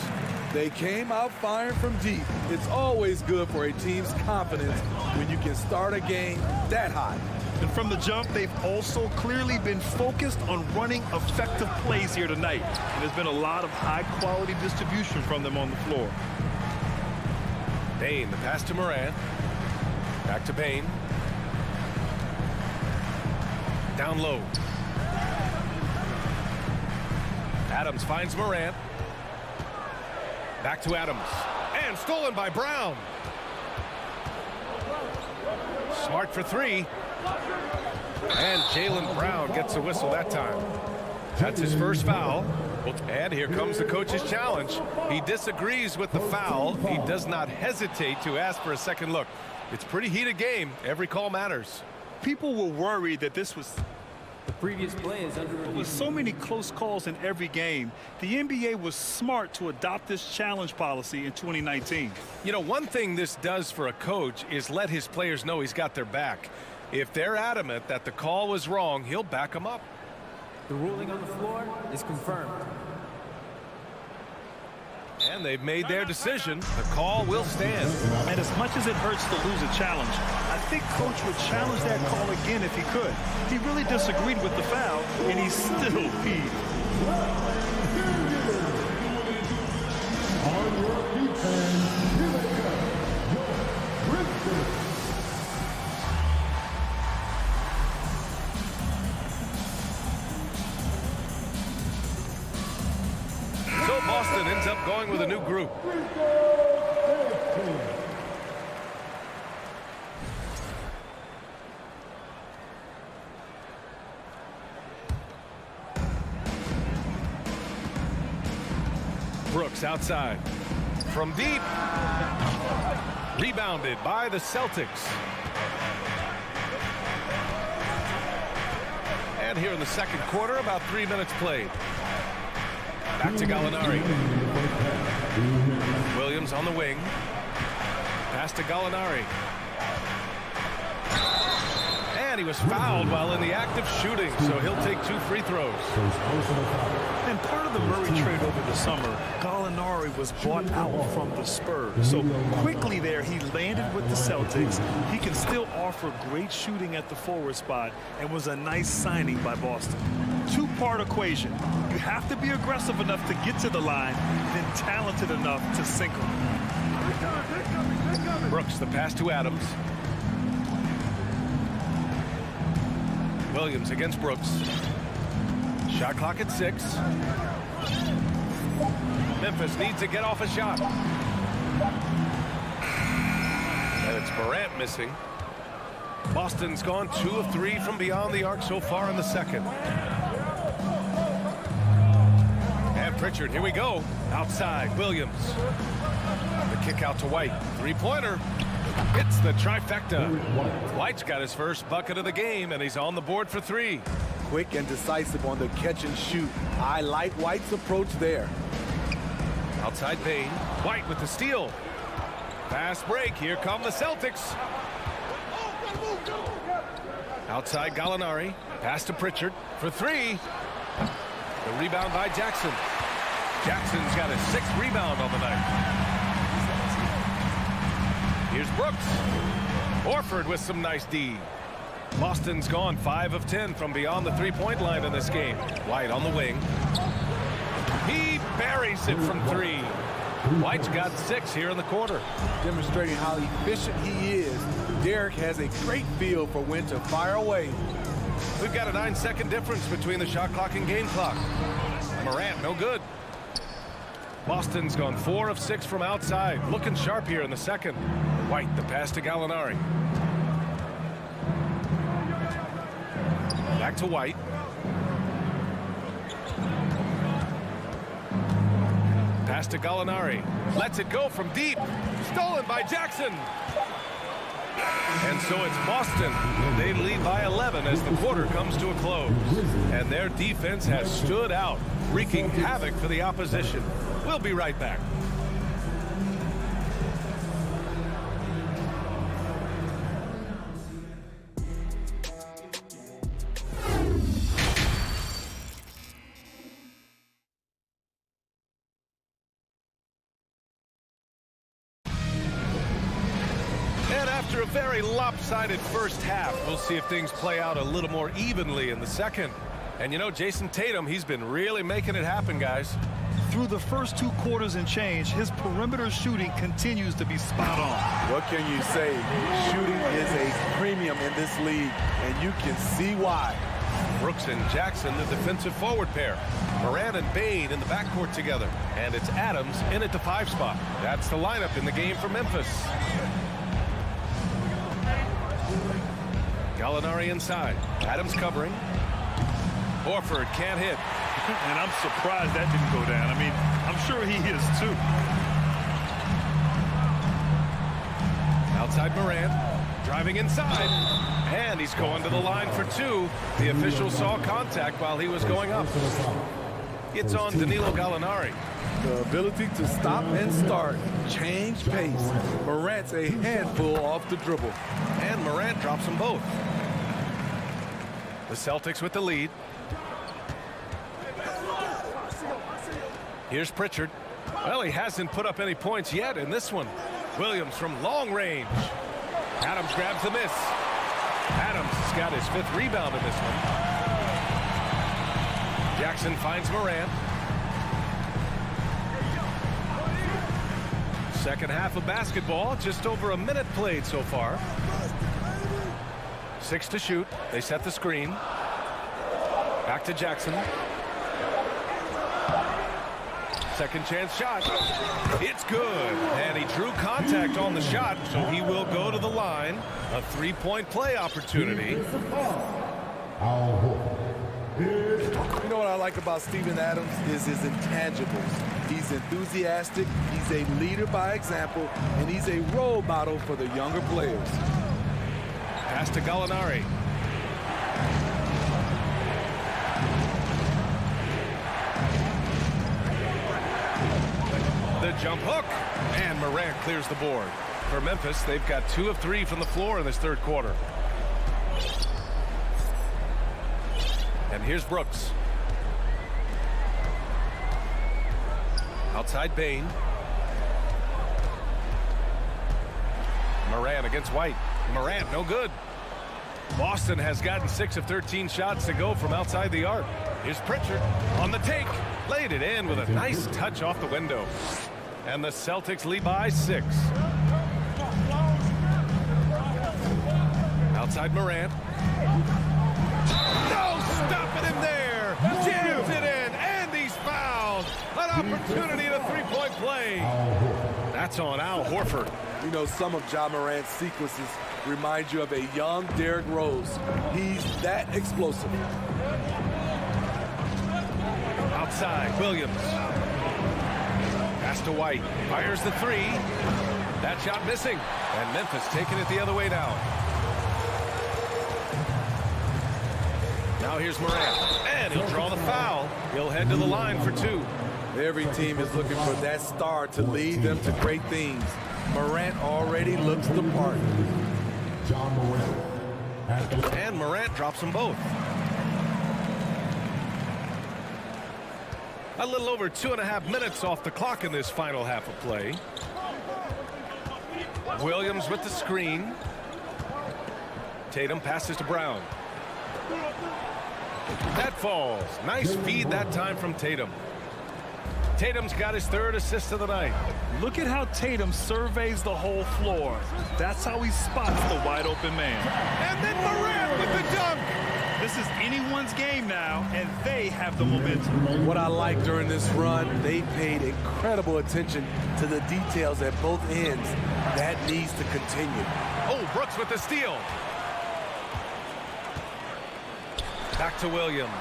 They came out firing from deep. It's always good for a team's confidence when you can start a game that hot. And from the jump, they've also clearly been focused on running effective plays here tonight. And there's been a lot of high-quality distribution from them on the floor. Bane, the pass to Morant. Back to Bane. Down low. Adams finds Morant. Back to Adams. And stolen by Brown. Smart for 3. And Jaylen Brown gets a whistle that time. That's his first foul. And here comes the coach's challenge. He disagrees with the foul. He does not hesitate to ask for a second look. It's a pretty heated game. Every call matters. People were worried that this was... The previous play is under review. With so many close calls in every game, the NBA was smart to adopt this challenge policy in 2019. You know, one thing this does for a coach is let his players know he's got their back. If they're adamant that the call was wrong, he'll back them up. The ruling on the floor is confirmed. And they've made their decision. The call will stand. And as much as it hurts to lose a challenge, I think Coach would challenge that call again if he could. He really disagreed with the foul, and he still peeved. On your defense, here they come, your Grizzlies. So Boston ends up going with a new group. Brooks outside. From deep. Rebounded by the Celtics. And here in the second quarter, about 3 minutes played. Back to Gallinari. Williams on the wing. Pass to Gallinari. And he was fouled while in the act of shooting, so he'll take 2 free throws. And part of the Murray trade over the summer, Gallinari was bought out from the Spurs. So quickly there, he landed with the Celtics. He can still offer great shooting at the forward spot and was a nice signing by Boston. Two-part equation. You have to be aggressive enough to get to the line, then talented enough to sink them. Brooks, the pass to Adams. Williams against Brooks. Shot clock at 6. Memphis needs to get off a shot. And it's Morant missing. Boston's gone 2 of 3 from beyond the arc so far in the second. And Pritchard, here we go. Outside, Williams. The kick out to White. Three-pointer. It's the trifecta. White's got his first bucket of the game, and he's on the board for 3. Quick and decisive on the catch and shoot. I like White's approach there. Outside Bain. White with the steal. Fast break. Here come the Celtics. Outside Gallinari. Pass to Pritchard for 3. The rebound by Jackson. Jackson's got his 6th rebound on the night. Here's Brooks. Horford with some nice D. Boston's gone 5 of 10 from beyond the three-point line in this game. White on the wing. He buries it from 3. White's got 6 here in the quarter. Demonstrating how efficient he is. Derek has a great feel for when to fire away. We've got a 9-second difference between the shot clock and game clock. Morant, no good. Boston's gone 4 of 6 from outside. Looking sharp here in the second. White, the pass to Gallinari. Back to White. Pass to Gallinari. Lets it go from deep. Stolen by Jackson. And so it's Boston. They lead by 11 as the quarter comes to a close. And their defense has stood out, wreaking havoc for the opposition. We'll be right back. After a very lopsided first half, we'll see if things play out a little more evenly in the second. And you know, Jason Tatum, he's been really making it happen, guys. Through the first 2 quarters and change, his perimeter shooting continues to be spot on. What can you say? Shooting is a premium in this league, and you can see why. Brooks and Jackson, the defensive forward pair. Morant and Bain in the backcourt together. And it's Adams in at the 5 spot. That's the lineup in the game for Memphis. Gallinari inside. Adams covering. Horford can't hit. And I'm surprised that didn't go down. I mean, I'm sure he is too. Outside Morant. Driving inside. And he's going to the line for 2. The official saw contact while he was going up. It's on Danilo Gallinari. The ability to stop and start. Change pace. Morant's a handful off the dribble. And Morant drops them both. The Celtics with the lead. Here's Pritchard. Well, he hasn't put up any points yet in this one. Williams from long range. Adams grabs the miss. Adams has got his 5th rebound in this one. Jackson finds Morant. Second half of basketball, just over a minute played so far. 6 to shoot. They set the screen. Back to Jackson. Second chance shot. It's good. And he drew contact on the shot, so he will go to the line. A three-point play opportunity. You know what I like about Steven Adams is his intangibles. He's enthusiastic, he's a leader by example, and he's a role model for the younger players. Pass to Gallinari. The jump hook, and Morant clears the board. For Memphis, they've got 2 of 3 from the floor in this third quarter. And here's Brooks. Outside Bain. Morant against White. Morant, no good. Boston has gotten 6 of 13 shots to go from outside the arc. Here's Pritchard on the take. Laid it in with a nice touch off the window. And the Celtics lead by 6. Outside Morant. No, stopping him there. Jams it in, and he's fouled. An opportunity at a three-point play. That's on Al Horford. You know, some of Ja Morant's sequences remind you of a young Derrick Rose. He's that explosive. Outside, Williams. Pass to White. Fires the 3. That shot missing. And Memphis taking it the other way now. Now here's Morant. And he'll draw the foul. He'll head to the line for 2. Every team is looking for that star to lead them to great things. Morant already looks the part. And Morant drops them both. A little over 2.5 minutes off the clock in this final half of play. Williams with the screen. Tatum passes to Brown. That falls. Nice feed that time from Tatum. Tatum's got his 3rd assist of the night. Look at how Tatum surveys the whole floor. That's how he spots the wide open man. And then Morant with the dunk. This is anyone's game now, and they have the momentum. What I like during this run, they paid incredible attention to the details at both ends. That needs to continue. Oh, Brooks with the steal. Back to Williams.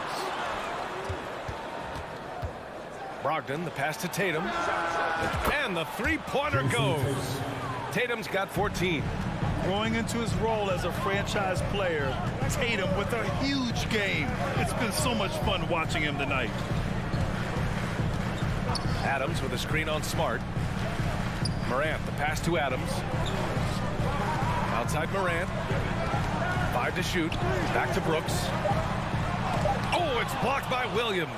Brogdon, the pass to Tatum. And the three-pointer goes. Tatum's got 14. Growing into his role as a franchise player, Tatum with a huge game. It's been so much fun watching him tonight. Adams with a screen on Smart. Morant, the pass to Adams. Outside Morant. 5 to shoot. Back to Brooks. Oh, it's blocked by Williams.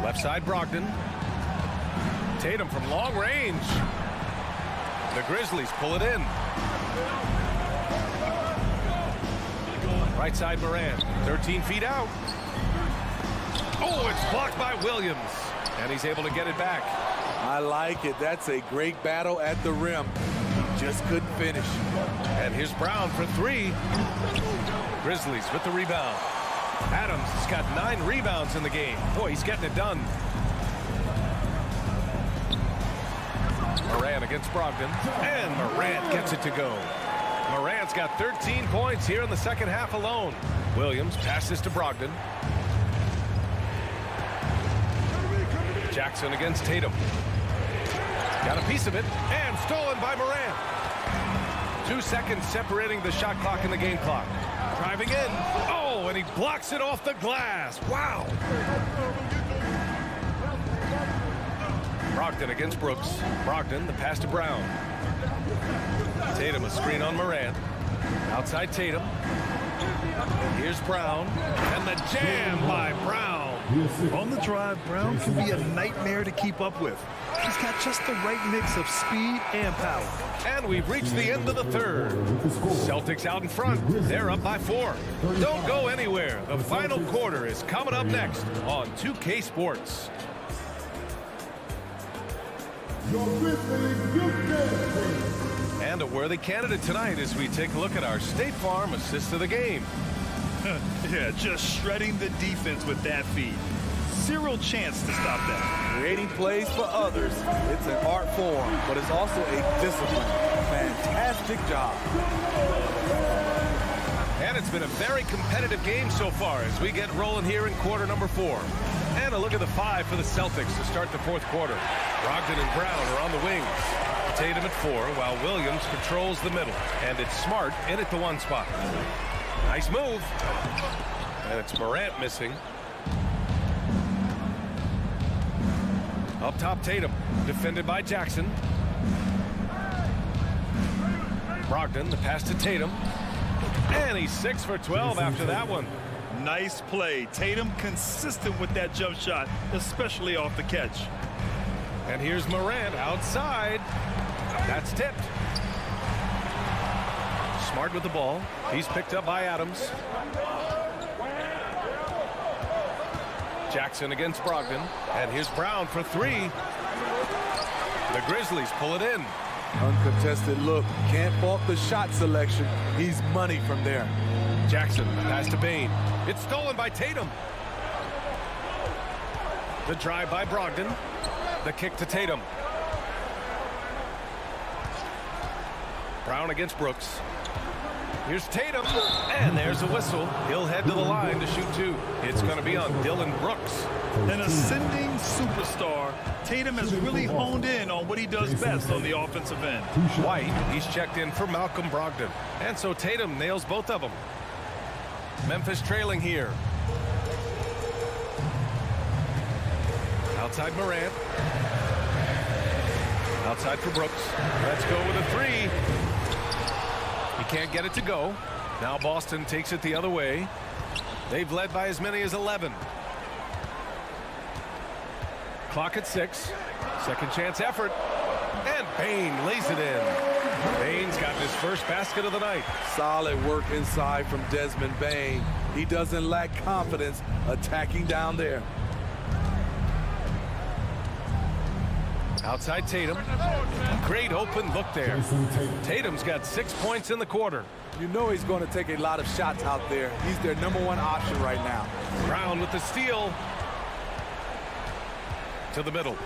Left side, Brogdon. Tatum from long range. The Grizzlies pull it in. Right side, Morant. 13 feet out. Oh, it's blocked by Williams. And he's able to get it back. I like it. That's a great battle at the rim. He just couldn't finish. And here's Brown for 3. Grizzlies with the rebound. Adams has got 9 rebounds in the game. Boy, he's getting it done. Morant against Brogdon. And Morant gets it to go. Morant's got 13 points here in the second half alone. Williams passes to Brogdon. Jackson against Tatum. Got a piece of it. And stolen by Morant. 2 seconds separating the shot clock and the game clock. Driving in. Oh, and he blocks it off the glass. Wow. Brogdon against Brooks. Brogdon, the pass to Brown. Tatum, a screen on Morant. Outside Tatum. Here's Brown. And the jam by Brown. On the drive, Brown can be a nightmare to keep up with. He's got just the right mix of speed and power. And we've reached the end of the third. Celtics out in front. They're up by 4. Don't go anywhere. The final quarter is coming up next on 2K Sports. And a worthy candidate tonight as we take a look at our State Farm assist of the game. Yeah, just shredding the defense with that feed. Zero chance to stop that. Creating plays for others. It's an art form, but it's also a discipline. Fantastic job. And it's been a very competitive game so far as we get rolling here in quarter number 4. And a look at the 5 for the Celtics to start the 4th quarter. Brogdon and Brown are on the wings. Tatum at 4, while Williams controls the middle. And it's Smart in at the 1 spot. Nice move. And it's Morant missing. Up top, Tatum, defended by Jackson. Brogdon, the pass to Tatum. And he's 6 for 12 after that one. Nice play. Tatum consistent with that jump shot, especially off the catch. And here's Morant outside. That's tipped. Smart with the ball. He's picked up by Adams. Jackson against Brogdon. And here's Brown for 3. The Grizzlies pull it in. Uncontested look. Can't fault the shot selection. He's money from there. Jackson, pass to Bane. It's stolen by Tatum. The drive by Brogdon. The kick to Tatum. Brown against Brooks. Here's Tatum, and there's a whistle. He'll head to the line to shoot 2. It's going to be on Dylan Brooks. An ascending superstar, Tatum has really honed in on what he does best on the offensive end. White, he's checked in for Malcolm Brogdon. And so Tatum nails both of them. Memphis trailing here. Outside Morant. Outside for Brooks. Let's go with a 3. He can't get it to go. Now Boston takes it the other way. They've led by as many as 11. Clock at 6. Second chance effort. And Bane lays it in. Bane's got his first basket of the night. Solid work inside from Desmond Bane. He doesn't lack confidence attacking down there. Outside Tatum. Great open look there. Tatum's got 6 points in the quarter. You know he's going to take a lot of shots out there. He's their #1 option right now. Brown with the steal. To the middle.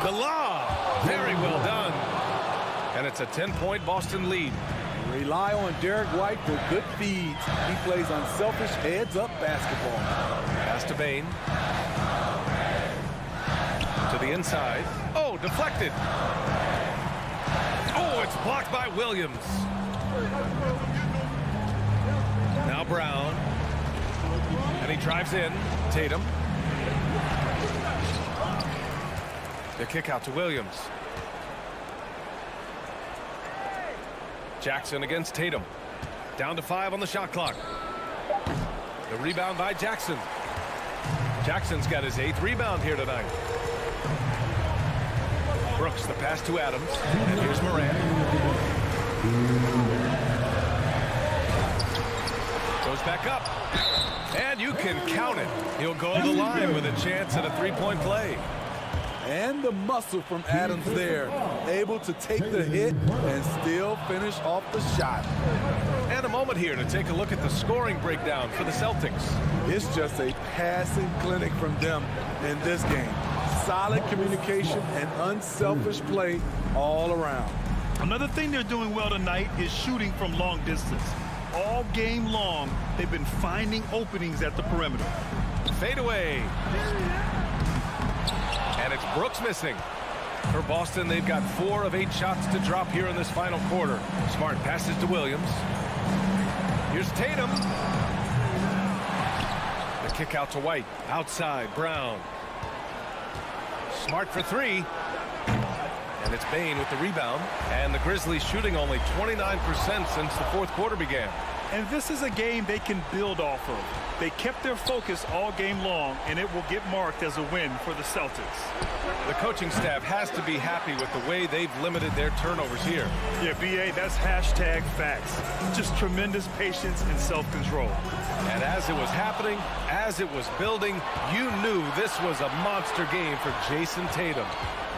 The lob. Very well done. And it's a 10-point Boston lead. Rely on Derek White for good feeds. He plays unselfish heads-up basketball. Pass to Bane. To the inside. Oh, deflected. Oh, it's blocked by Williams. Now Brown. And he drives in. Tatum. The kick out to Williams. Jackson against Tatum. Down to 5 on the shot clock. The rebound by Jackson. Jackson's got his 8th rebound here tonight. Brooks, the pass to Adams. And here's Morant. Goes back up. And you can count it. He'll go to the line with a chance at a 3-point play. And the muscle from Adams there. Able to take the hit and still finish off the shot. And a moment here to take a look at the scoring breakdown for the Celtics. It's just a passing clinic from them in this game. Solid communication and unselfish play all around. Another thing they're doing well tonight is shooting from long distance. All game long, they've been finding openings at the perimeter. Fade away. And it's Brooks missing. For Boston, they've got 4 of 8 shots to drop here in this final quarter. Smart passes to Williams. Here's Tatum. The kick out to White. Outside, Brown. Smart for 3. And it's Bane with the rebound. And the Grizzlies shooting only 29% since the 4th quarter began. And this is a game they can build off of. They kept their focus all game long, and it will get marked as a win for the Celtics. The coaching staff has to be happy with the way they've limited their turnovers here. Yeah, BA, that's hashtag facts. Just tremendous patience and self-control. And as it was happening, as it was building, you knew this was a monster game for Jason Tatum.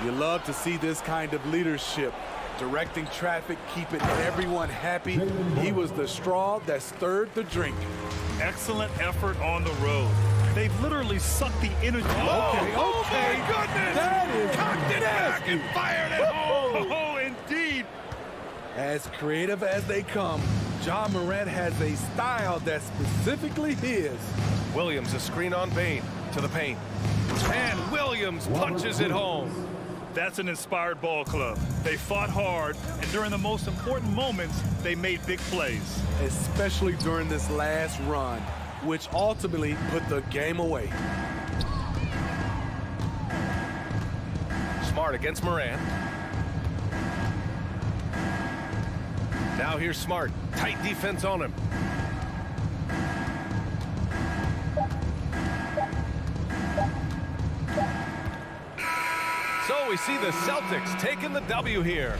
You love to see this kind of leadership. directing traffic, keeping everyone happy. He was the straw that stirred the drink. Excellent effort on the road. They've literally sucked the energy. Okay. Oh my goodness! That is cocked it back and fired it home. Oh, indeed. As creative as they come, Ja Morant has a style that's specifically his. Williams, a screen on Bane to the paint. And Williams punches it home. That's an inspired ball club. They fought hard, and during the most important moments, they made big plays. Especially during this last run, which ultimately put the game away. Smart against Morant. Now here's Smart. Tight defense on him. So we see the Celtics taking the W here.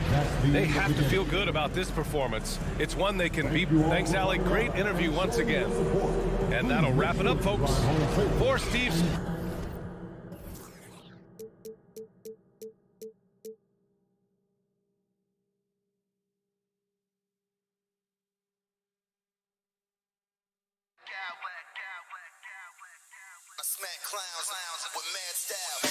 They have to feel good about this performance. It's one they can beat. Thanks, Allie. Great interview once again. And that'll wrap it up, folks. For Steve. I smack clowns with mad style.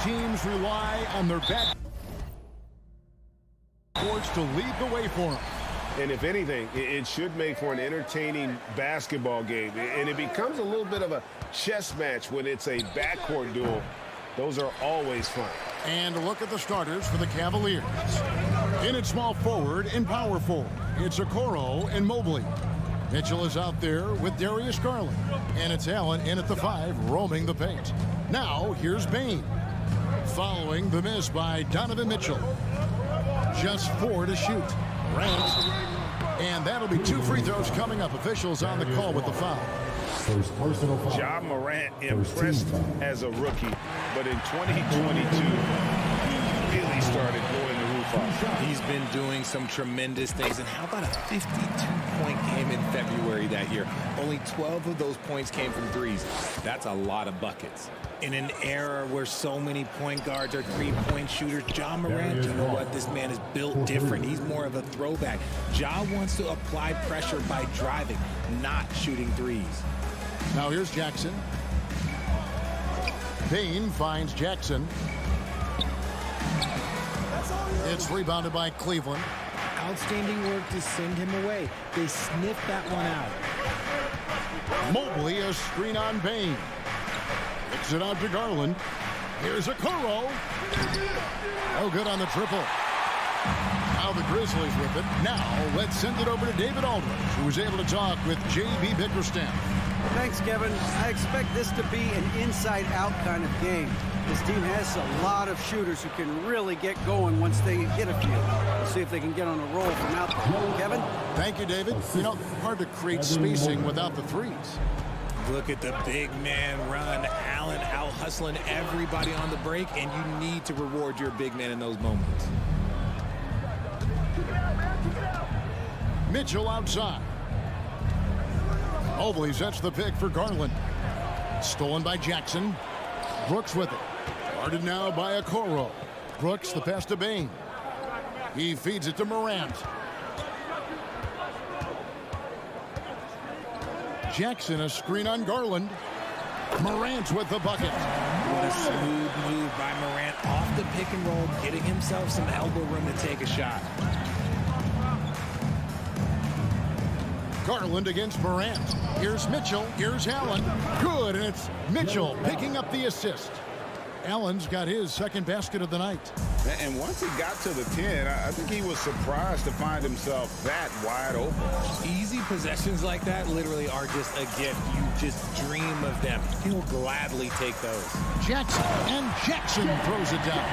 teams rely on their backboards to lead the way for them. And if anything, it should make for an entertaining basketball game. And it becomes a little bit of a chess match when it's a backcourt duel. Those are always fun. And look at the starters for the Cavaliers. In at small forward and power forward, it's Okoro and Mobley. Mitchell is out there with Darius Garland. And it's Allen in at the 5, roaming the paint. Now, here's Bain. Following the miss by Donovan Mitchell. Just 4 to shoot. Rant. And that'll be 2 free throws coming up. Officials on the call with the foul. Ja Morant impressed as a rookie, but in 2022, he really started blowing the roof off. He's been doing some tremendous things. And how about a 52-point game in February that year? Only 12 of those points came from threes. That's a lot of buckets. In an era where so many point guards are three-point shooters, Ja Morant, you know what? This man is built different. He's more of a throwback. Ja wants to apply pressure by driving, not shooting threes. Now here's Jackson. Bain finds Jackson. It's rebounded by Cleveland. Outstanding work to send him away. They sniffed that one out. Mobley, a screen on Bain. Kicks it out to Garland. Here's Okoro. Oh, good on the triple. Now the Grizzlies with it. Now let's send it over to David Aldridge, who was able to talk with J.B. Bickerstaff. Thanks, Kevin. I expect this to be an inside-out kind of game. This team has a lot of shooters who can really get going once they hit a few. We'll see if they can get on a roll from out there. Kevin? Thank you, David. You know, hard to create spacing without the threes. Look at the big man run. Allen out hustling everybody on the break, and you need to reward your big man in those moments. Mitchell outside. Mobley sets the pick for Garland. Stolen by Jackson. Brooks with it. Guarded now by Okoro. Brooks the pass to Bain. He feeds it to Morant. Jackson a screen on Garland. Morant with the bucket. What a smooth move by Morant off the pick and roll, getting himself some elbow room to take a shot. Garland against Morant. Here's Mitchell. Here's Allen. Good, and it's Mitchell picking up the assist. Allen's got his second basket of the night. And once he got to the 10, I think he was surprised to find himself that wide open. Easy possessions like that literally are just a gift. You just dream of them. He'll gladly take those. Jackson, and Jackson throws it down.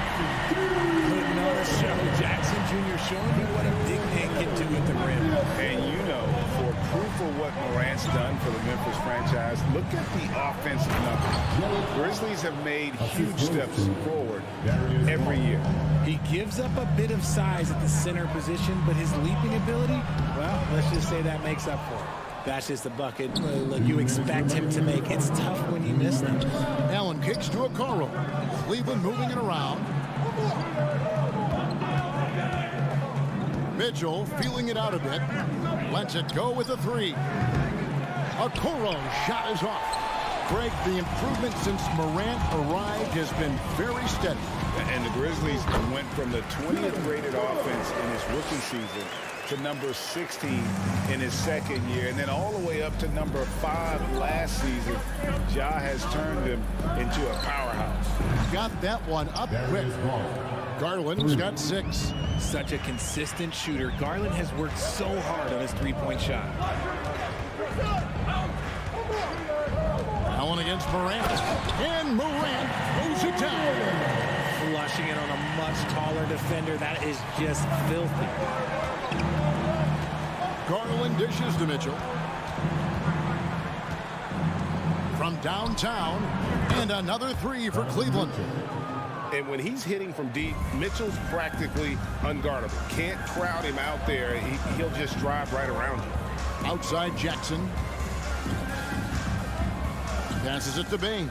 Putting on a show. Jackson Jr. showing you what a big man can do at the rim. And you know, for proof of what Morant's done for the Memphis franchise, look at the offensive numbers. Grizzlies have made huge steps forward every year. He gives up a bit of size at the center position, but his leaping ability, well, let's just say that makes up for it. That's just the bucket you expect him to make. It's tough when you miss them. Allen kicks to Okoro. Cleveland moving it around. Mitchell feeling it out a bit. Lets it go with a 3. Okoro shot is off. Greg, the improvement since Morant arrived has been very steady. And the Grizzlies went from the 20th rated offense in his rookie season to number 16 in his second year, and then all the way up to number 5 last season. Ja has turned them into a powerhouse. Got that one up quick. Garland's got 6. Such a consistent shooter. Garland has worked so hard on his three-point shot. Allen against Morant. And Morant throws it down. Flushing it on a much taller defender. That is just filthy. Garland dishes to Mitchell. From downtown. And another 3 for Cleveland. And when he's hitting from deep, Mitchell's practically unguardable. Can't crowd him out there. He'll just drive right around him. Outside Jackson. Passes it to Bain.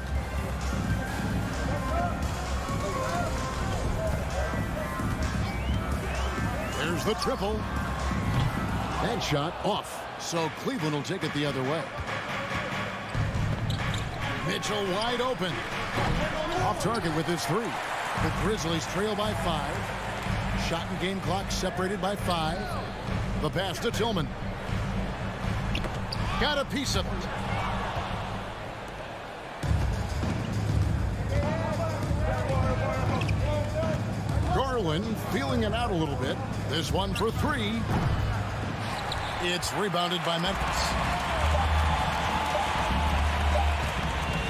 There's the triple. That shot off. So Cleveland will take it the other way. Mitchell wide open. Off target with his 3. The Grizzlies trail by 5. Shot and game clock separated by 5. The pass to Tillman. Got a piece of it. Garland feeling it out a little bit. This one for 3. It's rebounded by Memphis.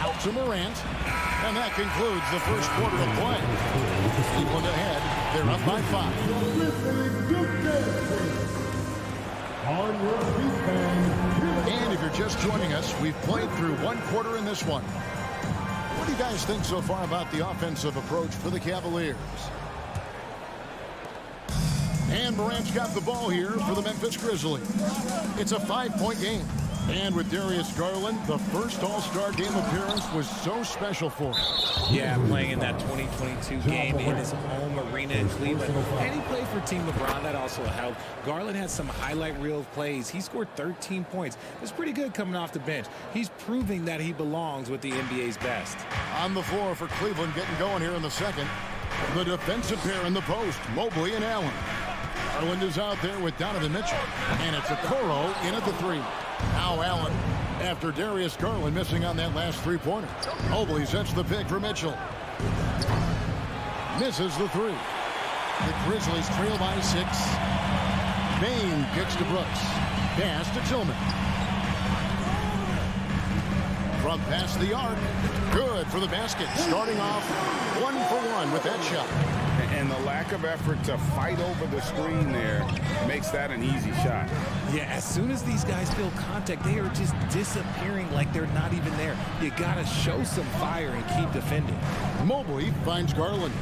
Out to Morant. And that concludes the first quarter of play. Cleveland ahead. They're up by 5. And if you're just joining us, we've played through 1 quarter in this one. What do you guys think so far about the offensive approach for the Cavaliers? And Morant's got the ball here for the Memphis Grizzlies. It's a 5-point game. And with Darius Garland, the first All-Star game appearance was so special for him. Yeah, playing in that 2022 game in his home arena in Cleveland. And he played for Team LeBron. That also helped. Garland had some highlight reel plays. He scored 13 points. It's pretty good coming off the bench. He's proving that he belongs with the NBA's best. On the floor for Cleveland, getting going here in the second. The defensive pair in the post, Mobley and Allen. Garland is out there with Donovan Mitchell. And it's Okoro in at the 3. Now Allen, after Darius Garland missing on that last 3-pointer. Mobley sets the pick for Mitchell. Misses the 3. The Grizzlies trail by 6. Bain kicks to Brooks. Pass to Tillman. From past the arc. Good for the basket. Starting off 1 for 1 with that shot. And the lack of effort to fight over the screen there makes that an easy shot. Yeah, as soon as these guys feel contact, they are just disappearing like they're not even there. You got to show some fire and keep defending. Mobley finds Garland.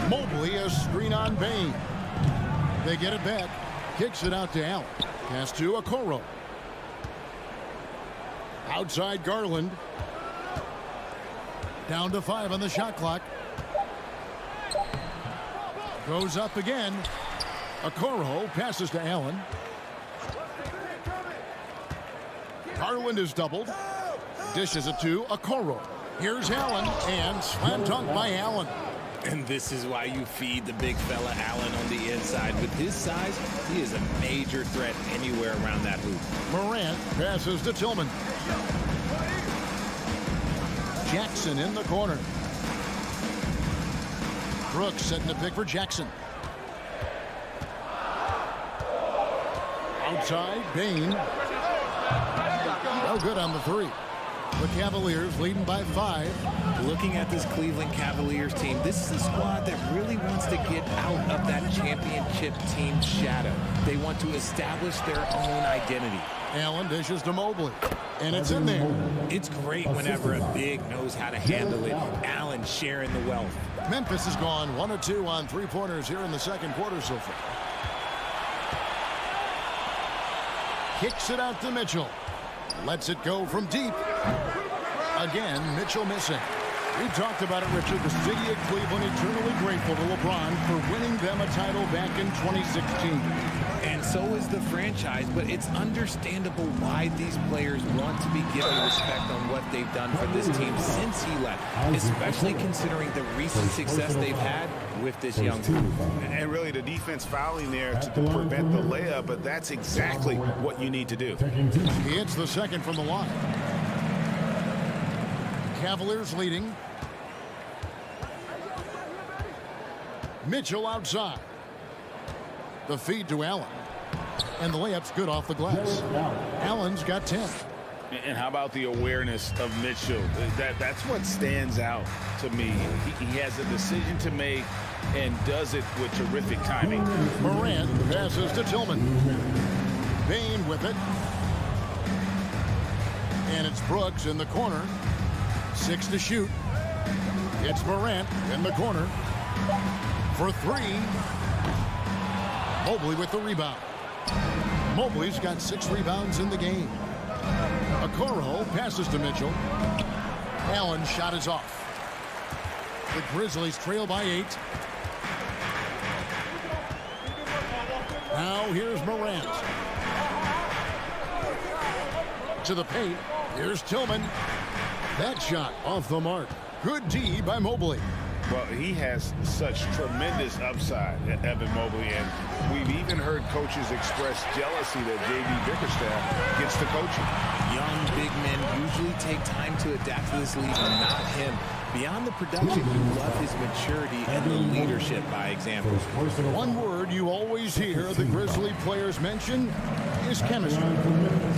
Mobley a screen on Bain. They get it back. Kicks it out to Allen. Pass to Okoro. Outside Garland. Down to 5 on the shot clock. Goes up again. Okoro passes to Allen. Garland is doubled. Dishes it to Okoro. Here's Allen, and slam dunk by Allen. And this is why you feed the big fella Allen on the inside. With his size, he is a major threat anywhere around that hoop. Morant passes to Tillman. Jackson in the corner. Brooks setting the pick for Jackson. Outside, Bain. No good on the 3. The Cavaliers leading by 5. Looking at this Cleveland Cavaliers team, this is a squad that really wants to get out of that championship team shadow. They want to establish their own identity. Allen dishes to Mobley, and it's in there. It's great whenever a big knows how to handle it. Allen sharing the wealth. Memphis has gone 1 of 2 on 3-pointers here in the second quarter so far. Kicks it out to Mitchell. Lets it go from deep. Again, Mitchell missing. We talked about it, Richard. The city of Cleveland eternally grateful to LeBron for winning them a title back in 2016. And so is the franchise, but it's understandable why these players want to be given respect on what they've done for this team since he left, especially considering the recent success they've had with this young team. And really the defense fouling there to prevent the layup, but that's exactly what you need to do. He hits the second from the line. Cavaliers leading. Mitchell outside. The feed to Allen. And the layup's good off the glass. Allen's got 10. And how about the awareness of Mitchell? That's what stands out to me. He has a decision to make and does it with terrific timing. Morant passes to Tillman. Bain with it. And it's Brooks in the corner. 6 to shoot. It's Morant in the corner. For 3. Mobley with the rebound. Mobley's got 6 rebounds in the game. Okoro passes to Mitchell. Allen's shot is off. The Grizzlies trail by 8. Now here's Morant. To the paint. Here's Tillman. That shot off the mark. Good D by Mobley. Well, he has such tremendous upside, Evan Mobley, and we've even heard coaches express jealousy that J.B. Bickerstaff gets to coaching. Young big men usually take time to adapt to this league, but not him. Beyond the production, you love his maturity and the leadership by example. One word you always hear the Grizzly players mention is chemistry.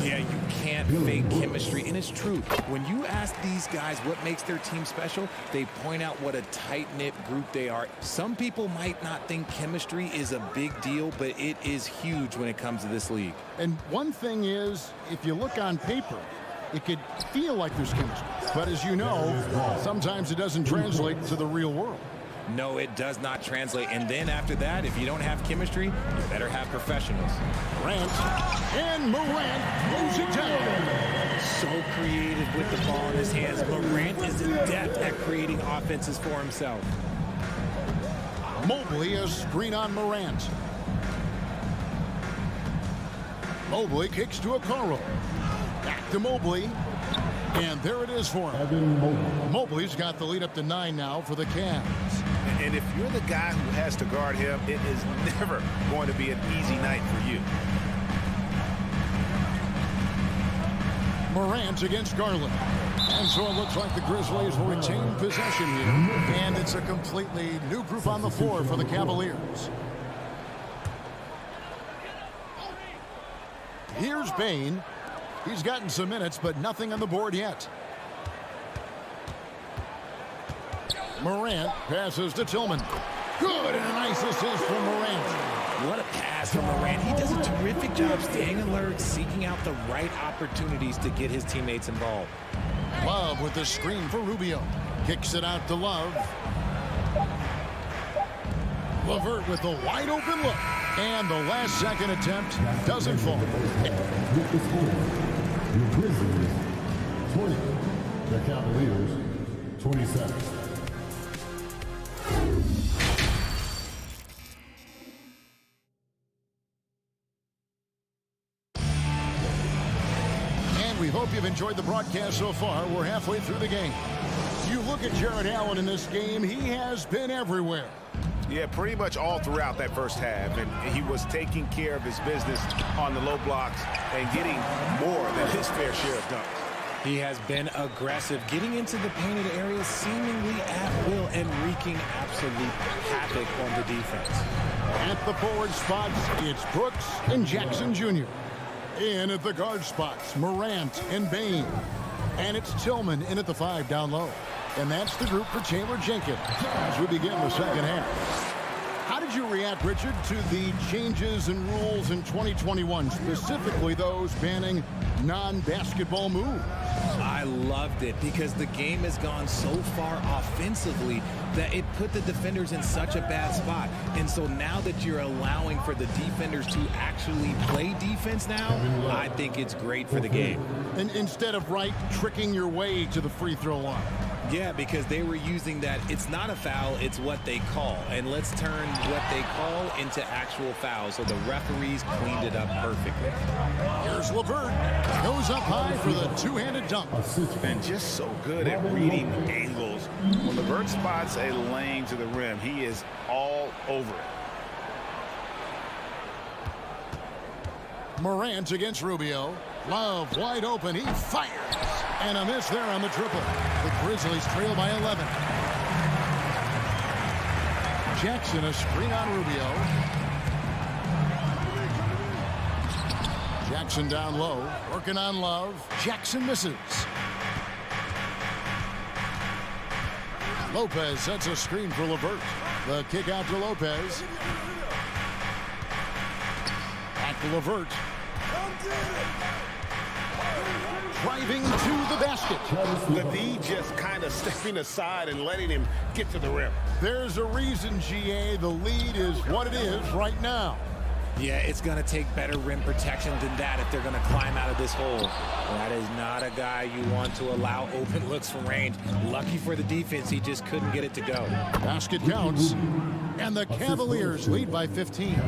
Yeah, you can't fake chemistry, and it's true. When you ask these guys what makes their team special, they point out what a tight-knit group they are. Some people might not think chemistry is a big deal, but it is huge when it comes to this league. And one thing is, if you look on paper, it could feel like there's chemistry. But as you know, sometimes it doesn't translate to the real world. No, it does not translate. And then after that, if you don't have chemistry, you better have professionals. Morant, and Morant moves it down. So creative with the ball in his hands. Morant is adept at creating offenses for himself. Mobley, a screen on Morant. Mobley kicks to Okoro. Back to Mobley. And there it is for him. Mobley's got the lead up to 9 now for the Cavs. And if you're the guy who has to guard him, it is never going to be an easy night for you. Morant against Garland. And so it looks like the Grizzlies will retain possession here. And it's a completely new group on the floor for the Cavaliers. Here's Bane. He's gotten some minutes, but nothing on the board yet. Morant passes to Tillman. Good, and a nice assist from Morant. What a pass from Morant. He does a terrific job staying alert, seeking out the right opportunities to get his teammates involved. Love with the screen for Rubio. Kicks it out to Love. LeVert with the wide open look. And the last second attempt doesn't fall. The Grizzlies 20, the Cavaliers 27. And we hope you've enjoyed the broadcast so far. We're halfway through the game. You look at Jared Allen in this game, he has been everywhere. Yeah, pretty much all throughout that first half, and he was taking care of his business on the low blocks and getting more than his fair share of dunks. He has been aggressive, getting into the painted area seemingly at will and wreaking absolute havoc on the defense. At the forward spots, it's Brooks and Jackson Jr. In at the guard spots, Morant and Bane. And it's Tillman in at the 5 down low. And that's the group for Taylor Jenkins as we begin the second half. How did you react, Richard, to the changes in rules in 2021, specifically those banning non-basketball moves? I loved it because the game has gone so far offensively that it put the defenders in such a bad spot. And so now that you're allowing for the defenders to actually play defense now, I think it's great for the game. And instead of tricking your way to the free throw line. Yeah, because they were using that it's not a foul, it's what they call. And let's turn what they call into actual fouls. So the referees cleaned it up perfectly. Here's LeVert. Goes up high for the two-handed dunk. And just so good at reading angles. When LeVert spots a lane to the rim, he is all over it. Morant against Rubio. Love wide open. He fires. And a miss there on the triple. The Grizzlies trail by 11. Jackson a screen on Rubio. Jackson down low. Working on Love. Jackson misses. Lopez sets a screen for LeVert. The kick out to Lopez. Back to LeVert. Driving to the basket. The D just kind of stepping aside and letting him get to the rim. There's a reason, GA, the lead is what it is right now. Yeah, it's going to take better rim protection than that if they're going to climb out of this hole. That is not a guy you want to allow open looks from range. Lucky for the defense, he just couldn't get it to go. Basket counts, and the Cavaliers lead by 15.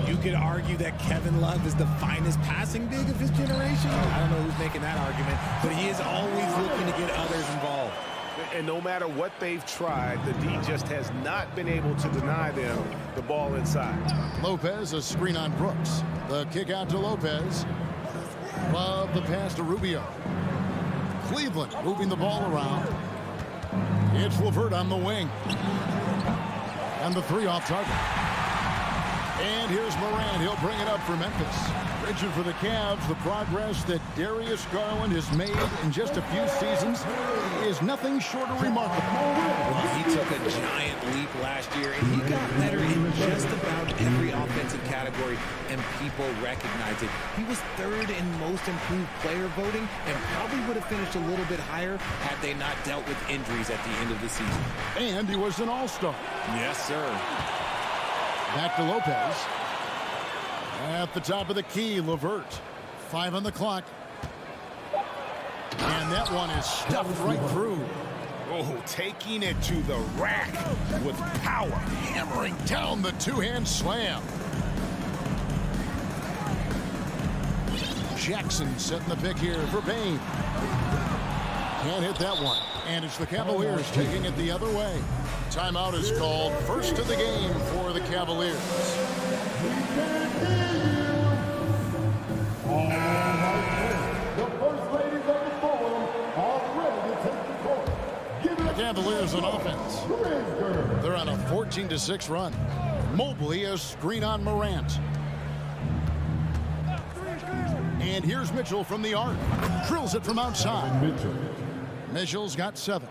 You could argue that Kevin Love is the finest passing big of his generation. I don't know who's making that argument, but he is always looking to get others involved. And no matter what they've tried, the D just has not been able to deny them the ball inside. Lopez, a screen on Brooks. The kick out to Lopez. Love the pass to Rubio. Cleveland moving the ball around. It's LeVert on the wing. And the three off target. And here's Morant. He'll bring it up for Memphis. Richard, for the Cavs, the progress that Darius Garland has made in just a few seasons is nothing short of remarkable. Well, he took a giant leap last year, and he got better in just about every offensive category, and people recognize it. He was third in most improved player voting, and probably would have finished a little bit higher had they not dealt with injuries at the end of the season. And he was an all-star. Yes, sir. Back to Lopez. At the top of the key, LeVert. 5 on the clock. And that one is stuffed right through. Oh, taking it to the rack with power. Hammering down the two-hand slam. Jackson setting the pick here for Bane. Can't hit that one. And it's the Cavaliers taking it the other way. Timeout is called. First of the game for the Cavaliers. The first ladies of the forum are ready to take the court. The Cavaliers on offense. They're on a 14-6 run. Mobley a screen on Morant. And here's Mitchell from the arc. Drills it from outside. Mitchell's got 7.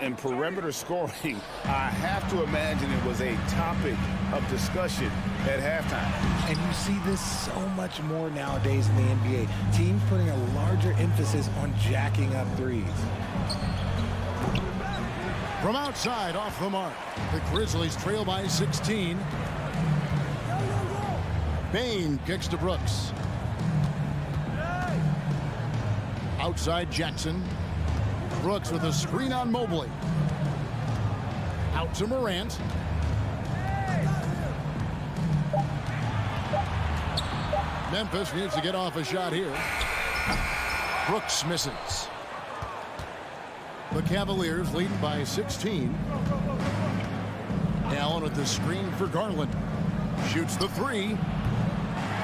And perimeter scoring, I have to imagine it was a topic of discussion at halftime. And you see this so much more nowadays in the NBA. Teams putting a larger emphasis on jacking up threes. From outside, off the mark. The Grizzlies trail by 16. Bane kicks to Brooks. Outside Jackson. Brooks with a screen on Mobley. Out to Morant. Memphis needs to get off a shot here. Brooks misses. The Cavaliers leading by 16. Allen with the screen for Garland. Shoots the 3.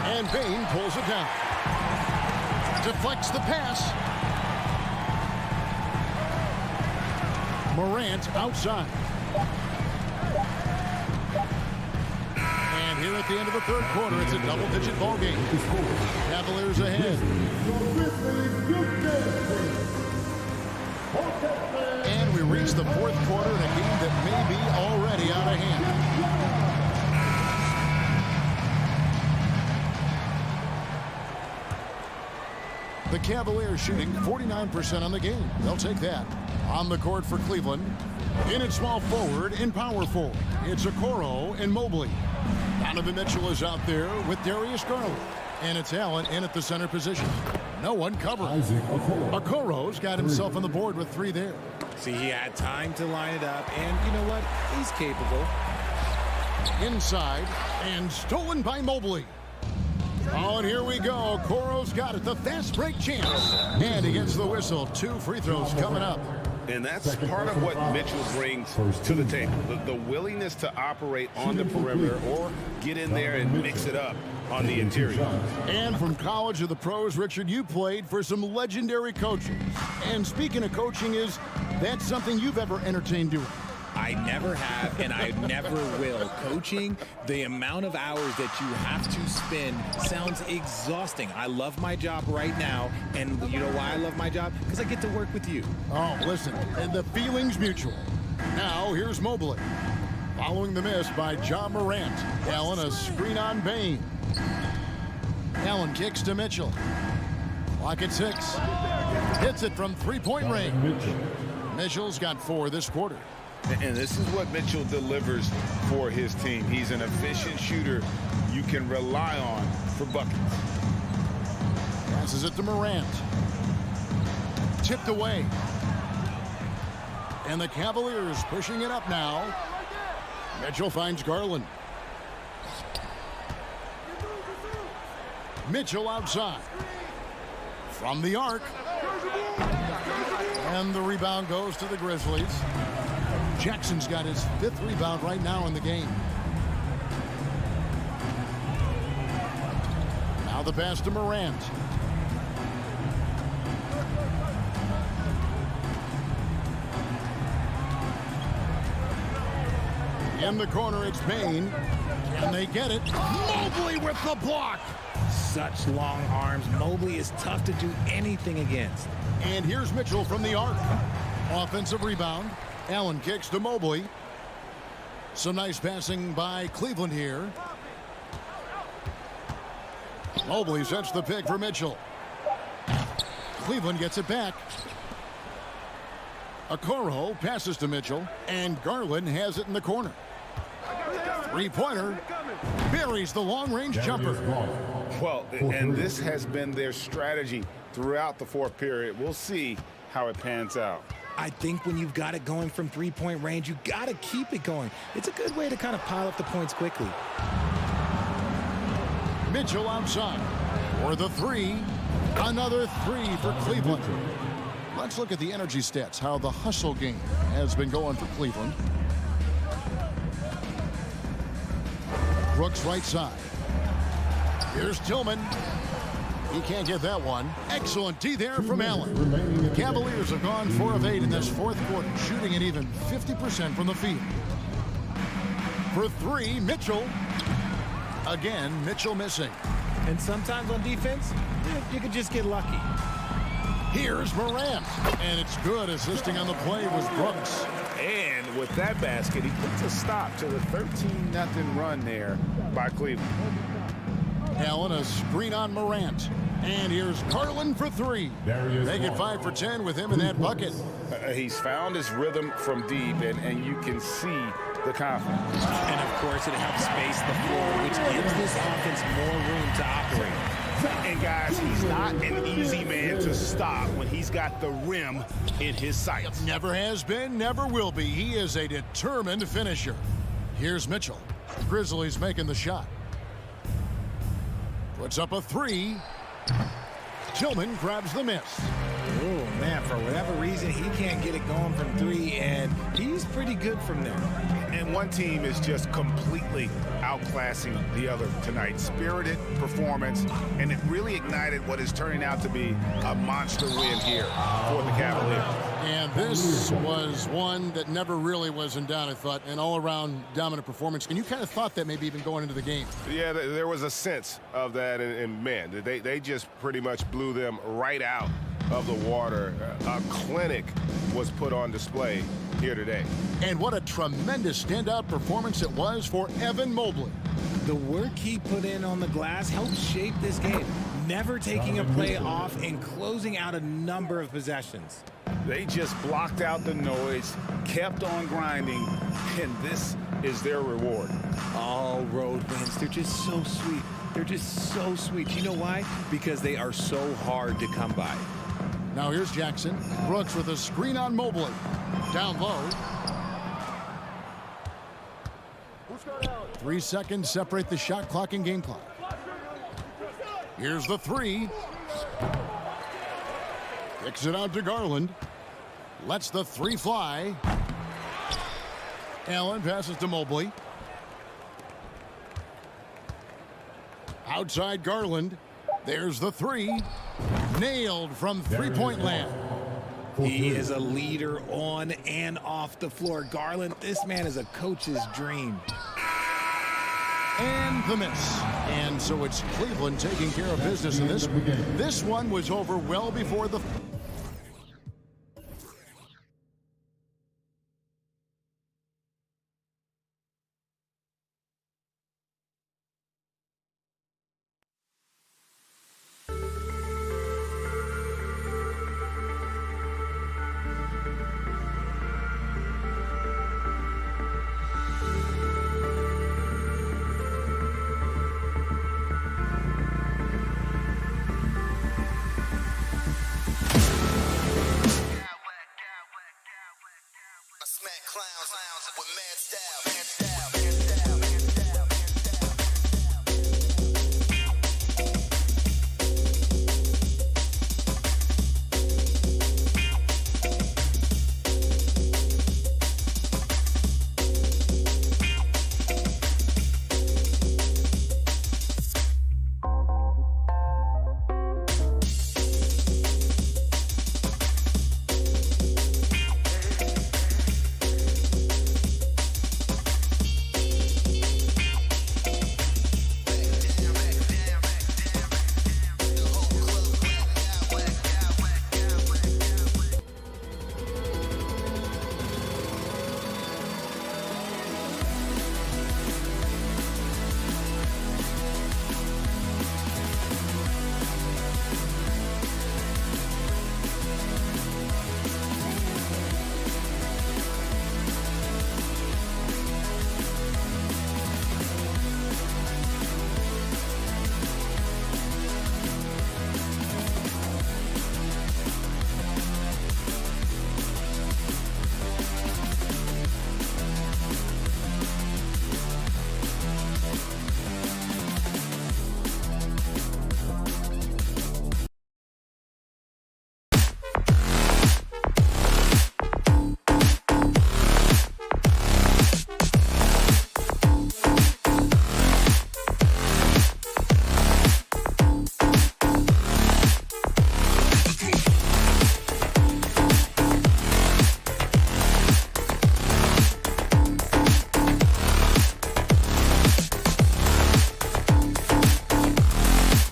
And Bane pulls it down. Deflects the pass. Morant outside. And here at the end of the third quarter, it's a double-digit ball game. Cavaliers ahead. And we reach the fourth quarter in a game that may be already out of hand. The Cavaliers shooting 49% on the game. They'll take that. On the court for Cleveland. In at small forward, in power forward. It's Okoro and Mobley. Donovan Mitchell is out there with Darius Garland. And it's Allen in at the center position. No one covering. Okoro's got himself on the board with 3 there. See, he had time to line it up, and you know what? He's capable. Inside, and stolen by Mobley. Oh, and here we go. Okoro's got it. The fast break chance. And he gets the whistle. 2 free throws coming up. And that's part of what Mitchell brings to the table. The willingness to operate on the perimeter or get in there and mix it up on the interior. And from college to the pros, Richard, you played for some legendary coaches. And speaking of coaching, is that something you've ever entertained doing? I never have, and I never will. Coaching, the amount of hours that you have to spend sounds exhausting. I love my job right now, and you know why I love my job? Because I get to work with you. Oh, listen, and the feeling's mutual. Now, here's Mobley. Following the miss by John Morant. Allen, a screen on Bane. Allen kicks to Mitchell. Clock at 6. Hits it from three-point range. Mitchell's got 4 this quarter. And this is what Mitchell delivers for his team. He's an efficient shooter you can rely on for buckets. Passes it to Morant. Tipped away. And the Cavaliers pushing it up now. Mitchell finds Garland. Mitchell outside. From the arc. And the rebound goes to the Grizzlies. Jackson's got his 5th rebound right now in the game. Now the pass to Morant. In the corner, it's Payne. Can they get it? Mobley with the block. Such long arms. Mobley is tough to do anything against. And here's Mitchell from the arc. Offensive rebound. Allen kicks to Mobley. Some nice passing by Cleveland here. Mobley sets the pick for Mitchell. Cleveland gets it back. Okoro passes to Mitchell, and Garland has it in the corner. Three-pointer buries the long-range jumper. Well, and this has been their strategy throughout the 4th period. We'll see how it pans out. I think when you've got it going from 3-point range, you got to keep it going. It's a good way to kind of pile up the points quickly. Mitchell outside for the 3. Another 3 for Cleveland. Let's look at the energy stats, how the hustle game has been going for Cleveland. Brooks right side. Here's Tillman. He can't get that one. Excellent D there from Allen. The Cavaliers have gone 4 of 8 in this 4th quarter, shooting at even 50% from the field. For 3, Mitchell. Again, Mitchell missing. And sometimes on defense, you could just get lucky. Here's Morant. And it's good. Assisting on the play was Brooks. And with that basket, he puts a stop to the 13-0 run there by Cleveland. Allen, a screen on Morant. And here's Garland for 3. Make it 5 for 10 with him in that bucket. He's found his rhythm from deep, and you can see the confidence. And, of course, it helps space the floor, which gives this offense more room to operate. And, guys, he's not an easy man to stop when he's got the rim in his sights. Never has been, never will be. He is a determined finisher. Here's Mitchell. Grizzlies making the shot. Puts up a 3. Tillman grabs the miss. Oh, man, for whatever reason, he can't get it going from 3, and he's pretty good from there. And one team is just completely outclassing the other tonight. Spirited performance, and it really ignited what is turning out to be a monster win here for the Cavaliers. And this was one that never really was in doubt, I thought, an all-around dominant performance. And you kind of thought that maybe even going into the game. Yeah, there was a sense of that, and man, they just pretty much blew them right out of the water. A clinic was put on display here today. And what a tremendous standout performance it was for Evan Mobley. The work he put in on the glass helped shape this game, never taking a play off and closing out a number of possessions. They just blocked out the noise, kept on grinding, and this is their reward. All road wins, they're just so sweet. They're just so sweet. You know why? Because they are so hard to come by. Now here's Jackson. Brooks with a screen on Mobley. Down low. 3 seconds separate the shot clock and game clock. Here's the 3. Kicks it out to Garland. Lets the 3 fly. Allen passes to Mobley. Outside Garland. There's the 3. Nailed from 3-point land. He is a leader on and off the floor. Garland, this man is a coach's dream. And the miss. And so it's Cleveland taking care of business in this. This one was over well before the